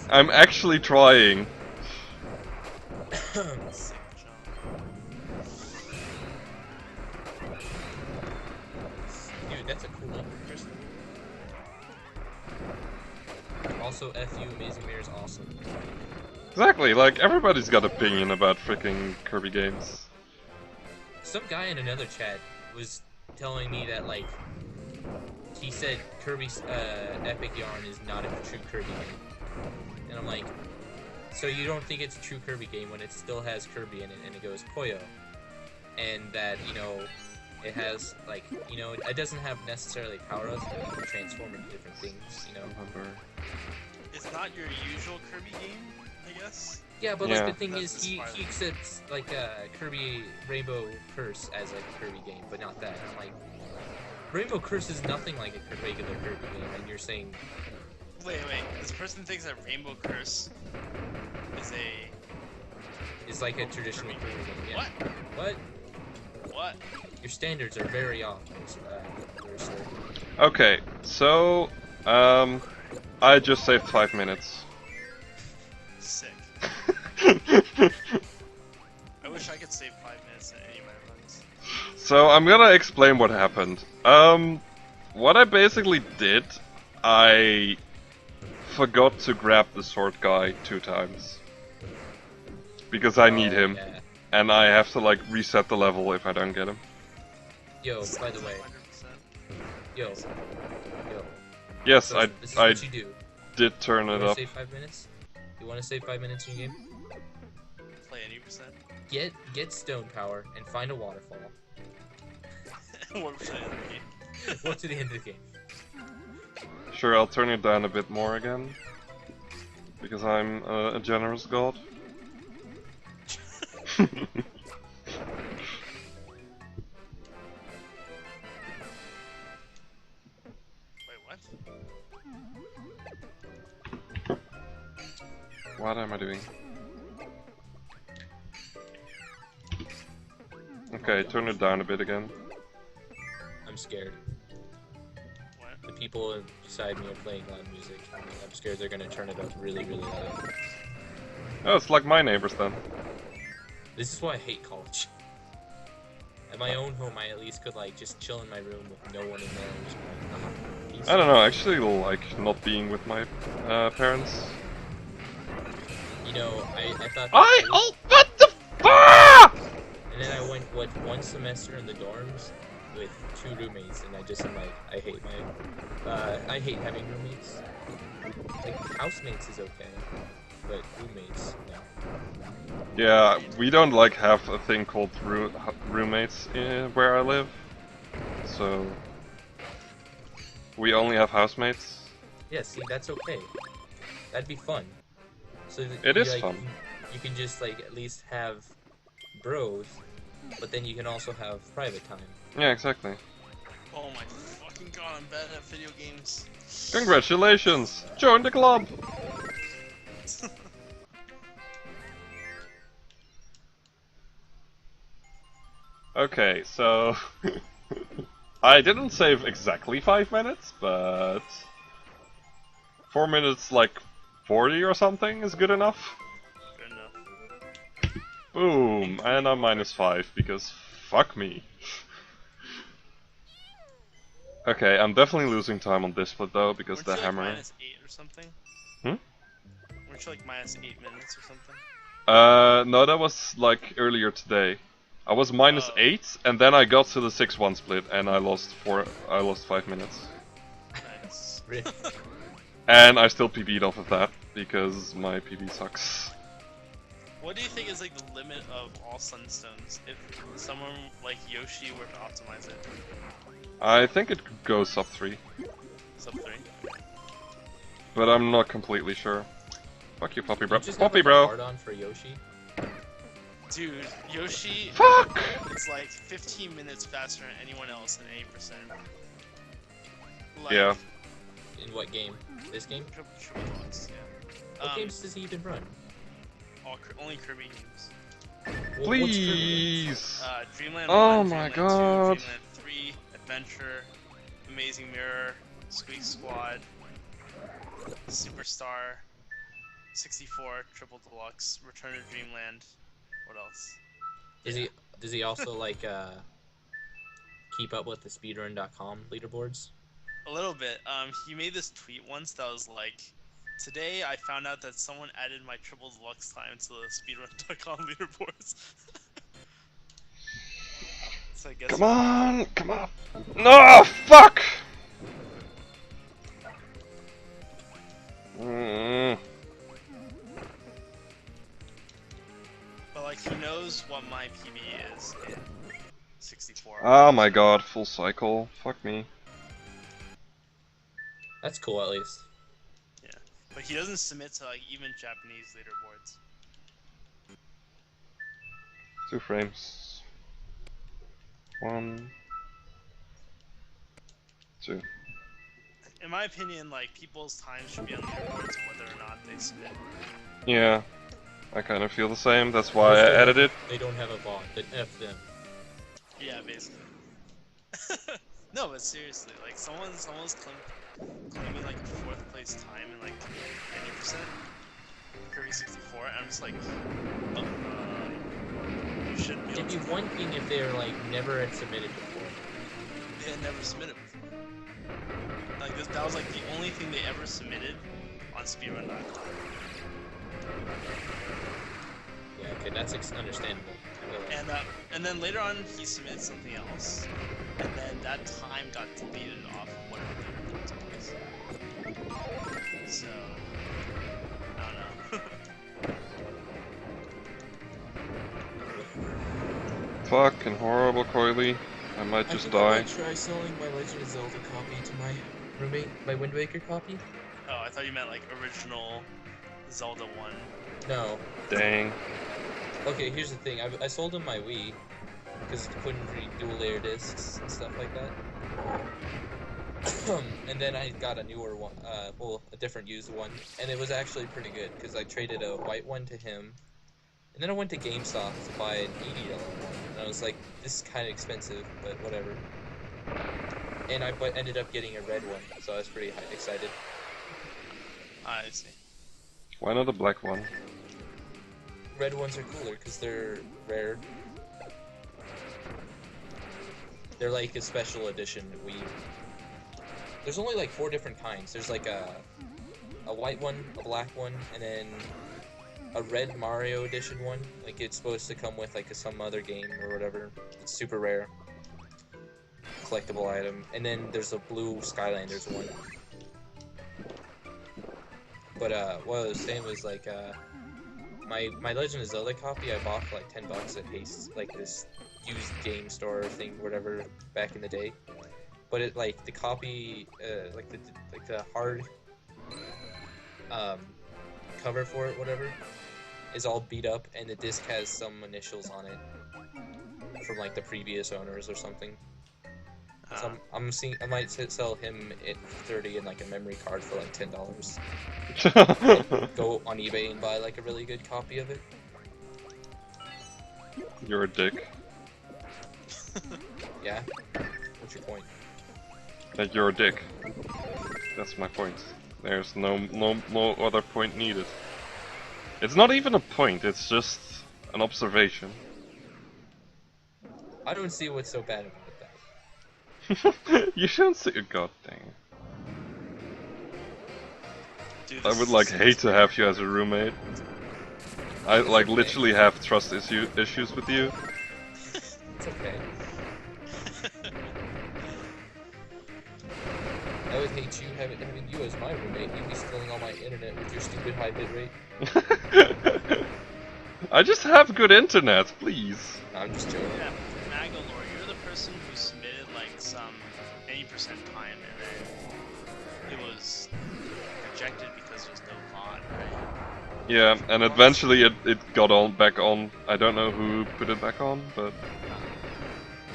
I'm actually trying.
Sick,
Dude, that's a cool one, Kristen. Also, FU Amazing Mirror is awesome.
Exactly, like, everybody's got opinion about freaking Kirby games.
Some guy in another chat was telling me that, like, he said Kirby's Epic Yarn is not a true Kirby game. And I'm like, so you don't think it's a true Kirby game when it still has Kirby in it and it goes Koyo? And that, you know, it has, like, you know, it doesn't have necessarily power-ups, but you can transform into different things, you know?
It's not your usual Kirby game, I guess.
Yeah, but
Yeah.
like the thing
That's
is,
the
he
smart-
accepts like Kirby Rainbow Curse as like a Kirby game, but not that. I'm like, Rainbow Curse is nothing like a regular Kirby game, and you're saying,
Wait. This person thinks that Rainbow Curse is
it's like a traditional Kirby game. Yeah.
What?
What?
What?
Your standards are very off, sir.
Okay, so, I just saved 5 minutes.
Sick. I wish I could save 5 minutes in any of my runs.
So I'm gonna explain what happened. What I basically did, I forgot to grab the sword guy 2 times. Because I need him,
Yeah.
and I have to like reset the level if I don't get him.
Yo, by the way,
100%.
yo.
Yes,
So
I
this is
I
what you do.
did turn
You
it
want
up.
to save 5 minutes? You want to save 5 minutes in your game?
Play any percent.
Get stone power and find a waterfall.
1% of the game.
Go to the end of the game.
Sure, I'll turn it down a bit more again. Because I'm a generous god.
Wait, what?
What am I doing? Okay, turn it down a bit again.
I'm scared.
What?
The people beside me are playing loud music. I'm scared they're gonna turn it up really, really loud.
Oh, it's like my neighbors then.
This is why I hate college. At my own home, I at least could like just chill in my room with no one in there. And just be like, peace.
I don't know, I actually like not being with my parents.
You know, I thought.
Oh, what the fuck?
And then I went one semester in the dorms with 2 roommates, and I just am like, I hate having roommates. Like housemates is okay. but roommates, no.
Yeah, we don't like have a thing called roommates where I live, so we only have housemates.
Yeah, see, that's okay. That'd be fun. So that
It
you,
is
like,
fun.
You can just like at least have bros, but then you can also have private time.
Yeah, exactly.
Oh my fucking god, I'm bad at video games.
Congratulations! Join the club! Okay, so I didn't save exactly 5 minutes, but 4 minutes like 40 or something is good enough.
Good enough.
Boom, and I'm -5 because fuck me. Okay, I'm definitely losing time on this split though because
Weren't
the
you, like,
hammer.
-8 or something?
Hmm?
Weren't you like -8 minutes or something?
No, that was like earlier today. I was -8, and then I got to the 6-1 split, and I lost 5 minutes.
Nice.
Really?
And I still PB'd off of that, because my PB sucks.
What do you think is like the limit of all Sunstones if someone like Yoshi were to optimize it?
I think it goes sub 3,
Sub 3?
but I'm not completely sure. Fuck you, puppy bro.
You just
Puppy
have, like, a
bro!
hard-on for Yoshi.
Dude, Yoshi
Fuck!
is like 15 minutes faster than anyone else than 8%. Like,
Yeah.
In what game? This game?
Triple Deluxe, yeah.
What games does he even run?
Only Kirby games.
Well, what's Kirby?
Please!
Dreamland
Oh
1,
my
Dreamland
god.
2, Dreamland 3, Adventure, Amazing Mirror, Squeak Squad, Superstar, 64, Triple Deluxe, Return to Dreamland. What else?
Does he also like keep up with the speedrun.com leaderboards?
A little bit. He made this tweet once that was like, "Today I found out that someone added my Triple Deluxe time to the speedrun.com leaderboards." So I guess.
Come on! Come on! No! Fuck!
But like he knows what my PB is in 64.
Oh my god, full cycle. Fuck me.
That's cool, at least.
Yeah, but he doesn't submit to like even Japanese leaderboards.
2 frames. 1, 2.
In my opinion, like people's times should be on leaderboards whether or not they submit.
Yeah, I kind of feel the same. That's why I added it.
They don't have a bot. Then F them.
Yeah, basically. No, but seriously, like someone's claiming like a 4th place time in like 90% Kirby 64, and I'm just like, oh, you shouldn't be able
It'd be
to.
one thing if they're like never had submitted before.
They had never submitted before. Like that was like the only thing they ever submitted on speedrun.com.
Yeah, okay, that's understandable.
And then later on he submitted something else, and then that time got deleted off of whatever the report was. So I don't know.
Fucking horrible, Coily. I might just die.
I might try selling my Legend of Zelda copy to my roommate, my Wind Waker copy.
Oh, I thought you meant like original Zelda 1.
No.
Dang.
Okay, here's the thing. I sold him my Wii because it couldn't read dual layer discs and stuff like that. And then I got a newer one, well, a different used one, and it was actually pretty good because I traded a white one to him, and then I went to GameStop to buy an $80 one, and I was like, this is kind of expensive, but whatever. And I ended up getting a red one, so I was pretty excited.
I see.
Why not a black one?
Red ones are cooler because they're rare. They're like a special edition Wii. There's only like 4 different kinds. There's like a white one, a black one, and then a red Mario edition one. Like it's supposed to come with like some other game or whatever. It's super rare. Collectible item. And then there's a blue Skylanders one. But what I was saying was like my Legend of Zelda copy I bought for like $10 at Haste, like this used game store thing, whatever, back in the day. But it like the copy, like the hard cover for it, whatever, is all beat up, and the disc has some initials on it from like the previous owners or something. So I'm seeing I might sell him at 30 and like a memory card for like $10. Go on eBay and buy like a really good copy of it.
You're a dick.
Yeah. What's your point?
That you're a dick. That's my point. There's no other point needed. It's not even a point, it's just an observation.
I don't see what's so bad about that.
You shouldn't say a god thing.
Dude,
I would like hate to have you as a roommate. I like literally have trust issues with you.
It's okay. I would hate you having you as my roommate. You'd be stealing all my internet with your stupid high bit rate.
I
just have good internet, please.
No, I'm just joking.
Yeah, Magalore, you're the person who submitted like some 80% time and then it was rejected because there's no VOD, right?
Yeah, and eventually it got on back on. I don't know who put it back on, but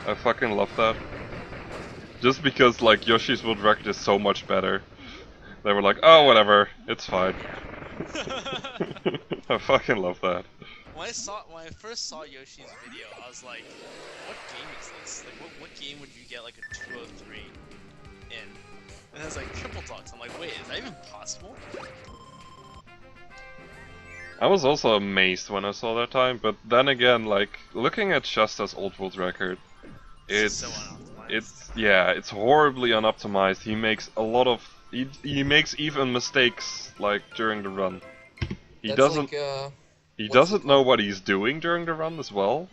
I fucking love that. Just because like Yoshi's World Record is so much better. They were like, oh whatever, it's fine. I fucking love that.
When I first saw Yoshi's video, I was like, what game is this? Like what game would you get like a 203 in? And it was like triple dots. I'm like, wait, is that even possible?
I was also amazed when I saw that time, but then again, like looking at Shasta's old world record, it's
so unoptimized.
it's horribly unoptimized. He makes a lot of he makes even mistakes like during the run. He
That's
doesn't
like,
he
what's
doesn't
it
know what he's doing during the run as well.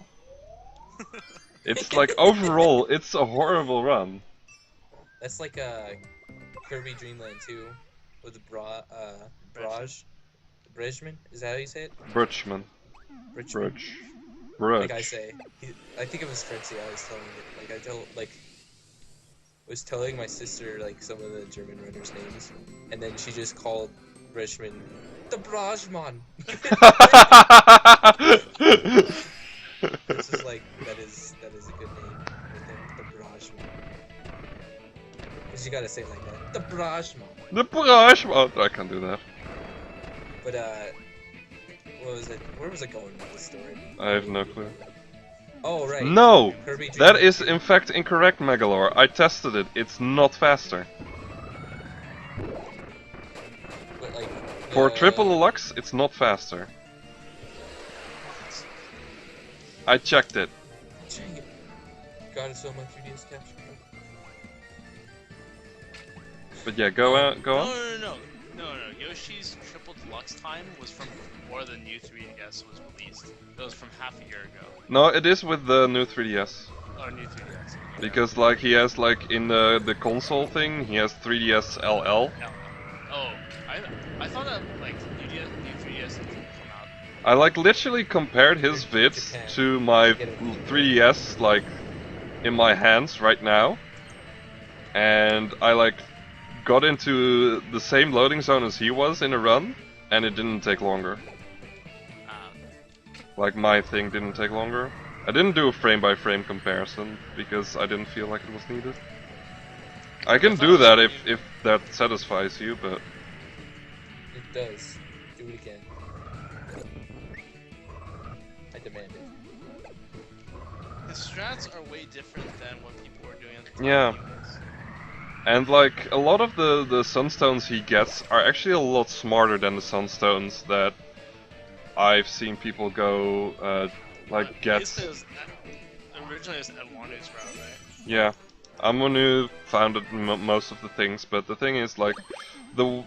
It's like overall, it's a horrible run.
That's like Kirby Dream Land 2 with Bridgman? Is that how you say it?
Bridgman.
Bridgman.
Bridge.
Like I say, I think it was Frenzy. I was telling it. Was telling my sister like some of the German runners' names, and then she just called Bridgman the Brajman. It's just like that is a good name. Right there, the Brajman. Cause you gotta say it like that. The Brajman.
The Brajman. I can't do that.
But what was it? Where was it going with this story?
I have no clue.
Oh right.
No,
Kirby Dream
that
Land
is
2.
in fact incorrect, Megalore. I tested it. It's not faster.
But, like,
For Triple Deluxe, it's not faster. I checked it.
Dang it. God, it's on my 3DS capture card.
But yeah, go on.
No. Yoshi's Triple Deluxe time was from before the new 3DS was released. It was from half a year ago.
No, it is with the new 3DS.
Oh, new 3DS.
Because like he has like in the console thing, he has 3DS LL.
Oh, I thought that like new 3DS didn't come out.
I like literally compared his vids to my 3DS like in my hands right now, and I like got into the same loading zone as he was in a run, and it didn't take longer. Like my thing didn't take longer. I didn't do a frame by frame comparison because I didn't feel like it was needed. I can do that if that satisfies you, but
It does. Do it again. I demand it.
The strats are way different than what people were doing at the time.
Yeah.
anyways.
and like a lot of the Sunstones he gets are actually a lot smarter than the Sunstones that I've seen people go get.
Originally it was Edwanu's route, right?
Yeah, Amonu founded most of the things, but the thing is like the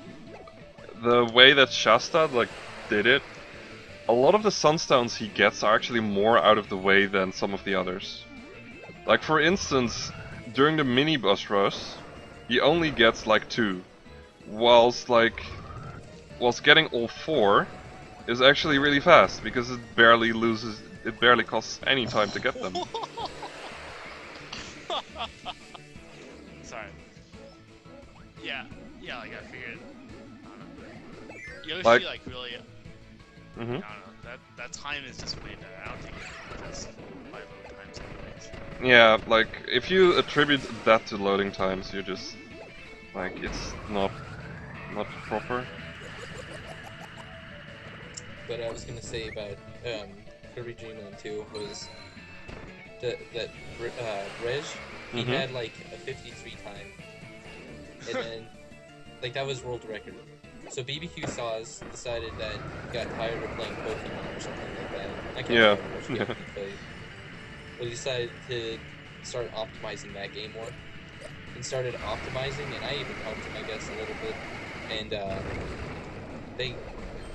way that Shasta like did it, a lot of the Sunstones he gets are actually more out of the way than some of the others. Like for instance, during the mini bus rush, he only gets like 2, whilst like was getting all 4 is actually really fast because it barely costs any time to get them.
Sorry. Yeah, like I figured. I don't know. Yoshi,
Like-
like really. I don't know. That time is just way better. I don't think it does 5 load times anyways.
Yeah, like if you attribute that to loading times, you're just like it's not proper.
But I was gonna say about Kirby Dream Land 2 was that Reg, he
Mhm.
had like a 53 time, and then like that was world record. So BBQ Saws decided that he got tired of playing Pokemon or something like that. I can't
Yeah.
remember which game he played, but he decided to start optimizing that game more. And started optimizing, and I even helped him, I guess, a little bit. And they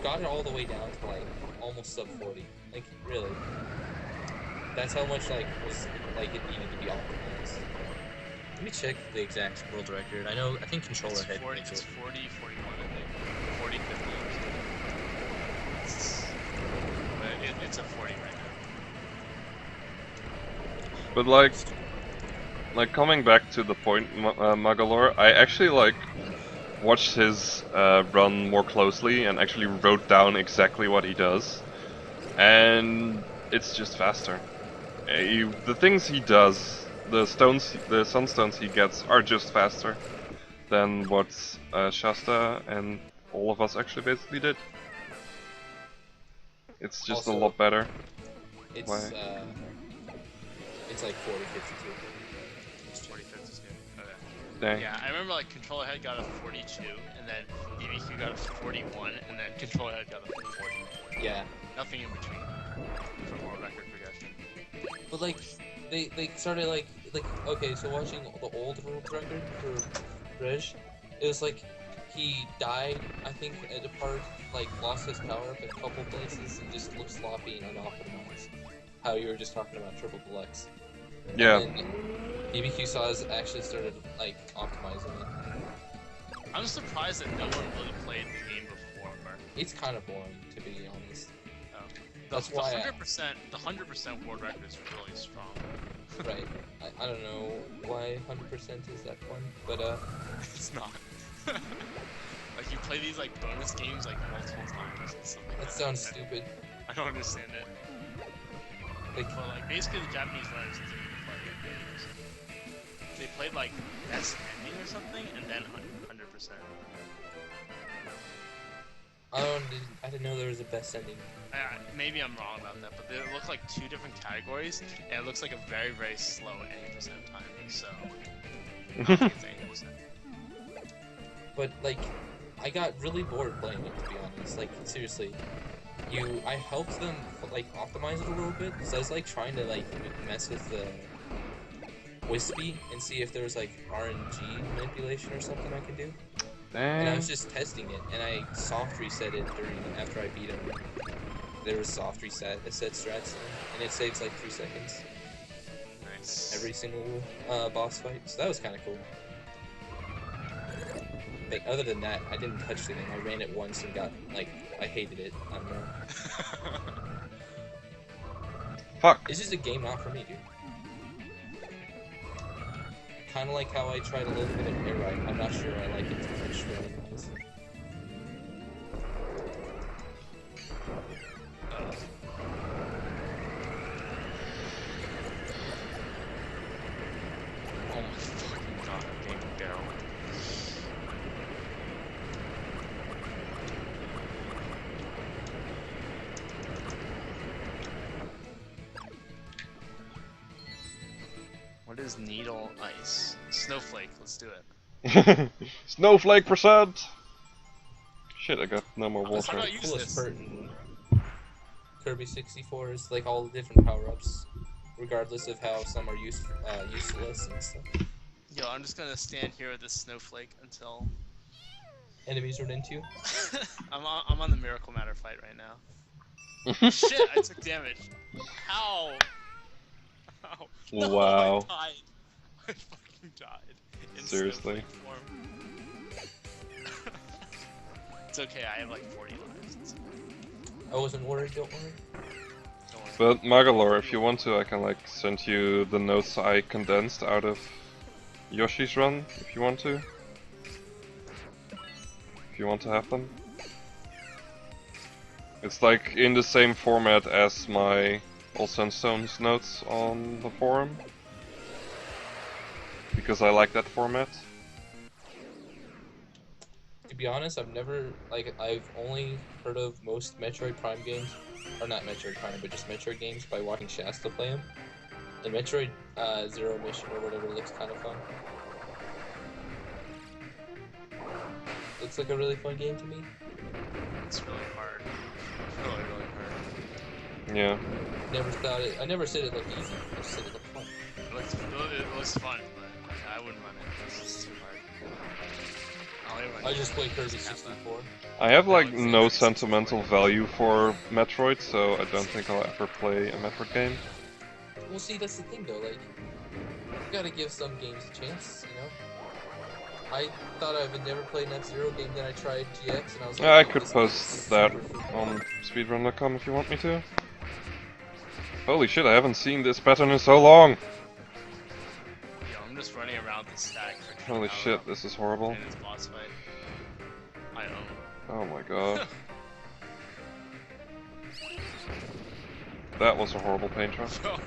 got it all the way down to like almost sub 40. Like really, that's how much like was like it needed to be optimized. Let me check the exact world record. I think controller
It's
head.
40,
makes
it's
it.
40, 41, I think. 40, 50. But it's a 40 right now.
But like coming back to the point, Magalore, I actually like watched his run more closely and actually wrote down exactly what he does, and it's just faster. The things he does, the sunstones he gets are just faster than what Shasta and all of us actually basically did. It's just a
Also,
lot better.
It's
Why?
it's like 40, 52.
It's 40, 50 is good. Okay.
Dang.
Yeah, I remember like controller head got a 42, and then BBQ got a 41, and then controller head got a 40.
Yeah,
Nothing in between for more record progression.
but like they started like okay, so watching the old world record for Reg, it was like he died, I think, at a part, like lost his power up in a couple places and just looked sloppy and unoptimized. How you were just talking about Triple Deluxe.
Yeah.
And then BBQ Saws actually started like optimizing it.
I'm surprised that no one really played the game before.
It's kind of boring, to be honest.
The,
That's why I-
100% world record is really strong.
Right. I don't know why 100% is that fun, but
It's not. Like you play these like bonus games like multiple times and stuff like
that sounds stupid.
I don't understand it.
Like,
But like basically the Japanese runners didn't play games. They played like best ending or something and then 100%.
I didn't know there was a best ending.
Maybe I'm wrong about that, but they look like 2 different categories, and it looks like a very, very slow 80% time. So I don't think it's 80%.
But like, I got really bored playing it, to be honest. Like seriously, I helped them like optimize it a little bit. So I was like trying to like mess with the Wispy and see if there was like RNG manipulation or something I could do. And I
Dang.
was just testing it, and I soft reset it after I beat him. There was soft reset strats, and it saves like 3 seconds
Nice.
every single boss fight. So that was kind of cool. Like other than that, I didn't touch the game. I ran it once and got like I hated it. I don't know.
Fuck.
It's just a game not for me, dude. Kind of like how I tried a little bit of Air Ride. I'm not sure I like it too much running-wise.
Oh my fucking god, I'm getting barrel. What is needle ice? Snowflake, let's do it.
Snowflake percent. Shit, I got no more
Let's
water.
talk about use
Coolest
this.
part in Kirby 64 is like all the different power-ups, regardless of how some are useless and stuff.
Yo, I'm just gonna stand here with this snowflake until
Enemies run into you.
I'm on the Miracle Matter fight right now. Shit, I took damage. How? How? No,
Wow.
I died. I fucking died. In
Seriously?
snowflake form. It's okay, I have like 40 lives. It's okay.
I wasn't worried, don't worry.
Don't worry.
But Magalore, if you want to, I can like send you the notes I condensed out of Yoshi's run, if you want to. If you want to have them. It's like in the same format as my all Sunstones notes on the forum. Because I like that format.
To be honest, I've only heard of most Metroid Prime games, or not Metroid Prime, but just Metroid games by watching Shasta play them. And Metroid Zero Mission or whatever looks kind of fun. Looks like a really fun game to me.
It's really hard. Really, really hard.
Yeah.
I never said it looked easy. I just said it looked fun.
It looks fun, but I wouldn't run it. It's too hard.
I just play Kirby 64.
I have like no sentimental value for Metroid, so I don't think I'll ever play a Metroid game.
Well, see, that's the thing though. Like, you gotta give some games a chance, you know. I thought I would never play an F-Zero game, then I tried GX, and I was like,
I
oh,
could
this
post
is
that
super fun.
on speedrun.com if you want me to. Holy shit, I haven't seen this pattern in so long!
Yo, I'm just running around the stack for
Holy shit, this is horrible.
in this boss fight. I own.
Oh my god. That was a horrible paint job.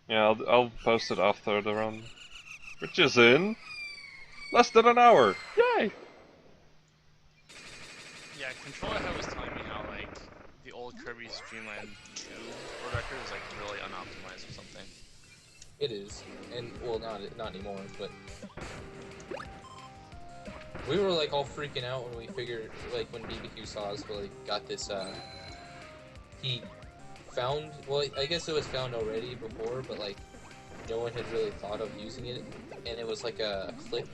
Yeah, I'll post it after the run. Which is in less than an hour! Yay!
Yeah, Controller Head was telling me how, like, the old Kirby's Dreamland 2 world record is, like, really unoptimized or something.
It is, and well, not anymore, but we were like all freaking out when we figured, like, when BBQ saw us, we like got this. He found, well, I guess it was found already before, but like no one had really thought of using it, and it was like a clip.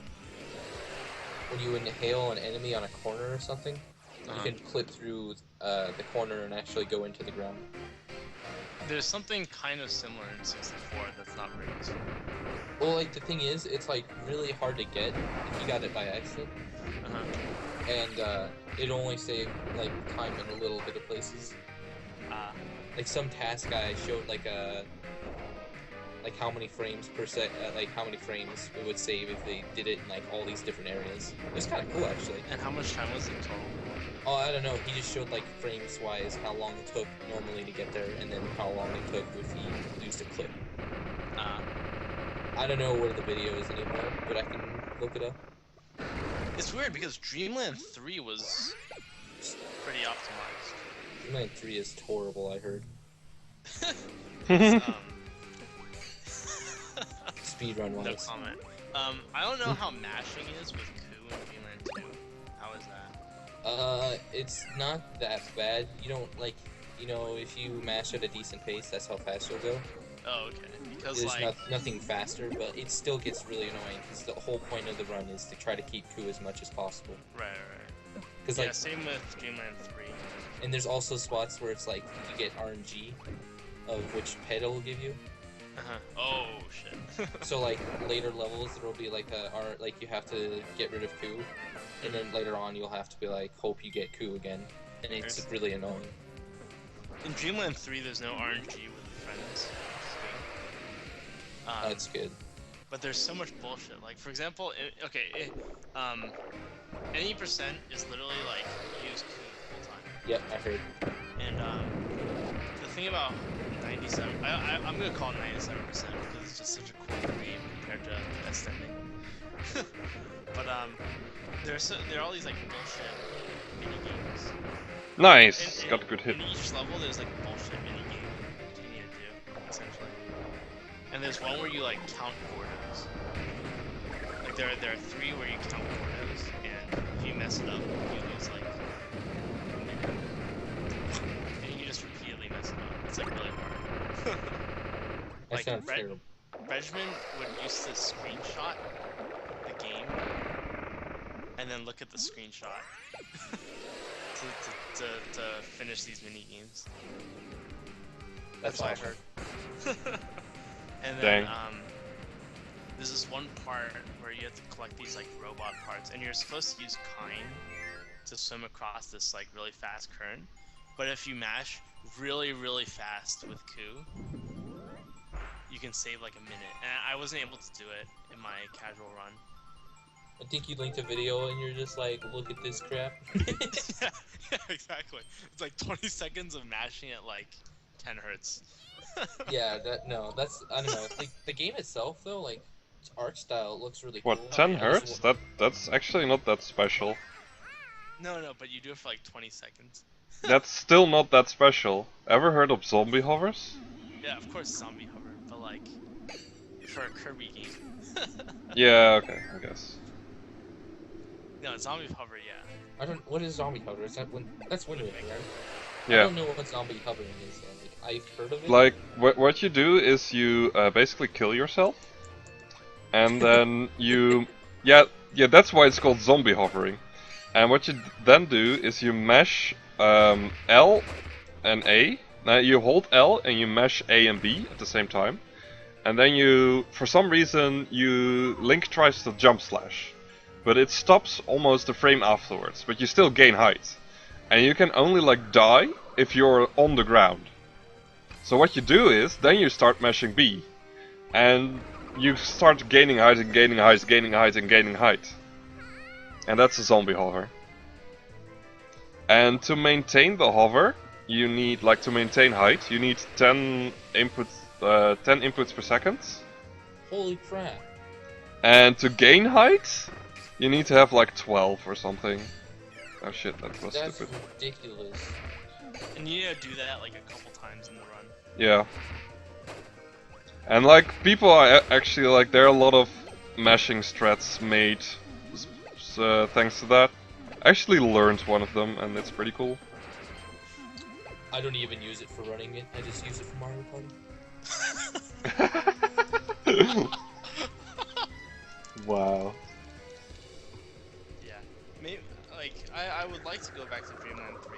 When you inhale an enemy on a corner or something, you can clip through the corner and actually go into the ground.
There's something kind of similar in 64 that's not very useful.
Well, like, the thing is, it's like really hard to get if you got it by accident. And it only saved like time in a little bit of places. Like some task guy showed like how many frames per sec, like how many frames it would save if they did it in like all these different areas. It was kind of cool actually.
And how much time was it total?
Oh, I don't know. He just showed like frames wise how long it took normally to get there, and then how long it took if he used a clip. I don't know where the video is anymore, but I can look it up.
It's weird because Dreamland 3 was pretty optimized.
Dreamland 3 is horrible, I heard. Speedrun wise.
No comment. I don't know how mashing is with Coup in Dreamland 2. How is that?
It's not that bad. You don't, like, you know, if you mash at a decent pace, that's how fast you'll go.
Oh, okay. Because,
There's
like...
nothing faster, but it still gets really annoying, because the whole point of the run is to try to keep Coup as much as possible.
Right.
Cause,
Yeah,
like,
same with Dreamland 3.
and there's also spots where it's like, you get RNG of which pet it'll give you.
Oh, shit.
So, like, later levels, there will be, like, you have to get rid of Coup, and then later on, you'll have to be like, hope you get Coup again, and it's really annoying.
In Dreamland 3, there's no RNG with friends.
That's good.
But there's so much bullshit. Like, for example, any percent is literally like use Coup the whole time.
Yep, I heard.
And the thing about 97, I'm gonna call it 97% because it's just such a cool game compared to Best Ending. But there are all these like bullshit mini games.
Nice! Got a good hit.
In each level, there's like a bullshit mini game you need to do, essentially. And there's one where you like count Gordos. Like there are 3 where you count Gordos, and if you mess it up, you lose like a minute. And you just repeatedly mess it up. It's like really hard.
That
Like
sounds terrible.
Regiment would use to screenshot the game, and then look at the screenshot to finish these mini games. That's what I heard. And then, there's this one part where you have to collect these like robot parts, and you're supposed to use Kine to swim across this like really fast current. But if you mash really, really fast with Ku, you can save like a minute. And I wasn't able to do it in my casual run.
I think you linked a video and you're just like, look at this crap.
Yeah, exactly. It's like 20 seconds of mashing at like 10 hertz.
Yeah, that's I don't know. Like the game itself though, like its art style looks really cool.
What, 10
yeah.
hertz? That's actually not that special.
No, but you do it for like 20 seconds.
That's still not that special. Ever heard of zombie hovers?
Yeah, of course zombie hover, but like for a Kirby game.
Yeah, okay, I guess.
No, zombie hover, yeah.
I don't. What is zombie hover? Is that when? That's Wind Waker, right? I
Yeah.
don't know what zombie hovering is. Though. Like I've heard of it.
Like, what you do is you basically kill yourself, and then you... Yeah, that's why it's called zombie hovering. And what you then do is you mash L and A. Now you hold L and you mash A and B at the same time. And then you, for some reason, Link tries to jump slash. But it stops almost a frame afterwards, but you still gain height. And you can only like die if you're on the ground. So what you do is, then you start mashing B. And you start gaining height and gaining height, gaining height and gaining height. And that's a zombie hover. And to maintain the hover, you need, like to maintain height, you need 10 inputs per second.
Holy crap!
And to gain height, you need to have like 12 or something. Oh shit, that was
That's
stupid.
ridiculous.
And you need to do that like a couple times in the run.
Yeah. And like, people are actually like, there are a lot of mashing strats made thanks to that. I actually learned one of them and it's pretty cool.
I don't even use it for running it. I just use it for Mario Party.
Wow.
Yeah. Maybe like I would like to go back to Dreamland 3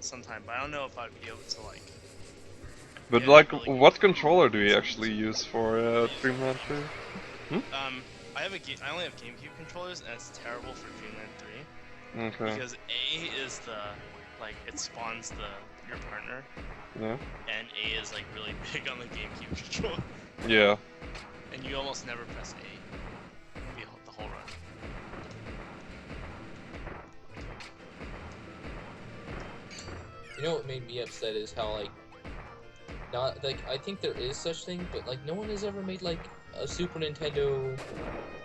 sometime, but I don't know if I'd be able to like.
But
Yeah,
like,
really
what controller do you actually use for Dreamland 3?
I only have GameCube controllers, and it's terrible for Dreamland 3
Okay.
because A is the like it spawns your partner,
Yeah.
and A is like really big on the GameCube controller,
Yeah.
and you almost never press A the whole run.
You know what made me upset is how like, not like I think there is such thing, but like no one has ever made like a Super Nintendo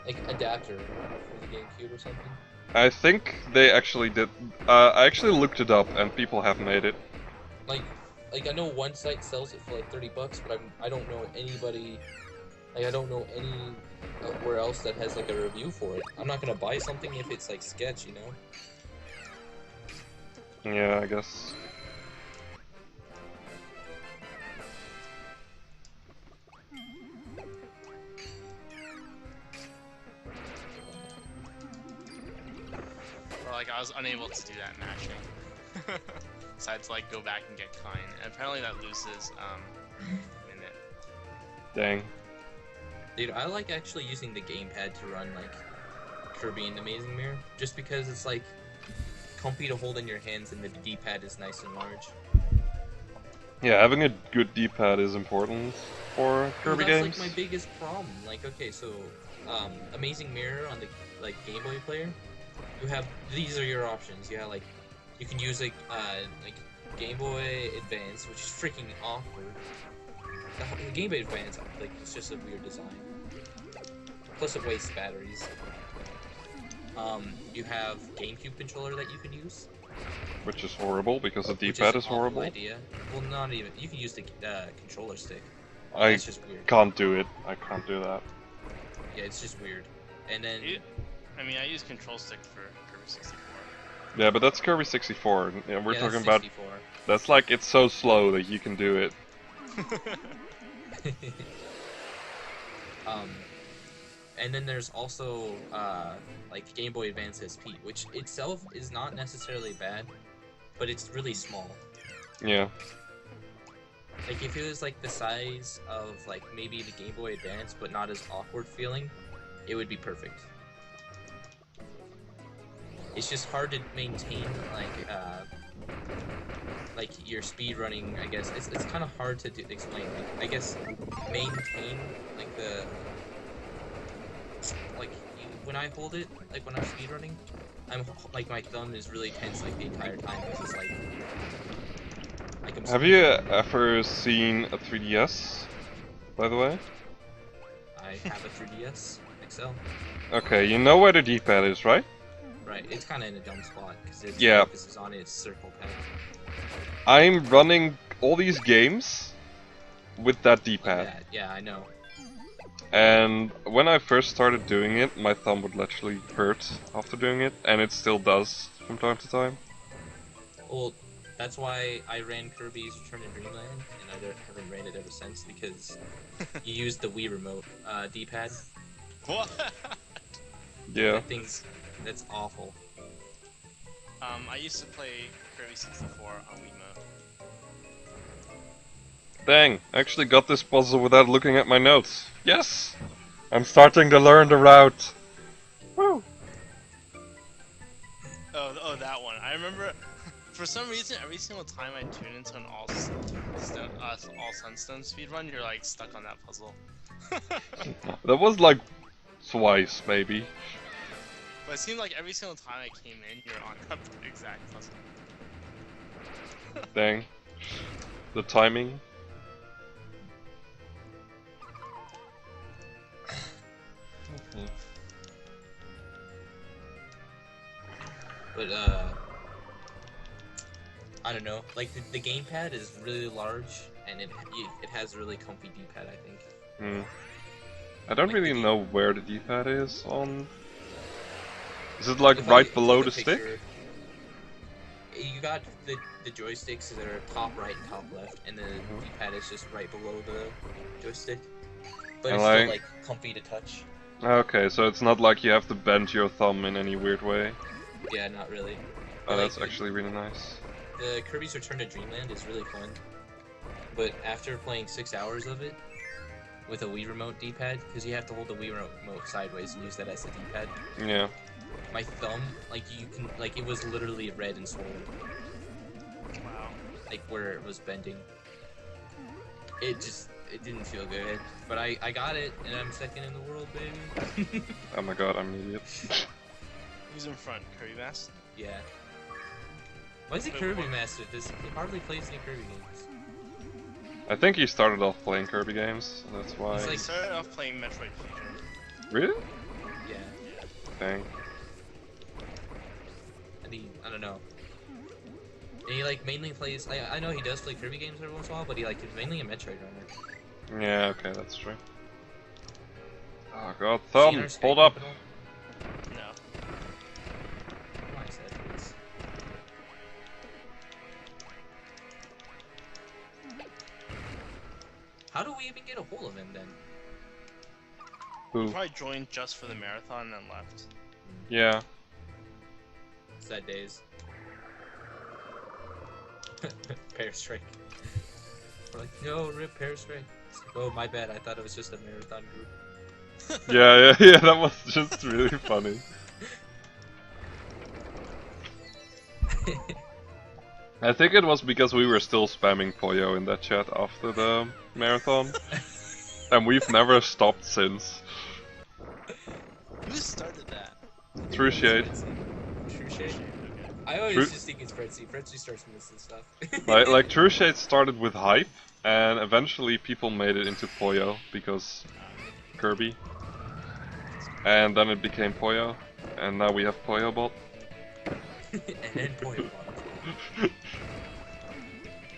like adapter for the GameCube or something.
I think they actually did. I actually looked it up, and people have made it.
Like I know one site sells it for like $30, but I don't know anybody. Like I don't know anywhere else that has like a review for it. I'm not gonna buy something if it's like sketch, you know.
Yeah, I guess.
But like I was unable to do that matching. So I had to like go back and get Kine, and apparently that loses a minute.
Dang.
Dude, I like actually using the gamepad to run like Kirby and Amazing Mirror, just because it's like comfy to hold in your hands and the D-pad is nice and large.
Yeah, having a good D-pad is important for Kirby
that's
games.
like my biggest problem. Like, okay, so Amazing Mirror on the like Game Boy player, you have these are your options. You have like you can use like Game Boy Advance, which is freaking awkward. The Game Boy Advance, like it's just a weird design. Plus it wastes batteries. You have GameCube controller that you can use.
Which is horrible because the
Which
D-pad
an
is horrible.
awful idea. Well, not even. You can use the controller stick.
I
It's just weird.
can't do it. I can't do that.
Yeah, it's just weird. And then
I mean, I use control stick for Kirby 64.
Yeah, but that's Kirby 64. And we're
yeah,
talking
that's
about
64.
that's like it's so slow that you can do it.
And then there's also like Game Boy Advance SP, which itself is not necessarily bad, but it's really small.
Yeah.
Like if it was like the size of like maybe the Game Boy Advance, but not as awkward feeling, it would be perfect. It's just hard to maintain like your speed running. I guess it's kind of hard to explain. Like, I guess maintain like the when I hold it, like when I'm speed running, I'm like my thumb is really tense like the entire time. It's just like I'm
Have you ever seen a 3DS, by the way?
I have a 3DS XL.
Okay, you know where the D-pad is, right?
Right, it's kind of in a dumb spot because its
Yeah.
focus is on its circle pad.
I'm running all these games with that D-pad.
Yeah, I know.
And when I first started doing it, my thumb would literally hurt after doing it, and it still does from time to time.
Well, that's why I ran Kirby's Return to Dreamland, and I haven't ran it ever since because you use the Wii remote D-pad.
What?
Yeah.
That thing's that's awful.
I used to play Kirby 64 on Wiimote.
Dang, I actually got this puzzle without looking at my notes. Yes! I'm starting to learn the route. Woo!
Oh, that one. I remember, for some reason, every single time I tune into an all Sunstones speedrun, you're like stuck on that puzzle.
That was like twice, maybe.
But it seemed like every single time I came in, you're on that exact puzzle.
Dang. The timing.
But I don't know. Like the gamepad is really large, and it has really comfy D-pad. I think.
Hmm. I don't really know where the D-pad is on. Is it like right below the stick?
You got the joysticks that are top right and top left, and the D-pad is just right below the joystick. But it's still like comfy to touch.
Okay, so it's not like you have to bend your thumb in any weird way.
Yeah, not really.
Oh,
But,
that's actually really nice.
The Kirby's Return to Dreamland is really fun, but after playing 6 hours of it with a Wii Remote D-pad, because you have to hold the Wii Remote sideways and use that as the D-pad.
Yeah.
My thumb, it was literally red and swollen.
Wow.
Like where it was bending. It didn't feel good, but I got it, and I'm second in the world, baby.
Oh my god, I'm an idiot.
Who's in front? Kirby Master?
Yeah. Why is he Kirby Master? He hardly plays any Kirby games.
I think he started off playing Kirby games, so that's why.
He's
I
like-
started off playing Metroid Fusion.
Really?
Yeah.
Dang.
And I don't know. And he like mainly plays. I know he does play Kirby games every once in a while, but he's mainly a Metroid runner.
Yeah, okay, that's true. Oh god,
See
thumb,
our state
hold up.
capital?
No.
Oh, I said it's- How do we even get a hold of him then?
Who?
Probably joined just for the marathon and then left.
Yeah.
Sad days. Pear Strike. We're like, no, rip Pear Strike. Oh, my bad. I thought it was just a marathon group.
Yeah, that was just really funny. I think it was because we were still spamming Poyo in that chat after the marathon. And we've never stopped since.
Who started that?
True Shade.
True Shade. I always
True-
just think it's Frenzy. Frenzy starts missing stuff.
Like True Shade started with hype, and eventually people made it into Poyo because Kirby. And then it became Poyo, and now we have Poyo Bot.
And then point one.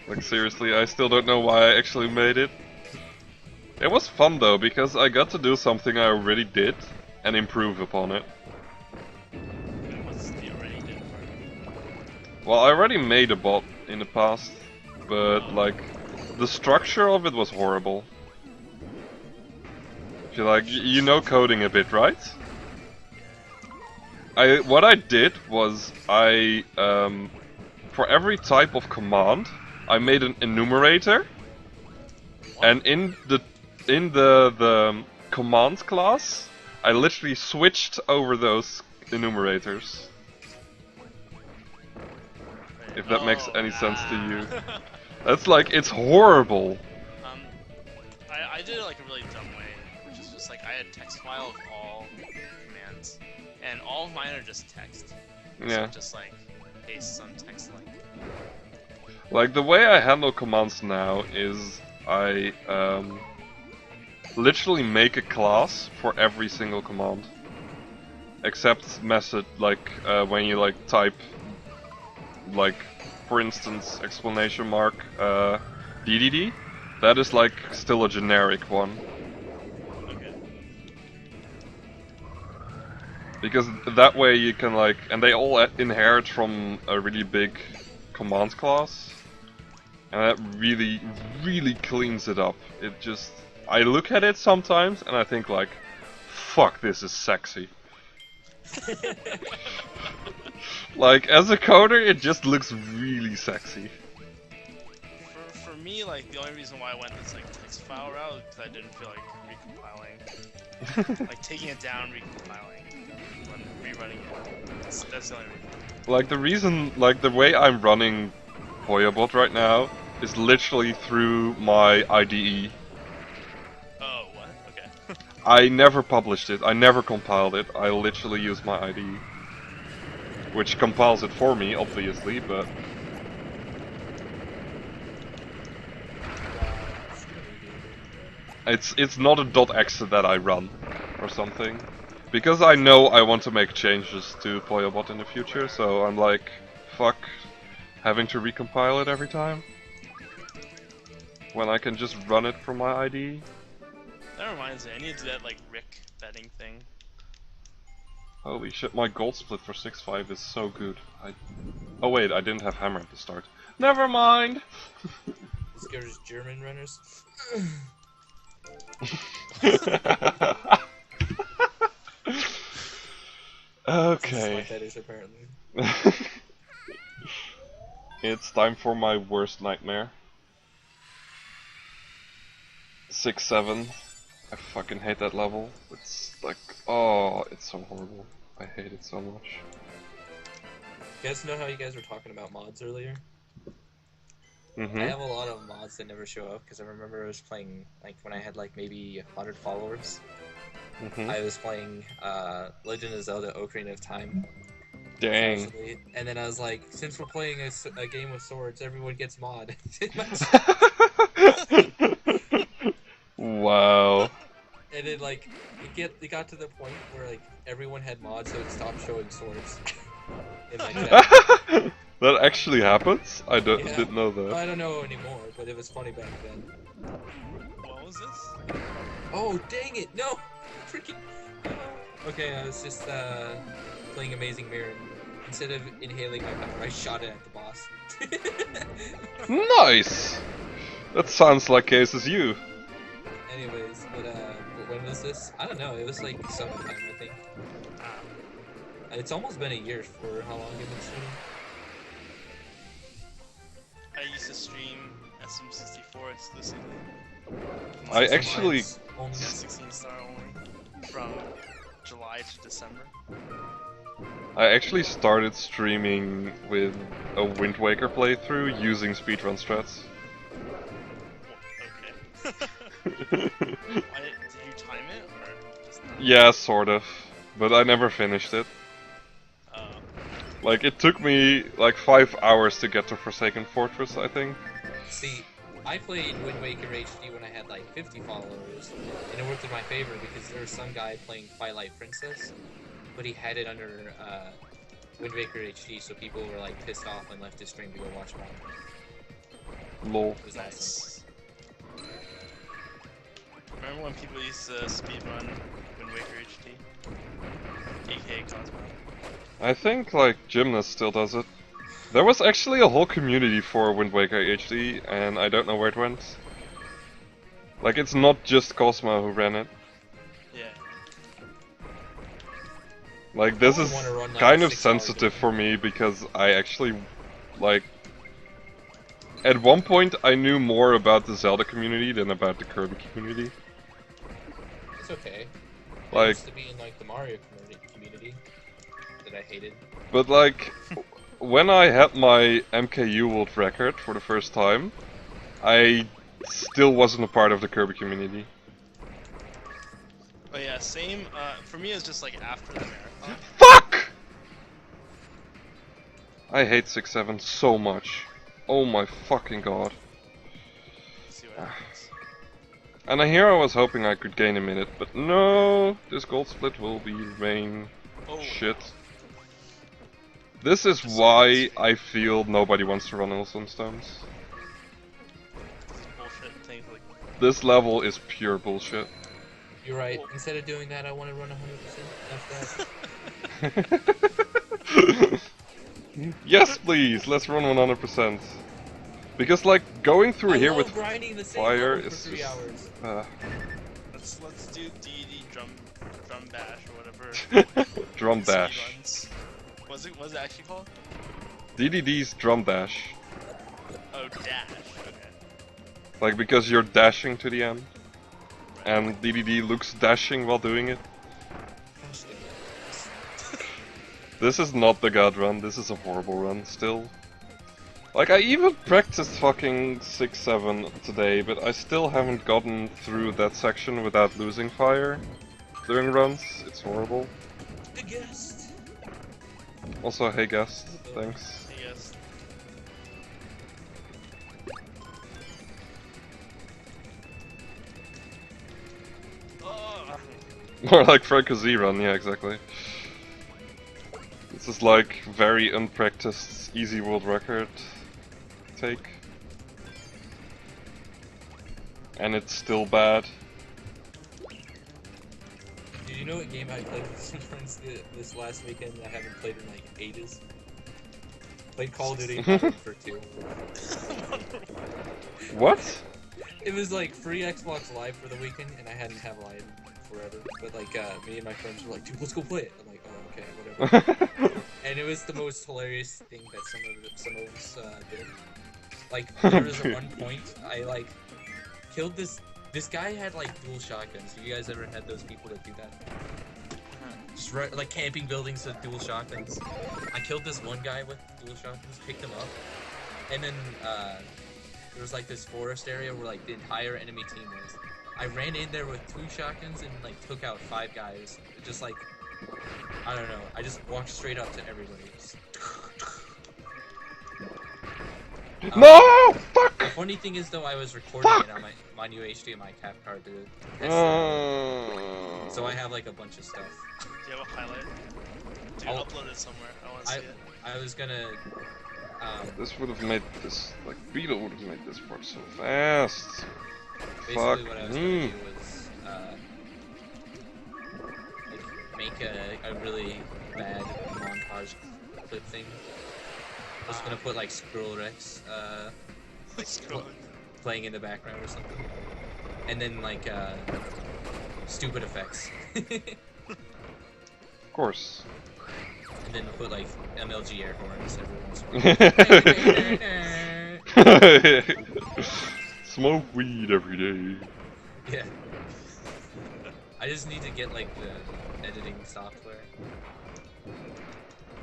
Like seriously, I still don't know why I actually made it. It was fun though, because I got to do something I already did and improve upon it.
What's the already did part?
Well, I already made a bot in the past, but like, the structure of it was horrible. If you like, you know coding a bit, right? What I did was for every type of command, I made an enumerator, And in the commands class, I literally switched over those enumerators. If that makes any sense to you. That's like, it's horrible.
I did it like a really dumb way, which is just like I had text file of all commands, and all of mine are just text.
Yeah.
So just like paste some text like.
Like the way I handle commands now is I literally make a class for every single command, except method like when you like type like for instance exclamation mark DDD. That is like still a generic one.
Okay.
Because that way you can like, and they all inherit from a really big commands class. And that really, really cleans it up. It just, I look at it sometimes and I think like, fuck, this is sexy. Like, as a coder, it just looks really sexy.
For me, like the only reason why I went this like text file route is because I didn't feel like recompiling, like taking it down, recompiling, rerunning it. That's the only reason.
Like the reason, like the way I'm running Poyabot right now is literally through my IDE.
Oh, what? Okay.
I never published it, I never compiled it, I literally use my IDE. Which compiles it for me, obviously, but... It's not a .exe that I run, or something. Because I know I want to make changes to Poyabot in the future, so I'm like, fuck having to recompile it every time. When I can just run it from my IDE.
That reminds me, I need to do that like Rick betting thing.
Holy shit, my gold split for 6-5 is so good. Oh wait, I didn't have hammer at the start. Never mind!
Scares German runners.
Okay.
That is apparently.
It's time for my worst nightmare. 6-7. I fucking hate that level. It's like, oh, it's so horrible. I hate it so much.
You guys know how you guys were talking about mods earlier? I
Mm-hmm.
have a lot of mods that never show up because I remember I was playing, like, when I had like maybe 100 followers.
Mm-hmm.
I was playing Legend of Zelda Ocarina of Time.
Dang.
Actually. And then I was like, since we're playing a game with swords, everyone gets mod.
Wow.
And then like it got to the point where like everyone had mods, so it stopped showing swords. In my chat.
That actually happens? I
Yeah.
didn't know that.
I don't know anymore, but it was funny back then.
What was this?
Oh dang it! No, freaking. Okay, I was just playing Amazing Mirror. Instead of inhaling my power, I shot it at the boss.
Nice! That sounds like cases you.
Anyways, but when was this? I don't know. It was like summertime, I think. It's almost been a year for how long I've been streaming.
I used to stream SM64 exclusively.
I actually...
Only
16 star only. From July to December.
I actually started streaming with a Wind Waker playthrough using speedrun strats.
Okay. Did you time it, or just not?
Yeah, sort of. But I never finished it. Like, it took me like 5 hours to get to Forsaken Fortress, I think.
See, I played Wind Waker HD when I had like 50 followers, and it worked in my favor because there was some guy playing Twilight Princess, but he had it under Wind Waker HD, so people were like pissed off and left his stream to go watch mine.
Lol.
It was awesome.
Remember when people used to speedrun Wind Waker HD? AKA Cosmo.
I think, like, Gymnast still does it. There was actually a whole community for Wind Waker HD, and I don't know where it went. Like, it's not just Cosmo who ran it.
Yeah.
Like, this
I
is
wanna run, like,
kind
a
of
6-hour
sensitive
game.
for me, because I actually, like... at one point I knew more about the Zelda community than about the Kirby community.
It's okay. I
Like,
used to be in like the Mario community that I hated.
but like, when I had my MKU world record for the first time, I still wasn't a part of the Kirby community.
But yeah, same. For me, it's just like after the marathon.
Fuck! I hate 6-7 so much. Oh my fucking god.
Let's see what happens.
And here I was hoping I could gain a minute, but no, this gold split will be vain.
Oh,
Shit. This is why I feel nobody wants to run Sunstones.
bullshit things like.
This level is pure bullshit.
You're right. Instead of doing that, I want to run 100%. That's that.
Yes, please, let's run 100%. Because like going through here with
grinding the same
fire
level for
is
3
just,
hours.
Let's do DD drum dash or whatever.
drum
speed
dash.
runs. What's it actually called?
DDD's drum dash.
Oh, dash. Okay.
Like because you're dashing to the end. And DDD looks dashing while doing it. This is not the god run, this is a horrible run still. Like I even practiced fucking 6-7 today, but I still haven't gotten through that section without losing fire during runs. It's horrible.
The guest.
Also, hey guest, thanks.
Yes. Oh.
More like Franco Z run, yeah, exactly. This is like very unpracticed easy world record take. And it's still bad.
Did you know what game I played with some friends this last weekend that I haven't played in like ages? Played Call of Duty Modern for 2.
What?
It was like free Xbox Live for the weekend, and I hadn't had Live forever. But like, me and my friends were like, "Dude, let's go play it." I'm like, "Oh, okay, whatever." And it was the most hilarious thing that some of us did. Like, there was at one point I like killed this guy had like dual shotguns. Have you guys ever had those people that do that? Just like camping buildings with dual shotguns. I killed this one guy with dual shotguns, picked him up, and then there was like this forest area where like the entire enemy team was. I ran in there with 2 shotguns and like took out 5 guys. Just like, I don't know. I just walked straight up to everybody. Just...
No! Fuck!
The funny thing is though, I was recording it on my new HDMI cap card to test it. So I have like a bunch of stuff.
Do you have a highlight? Dude,
I'll-
upload it somewhere. I want to see it.
I was gonna.
This would have made this, like, Beetle would have made this part so fast.
Basically,
Fuck
what I was
me.
gonna do was like make a really bad montage clip thing. I was gonna put like Squirrel Rex playing in the background or something, and then like stupid effects,
Of course.
and then put like MLG air horns every once in a while.
Smoke weed every day.
Yeah. I just need to get like the editing software.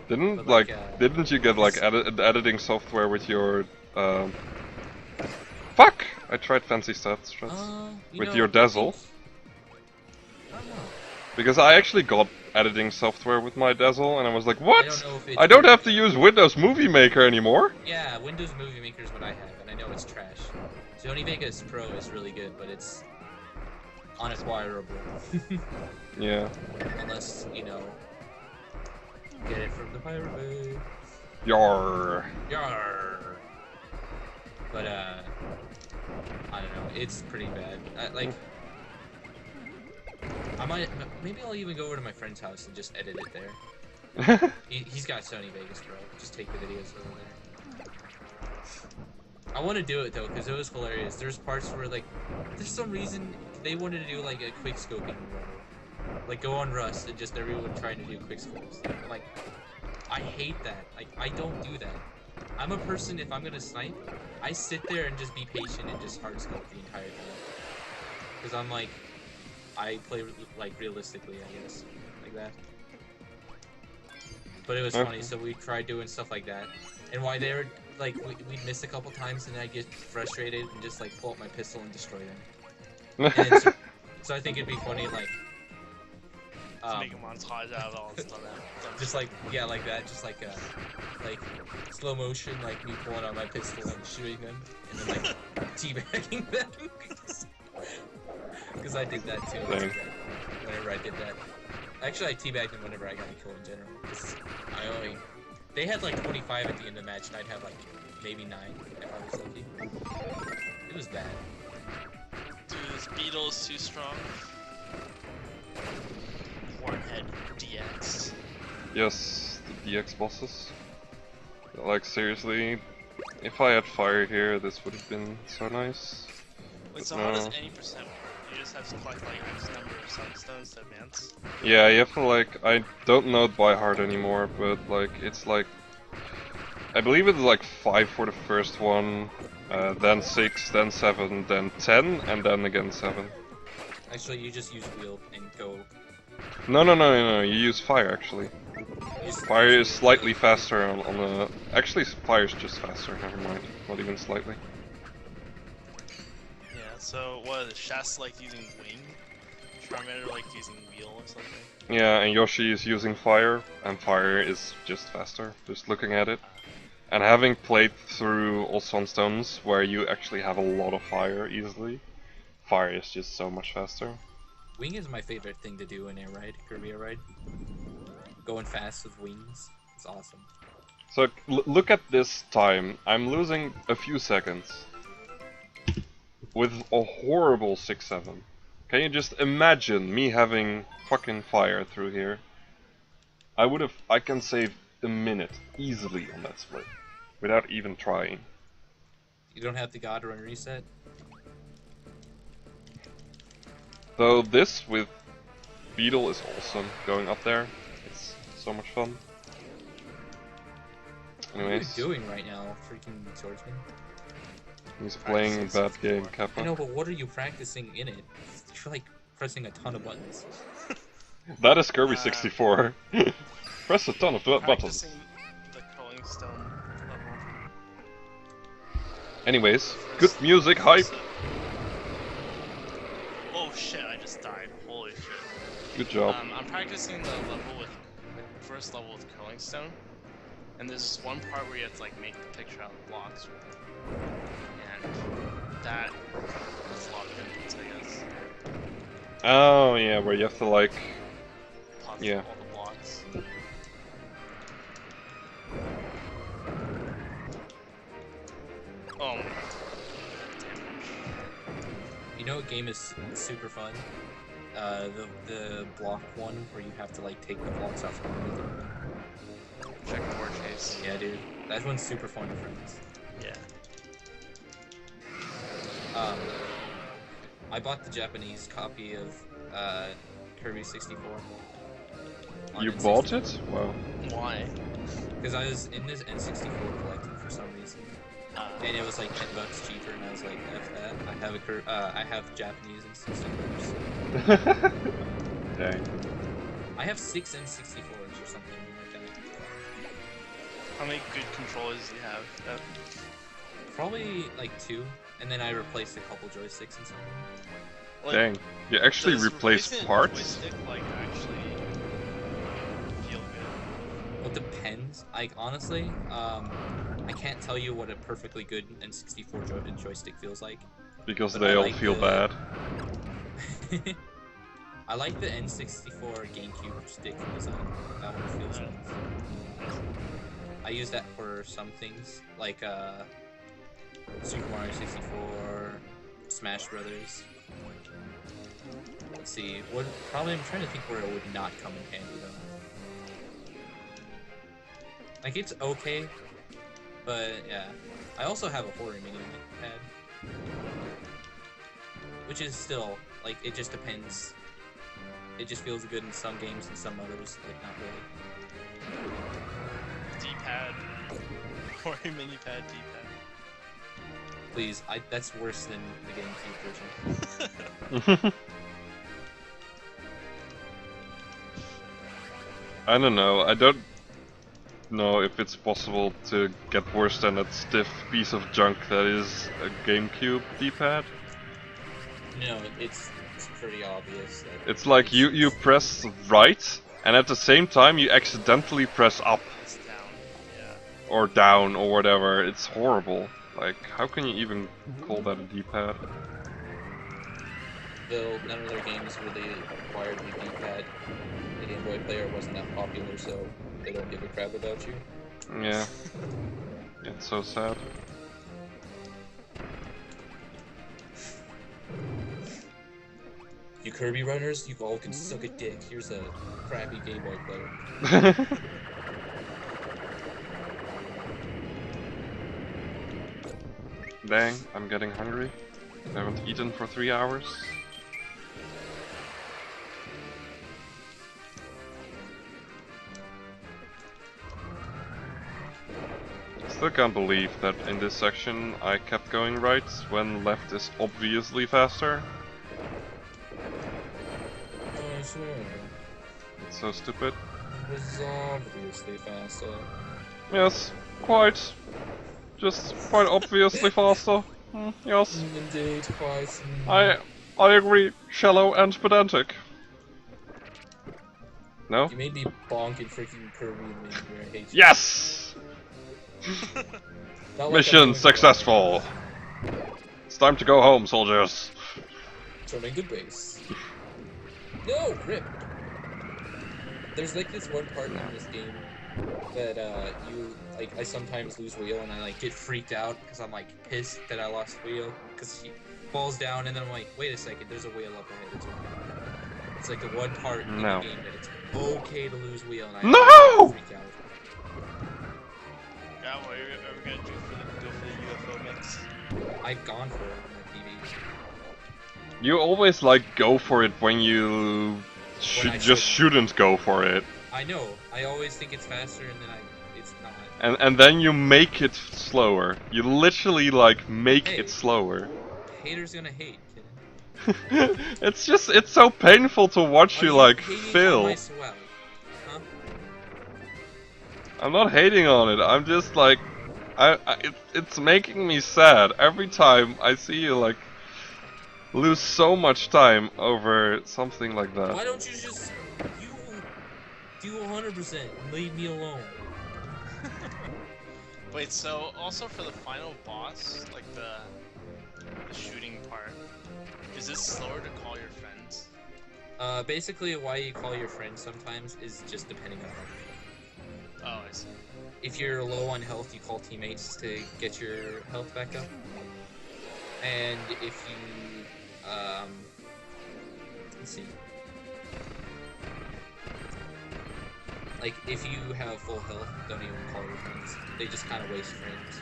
Didn't
But,
like,
like,
didn't you get like editing software with your Fuck! I tried fancy stats with your Dazzle.
I don't know.
Because I actually got editing software with my Dazzle, and I was like, what?
I don't know if it's
I don't have to
good.
use Windows Movie Maker anymore.
Yeah, Windows Movie Maker is what I have, and I know it's trash. Sony Vegas Pro is really good, but it's unacquirable.
Yeah.
Unless, you know, get it from the Pirate Bay.
Yar.
Yarr. But, I don't know, it's pretty bad. Like, I might, maybe I'll even go over to my friend's house and just edit it there. He's got Sony Vegas Pro. Just take the videos over there. I want to do it though, because it was hilarious. There's parts where like, there's some reason they wanted to do like a quick scoping level. Like go on Rust and just everyone trying to do quick scopes. Like, I hate that. Like, I don't do that. I'm a person, if I'm gonna snipe, I sit there and just be patient and just hard scope the entire time. Because I'm like, I play like realistically, I guess, like that. But it was funny, so we tried doing stuff like that. And why they were, like, we'd miss a couple times and I'd get frustrated and just like pull up my pistol and destroy them. And so I think it'd be funny, like,
make a montage out of all this stuff.
Just like, yeah, like that, just like slow motion, like me pulling out my pistol and shooting them, and then like teabagging them. Because I did that too. Whenever I did that. Actually, I teabagged them whenever I got a kill in general. They had like 25 at the end of the match, and I'd have like maybe 9 if I was lucky. It was bad.
Dude, this beetle is too strong. Hornhead DX.
Yes, the DX bosses. Like, seriously, if I had fire here, this would have been so nice.
Wait, so how does any percent work? You just have to collect like X number of Sunstones to advance?
Yeah, you have to, like, I don't know it by heart anymore, but like, it's like, I believe it's like 5 for the first one, then 6, then 7, then 10, and then again 7.
Actually, you just use wheel and go.
No, you use fire actually. Fire is slightly faster on the... Actually, fire is just faster, never mind. Not even slightly.
Yeah, so what is Shasta like using wing? Charmander like using wheel or something?
Yeah, and Yoshi is using fire, and fire is just faster, just looking at it. And having played through all Sunstones, where you actually have a lot of fire easily, fire is just so much faster.
Wing is my favorite thing to do in air ride, Kirby air ride. Going fast with wings, it's awesome.
So look at this time. I'm losing a few seconds with a horrible 6-7. Can you just imagine me having fucking fire through here? I can save a minute easily on that split without even trying.
You don't have the God Run reset?
Though this with Beetle is awesome, going up there. It's so much fun. Anyways.
What are you doing right now, freaking swordsman?
He's playing bad game, Kappa.
I know, but what are you practicing in it? You're like pressing a ton of buttons.
That is Kirby 64. Press a ton of buttons.
Practicing the Rolling Stone level.
Anyways, good music, hype!
Oh shit, I just died. Holy shit.
Good job.
I'm practicing the first level with Curling Stone. And there's this one part where you have to like make the picture out of blocks. And that is a lot of inputs, I guess.
Oh yeah, where you have to like...
Pause
yeah.
all the blocks. Oh my god.
You know what game is super fun? The block one where you have to like take the blocks out from underneath them.
Checkerboard chase.
Yeah, dude. That one's super fun with friends.
Yeah.
I bought the Japanese copy of Kirby 64.
You bought it? Wow.
Why?
Because I was in this N64 collecting for some reason. And it was like $10 cheaper, and I was like, F that. I have Japanese N64s.
Dang.
I have 6 N64s or something like that.
How many good controllers do you have?
Probably like 2, and then I replaced a couple joysticks and something.
Like,
Dang. You actually
does
replaced
replacing a
parts?
joystick, like, actually feel good?
Well, it depends. Like, honestly, I can't tell you what a perfectly good N64 joystick feels like.
Because
But
they
I
all
like
feel
the-
bad.
I like the N64 GameCube stick design. That one feels nice. I use that for some things, like Super Mario 64, Smash Brothers. Let's see, I'm trying to think where it would not come in handy though. Like, it's okay, but yeah. I also have a horror mini pad, which is still, like, it just depends. It just feels good in some games and some others, like, not really.
D-pad. Mario mini-pad D-pad.
Please, that's worse than the GameCube version.
I don't know. I don't know if it's possible to get worse than that stiff piece of junk that is a GameCube D-pad.
No, it's pretty obvious.
It's like you press right, and at the same time you accidentally press up
It's down. Yeah.
or down or whatever. It's horrible. Like, how can you even call that a D-pad?
Though none of their games really required the D-pad. The Game Boy player wasn't that popular, so they don't give a crap about you.
Yeah. It's so sad.
You Kirby runners, you all can suck a dick. Here's a crappy Game Boy player.
Dang, I'm getting hungry. I haven't eaten for 3 hours. Still can't believe that in this section I kept going right when left is obviously faster.
Oh, sure.
It's so stupid.
It was obviously faster.
Yes, quite. Just quite obviously faster. Yes.
Indeed, quite.
I agree, shallow and pedantic. No?
You made me bonk and freaking Kirby and me. I hate you.
Yes!
Not like
Mission
I'm doing
successful! It's time to go home, soldiers.
Turning good base. No, rip. There's like this one part in this game that I sometimes lose wheel and I like get freaked out because I'm like pissed that I lost wheel because he falls down and then I'm like, wait a second, there's a wheel up ahead. It's like the one part in the game that it's okay to lose wheel and I freak out.
God, what are we gonna do go for the UFO mix?
I've gone for it on my TV.
You always like go for it when you shouldn't go for it.
I know. I always think it's faster and then it's not.
And then you make it slower. You literally like make it slower.
Haters gonna hate, kid.
it's so painful to watch you like fail.
Huh?
I'm not hating on it. I'm just like, it's making me sad every time I see you like lose so much time over something like that.
Why don't you just do 100% and leave me alone?
Wait, so also for the final boss, like the shooting part, is it slower to call your friends?
Basically why you call your friends sometimes is just depending on health.
Oh, I see.
If you're low on health, you call teammates to get your health back up. And if you, let's see. Like, if you have full health, don't even call your friends. They just kind of waste frames.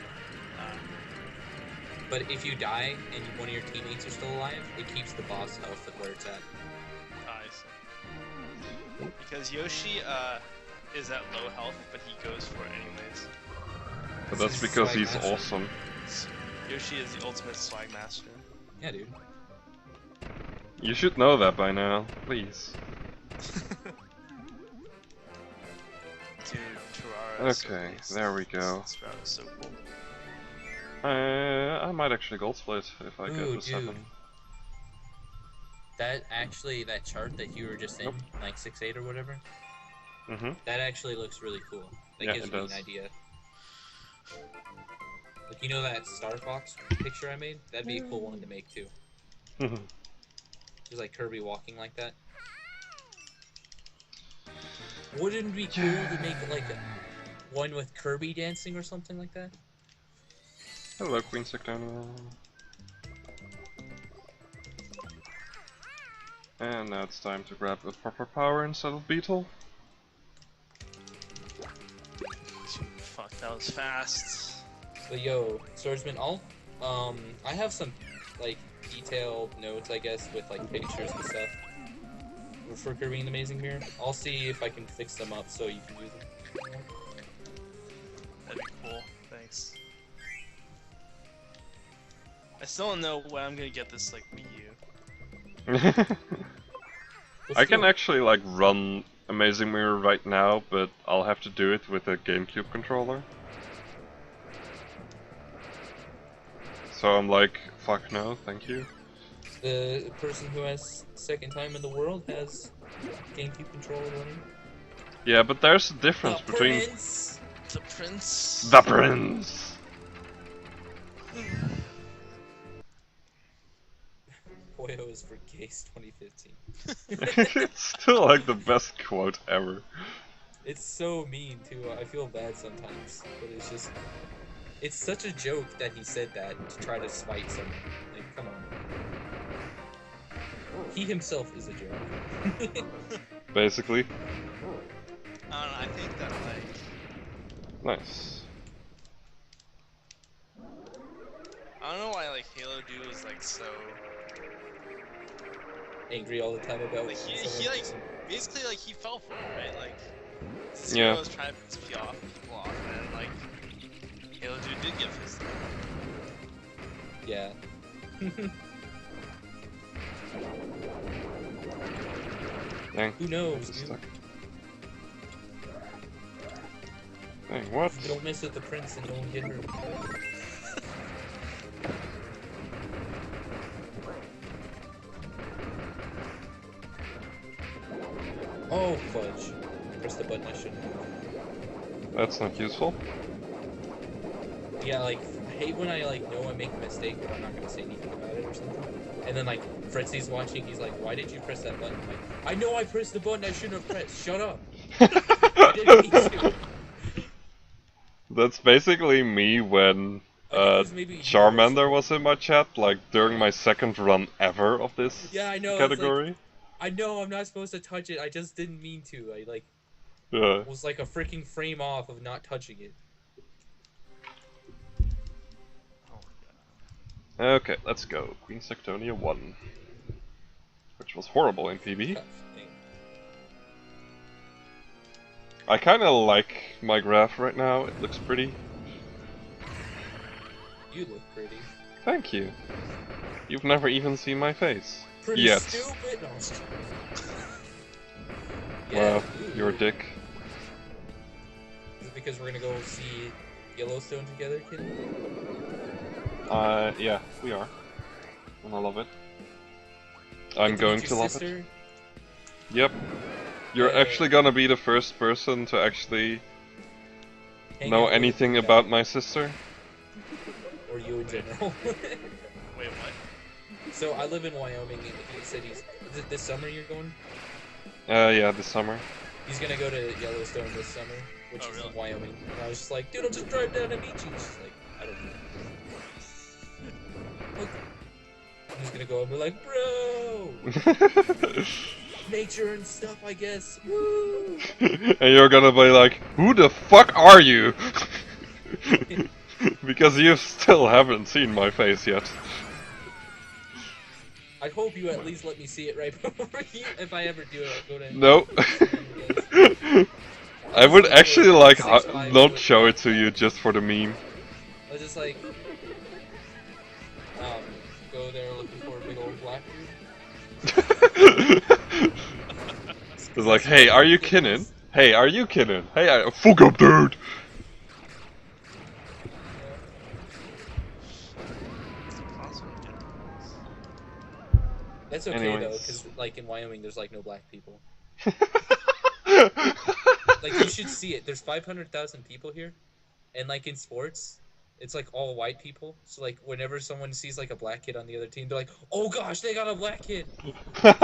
But if you die and one of your teammates are still alive, it keeps the boss health at where it's at.
I see. Because Yoshi is at low health, but he goes for it anyways.
But that's because he's awesome.
Yoshi is the ultimate swag master.
Yeah, dude.
You should know that by now, please.
Dude, Terraria is
Okay,
so
there we go.
This route is so cool.
I might actually gold split if I get
Ooh,
the 7.
That chart that you were just in, like 6-8 or whatever, that actually looks really cool. That gives me an idea. Like, you know that Star Fox picture I made? That'd be a cool one to make too. Just like Kirby walking like that. Wouldn't it be cool to make like one with Kirby dancing or something like that?
Hello, Queen Sectana. And now it's time to grab a proper power instead of Beetle.
Fuck, that was fast.
But yo, Swordsman Alt, I have some like detailed notes, I guess, with like pictures and stuff for Kirby and the Amazing Mirror. I'll see if I can fix them up so you can use them.
That'd be cool. Thanks. Thanks. I still don't know when I'm gonna get this like Wii U.
I can actually like run Amazing Mirror right now, but I'll have to do it with a GameCube controller. So I'm like, fuck no, thank you.
The person who has second time in the world has GameCube controller running.
Yeah, but there's a difference
The
between
Prince!
The Prince.
the Prince.
Poyo is for gays 2015.
It's still like the best quote ever.
It's so mean too. I feel bad sometimes, but it's just, it's such a joke that he said that to try to spite someone. Like, come on. He himself is a joke.
Basically.
I don't know, I think that like
Nice.
I don't know why like Halo Dude is like so
Angry all the time about
like he
someone-
like basically like he fell for it, right? Like
Yeah.
Zero was trying to piss people off and then like Halo Dude did give his
Yeah.
Dang.
Who knows,
It's
dude?
stuck. Dang, what?
Don't mess with the Prince and don't get hurt. Oh, fudge. Press the button I shouldn't have.
That's not useful.
Yeah, like, I hate when I, like, know I make a mistake, but I'm not gonna say anything about it or something. And then, like, Fritzy's watching, he's like, why did you press that button? I'm like, I know I pressed the button I shouldn't have pressed. Shut up. I didn't mean to.
That's basically me when
I think it was maybe
Charmander was in my chat, like during my second run ever of this
Yeah, I know, it's
category.
I know I'm not supposed to touch it, I just didn't mean to. I, like,
Yeah.
was like a freaking frame off of not touching it.
oh my god.
Okay, let's go. Queen Sectonia 1. Which was horrible in PB.
Tough thing.
I kinda like my graph right now, it looks pretty.
You look pretty.
Thank you. You've never even seen my face.
Pretty
Yet.
stupid. No, I'm just kidding.
Wow,
ooh.
you're a dick.
Is it because we're gonna go see Yellowstone together, kid?
Yeah, we are. And I love it. I'm
Get to
going
meet
to
your
love
sister?
it. Yep. You're
Yeah.
actually gonna be the first person to actually
Hang
know
out with
anything
the
about
guy.
my sister.
Or you in general.
Wait, what?
So I live in Wyoming, and he said is it this summer you're going?
Yeah, this summer.
He's gonna go to Yellowstone this summer, which
Oh,
is
really?
in Wyoming. And I was just like, dude, I'll just drive down to meet you. She's like, I don't know. Okay. I'm just gonna go and be like, bro, nature and stuff, I guess. Woo!
And you're gonna be like, who the fuck are you? Because you still haven't seen my face yet.
I hope you at least let me see it right before you, if I ever do it, I'll go to.
No. I would actually like not show it to you just for the meme.
I'll just like, go there looking for a big old black dude.
It's like, hey, are you kidding? Hey, are you kidding? Hey, fuck up, dude!
That's okay
Anyways.
though, because like in Wyoming, there's like no black people. Like you should see it. There's 500,000 people here, and like in sports, it's like all white people. So like whenever someone sees like a black kid on the other team, they're like, "Oh gosh, they got a black kid," and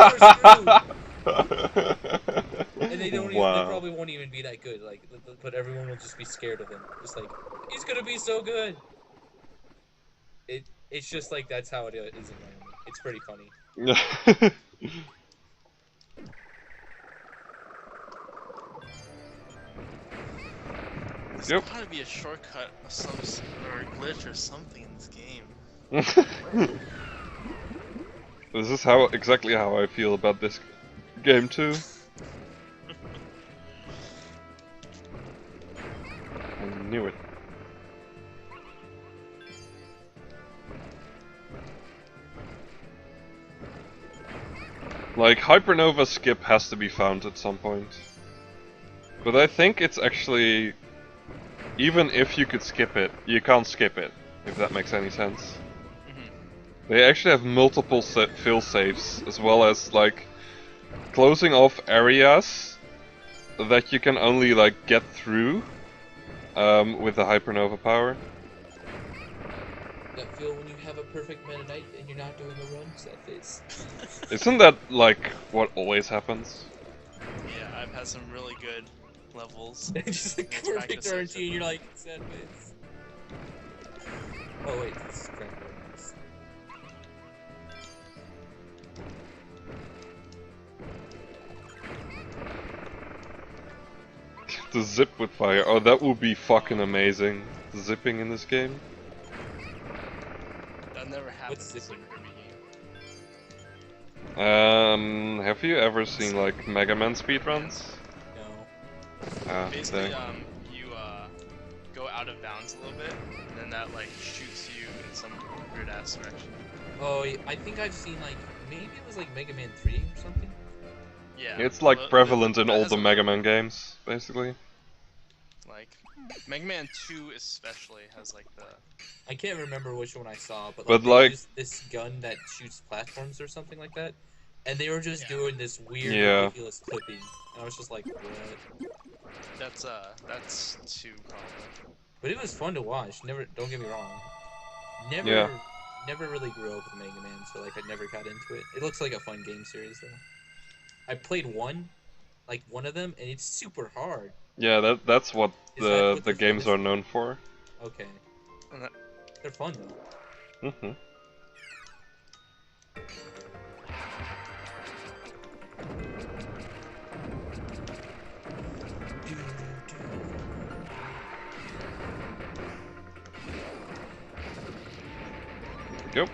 they don't. Even, they
Wow.
probably won't even be that good. Like, but everyone will just be scared of him. Just like he's gonna be so good. It's just like that's how it is in Wyoming. It's pretty funny.
There's
Yep.
gotta be a shortcut of some or a glitch or something in this game.
This is exactly how I feel about this game too. I knew it. Like, Hypernova skip has to be found at some point. But I think it's actually... Even if you could skip it, you can't skip it, if that makes any sense. They actually have multiple fail safes, as well as, like, closing off areas that you can only, like, get through with the Hypernova power.
That feel when you have a perfect Meta Knight and you're not doing a run? Sad face.
Isn't that, like, what always happens?
Yeah, I've had some really good levels.
Just a
Against
perfect
practice
RNG
sessions.
and you're like, sad face. Oh wait, this is correct.
The zip with fire. Oh, that would be fucking amazing. Zipping in this game.
That never happened
What's
in
zipping?
a Kirby game.
Have you ever seen, like, Mega Man speedruns?
No.
Ah,
Basically,
dang.
you go out of bounds a little bit, and then that like shoots you in some weird ass direction.
Oh, I think I've seen like, maybe it was like Mega Man 3 or something?
Yeah.
It's, like,
well,
prevalent in
that
all
has
the
a-
Mega Man games, basically.
Like, Mega Man 2 especially has like the.
I can't remember which one I saw, but
But,
like, they
like-
used this gun that shoots platforms or something like that, and they were just
Yeah.
doing this weird,
Yeah.
ridiculous clipping, and I was just like, what?
That's 2 probably.
But it was fun to watch. Never, don't get me wrong.
Yeah.
Never really grew up with Mega Man, so like I never got into it. It looks like a fun game series though. I played one of them, and it's super hard.
Yeah, that's what
Is that what
the
they're
games
famous
are
for?
known for.
Okay.
And that-
They're fun though.
Mm-hmm. Yep.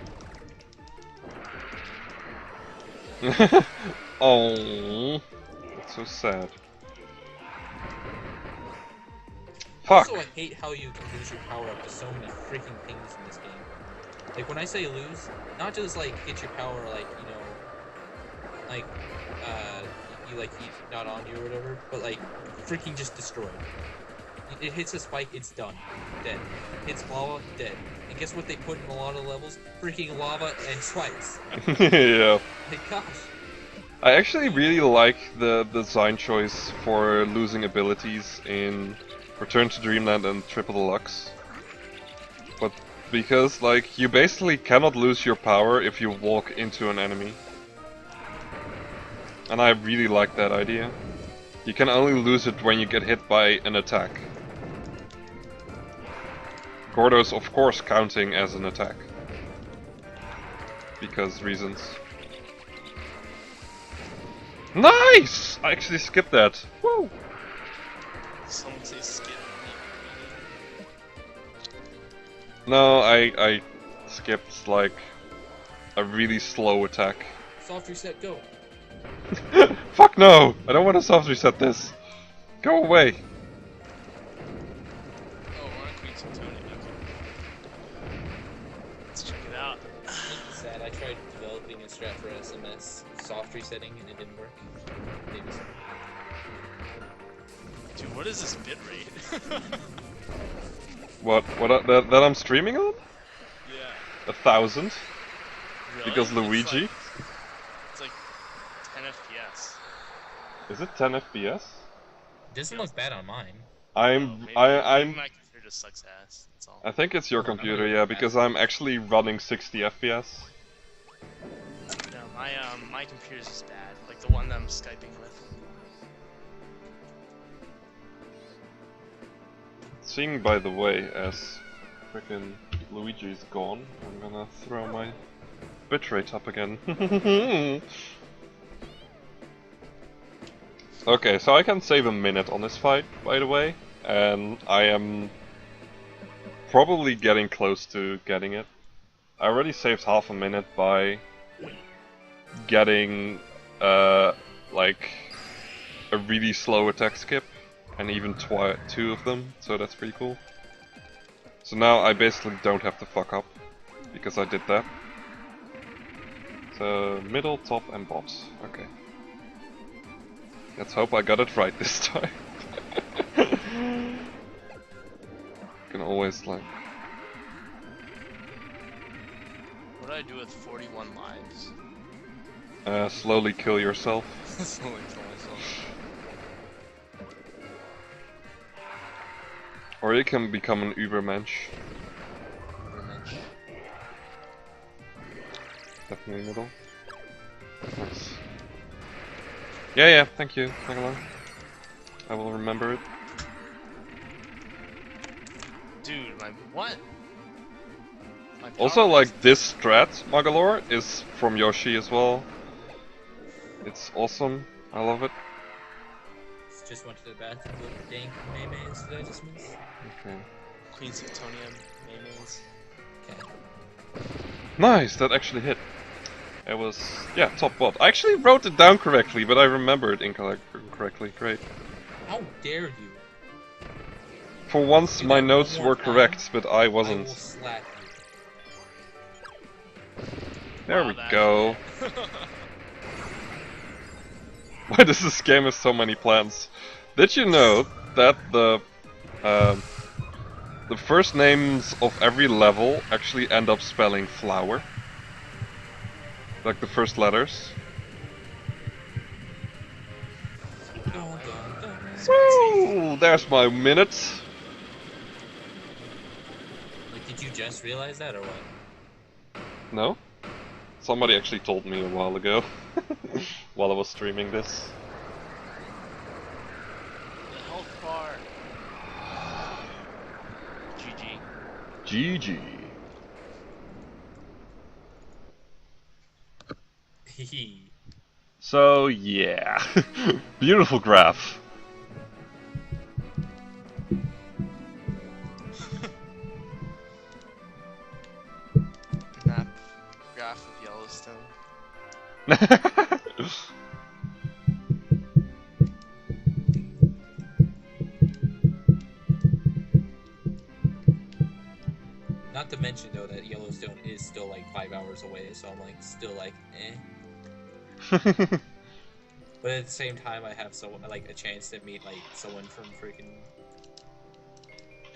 Oh, that's so sad. Fuck.
Also, I hate how you can lose your power up to so many freaking things in this game. Like when I say lose, not just like get your power like, you know, like you like heat not on you or whatever, but like freaking just destroyed. It hits a spike, it's done. Dead. Hits lava, dead. And guess what they put in a lot of levels? Freaking lava and spikes.
Yeah.
Like gosh.
I actually really like the design choice for losing abilities in Return to Dreamland and Triple Deluxe. But because, like, you basically cannot lose your power if you walk into an enemy. And I really like that idea. You can only lose it when you get hit by an attack. Gordo's of course counting as an attack. Because reasons. Nice! I actually skipped that. Woo!
Someone say skip.
No, I skipped like a really slow attack.
Soft reset, go.
Fuck no! I don't want to soft reset this. Go away.
Oh, we're on Queen Tony. Let's check it out.
It's sad. I tried developing a strat for SMS soft resetting and it didn't work. Maybe so.
Dude, what is this bit rate?
What that I'm streaming on?
Yeah.
1,000?
Really?
Because Luigi?
It's like 10 FPS.
Is it 10 FPS?
Doesn't look bad on mine.
I'm
Maybe
I'm
my computer just sucks ass. That's all.
I think it's your computer, yeah, because I'm actually running 60 FPS.
No, my computer's just bad. Like the one that I'm skyping with.
Seeing by the way, as frickin' Luigi's gone, I'm gonna throw my bitrate up again. Okay, so I can save a minute on this fight, by the way, and I am probably getting close to getting it. I already saved half a minute by getting, like, a really slow attack skip, and even 2 of them, so that's pretty cool. So now I basically don't have to fuck up, because I did that. So middle, top, and bottom. Okay. Let's hope I got it right this time. Can always like.
What do I do with 41 lives?
Slowly kill yourself.
Slowly kill myself.
Or you can become an Ubermensch.
Ubermensch.
Definitely middle. Nice. Yeah, thank you, Megalon. I will remember it.
Dude, my what? My
Also,
power
like, this strat, Magalore, is from Yoshi as well. It's awesome. I love it.
Just went to the bathroom with dank mayonnaise that I just missed.
Okay.
Queen Suetonium mayonnaise.
Okay.
Nice, that actually hit. It was, yeah, top bot. I actually wrote it down correctly, but I remembered incorrectly. Great.
How dare you?
For once,
Do
my
that
notes
one more
were
time,
correct, but I
I will
wasn't.
slap you.
There
Wow,
we
that
go.
hit.
Why does this game have so many plans? Did you know that the first names of every level actually end up spelling flower? Like the first letters.
Dun, dun, dun.
Woo! There's my minute.
Like, did you just realize that or what?
No? Somebody actually told me a while ago. While I was streaming this.
The health bar. GG.
GG.
Hehe.
So yeah. Beautiful graph.
Map graph of Yellowstone.
Not to mention though that Yellowstone is still like 5 hours away, so I'm like still like eh. But at the same time, I have like a chance to meet like someone from freaking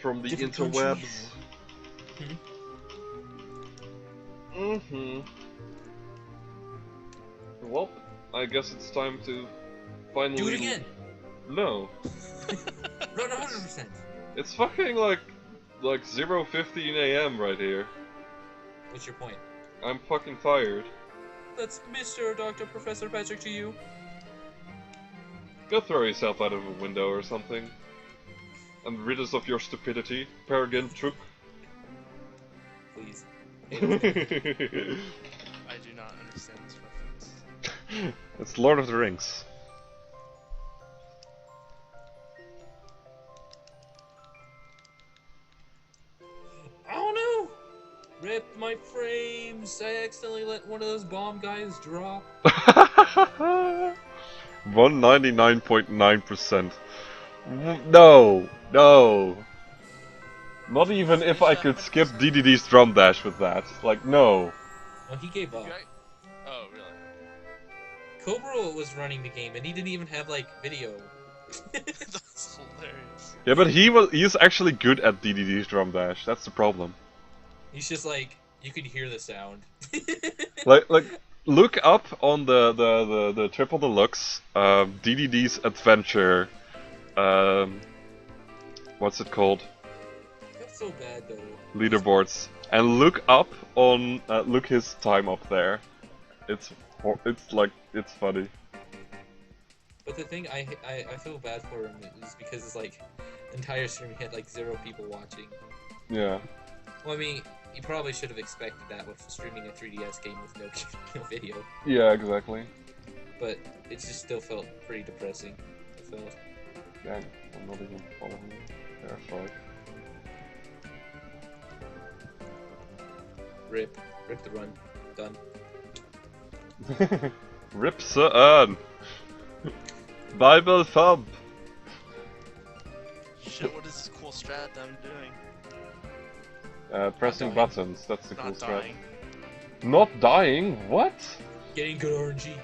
From the
different
interwebs.
country.
Mm-hmm. Well, I guess it's time to finally...
Do it again.
No.
Run 100%.
It's fucking like 0:15 AM right here.
What's your point?
I'm fucking tired.
That's Mr. Dr. Professor Patrick to you.
Go throw yourself out of a window or something. And rid us of your stupidity, Peregrine Troop.
Please.
I do not understand this reference.
It's Lord of the Rings.
Oh no! Rip my frames! I accidentally let one of those bomb guys drop.
199.9%. No, no. Not even if I could skip DDD's drum dash with that. Like, no.
Oh, he gave up.
Oh, really?
Cobra was running the game, and he didn't even have like video.
That's hilarious.
Yeah, but he's actually good at DDD's drum dash. That's the problem.
He's just like you could hear the sound.
like look up on the Triple Deluxe DDD's adventure. What's it called?
That's so bad though.
Leaderboards, and look up on look his time up there. It's funny.
But the thing I feel bad for him is because it's like the entire stream he had like 0 people watching.
Yeah.
Well, I mean, you probably should have expected that with streaming a 3DS game with no video.
Yeah, exactly.
But it just still felt pretty depressing. I felt.
Yeah, I'm not even following you. There, sorry.
Rip the run, done.
Rip the urn. Bible thumb.
Shit, what is this cool strat that I'm doing?
Pressing
Not dying.
buttons. That's the cool
Not
strat.
dying.
Not dying? What?
Getting good RNG.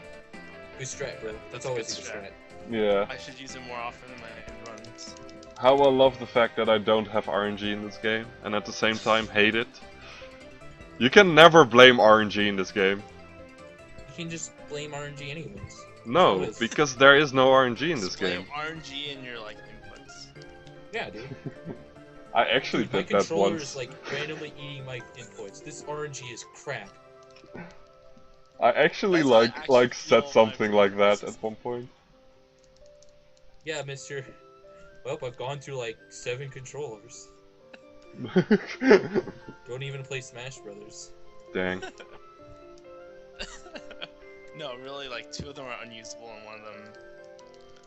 Good strat, bro. That's
a
always a
good
good strat.
Yeah.
I should use it more often in my runs.
How I love the fact that I don't have RNG in this game, and at the same time hate it. You can never blame RNG in this game.
You can just blame RNG anyways.
No,
Always.
because there is no RNG in this
Just blame
game.
RNG in your like inputs.
Yeah, dude.
I actually
Dude, my
did that
controller
once.
is like randomly eating my inputs. This RNG is crap.
I actually
That's how I actually
like said
feel
something
my
like that
process.
at one point.
Yeah, mister. Well, I've gone through like 7 controllers. Don't even play Smash Brothers.
Dang.
No, really, like 2 of them are unusable, and one of them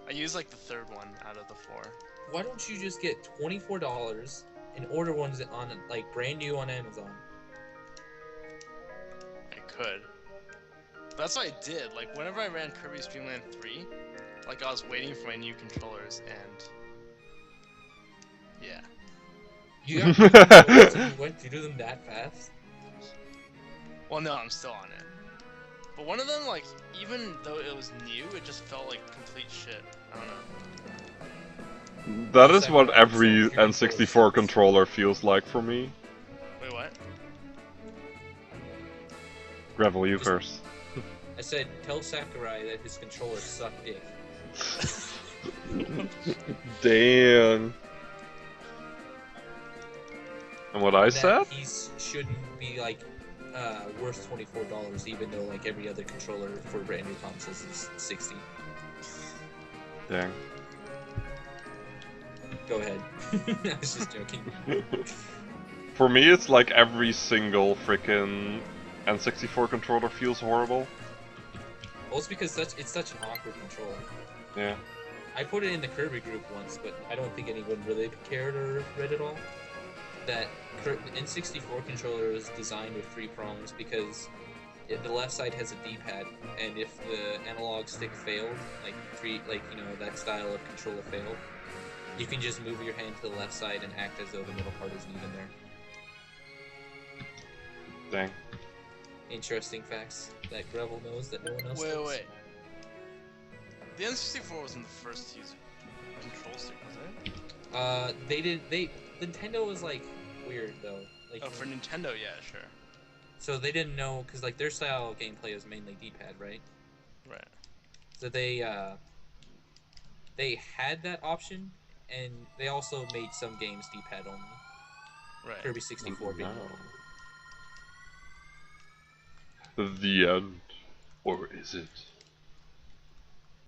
I use like the 3rd one out of the 4.
Why don't you just get $24 and order ones on like brand new on Amazon?
I could. That's what I did. Like whenever I ran Kirby's Dream Land 3, like I was waiting for my new controllers, and yeah.
You got new controllers and you went through them that fast?
Well, no, I'm still on it. But one of them, like, even though it was new, it just felt like complete shit. I don't know.
That is what every N64 controller feels like for me.
Wait, what?
Gravel, you first.
I said, tell Sakurai that his controller sucked dick.
Damn. And what I said?
He shouldn't be like worth $24, even though like every other controller for brand new consoles is $60.
Dang.
Go ahead. I was just joking.
For me, it's like every single freaking N64 controller feels horrible.
Well, it's because it's such an awkward controller.
Yeah.
I put it in the Kirby group once, but I don't think anyone really cared or read it all. That the N64 controller was designed with 3 prongs because the left side has a D-pad, and if the analog stick failed, like that style of controller failed, you can just move your hand to the left side and act as though the middle part isn't even there.
Dang.
Interesting facts that Gravel knows that no one else knows.
Wait. The N64 wasn't the first to use a control stick, was it?
Nintendo was like weird though. Like,
Oh, for Nintendo, yeah, sure.
so they didn't know because like their style of gameplay is mainly D-pad, right?
Right.
So they had that option, and they also made some games D-pad only.
Right.
Kirby 64 being
No.
one.
The end. Or is it?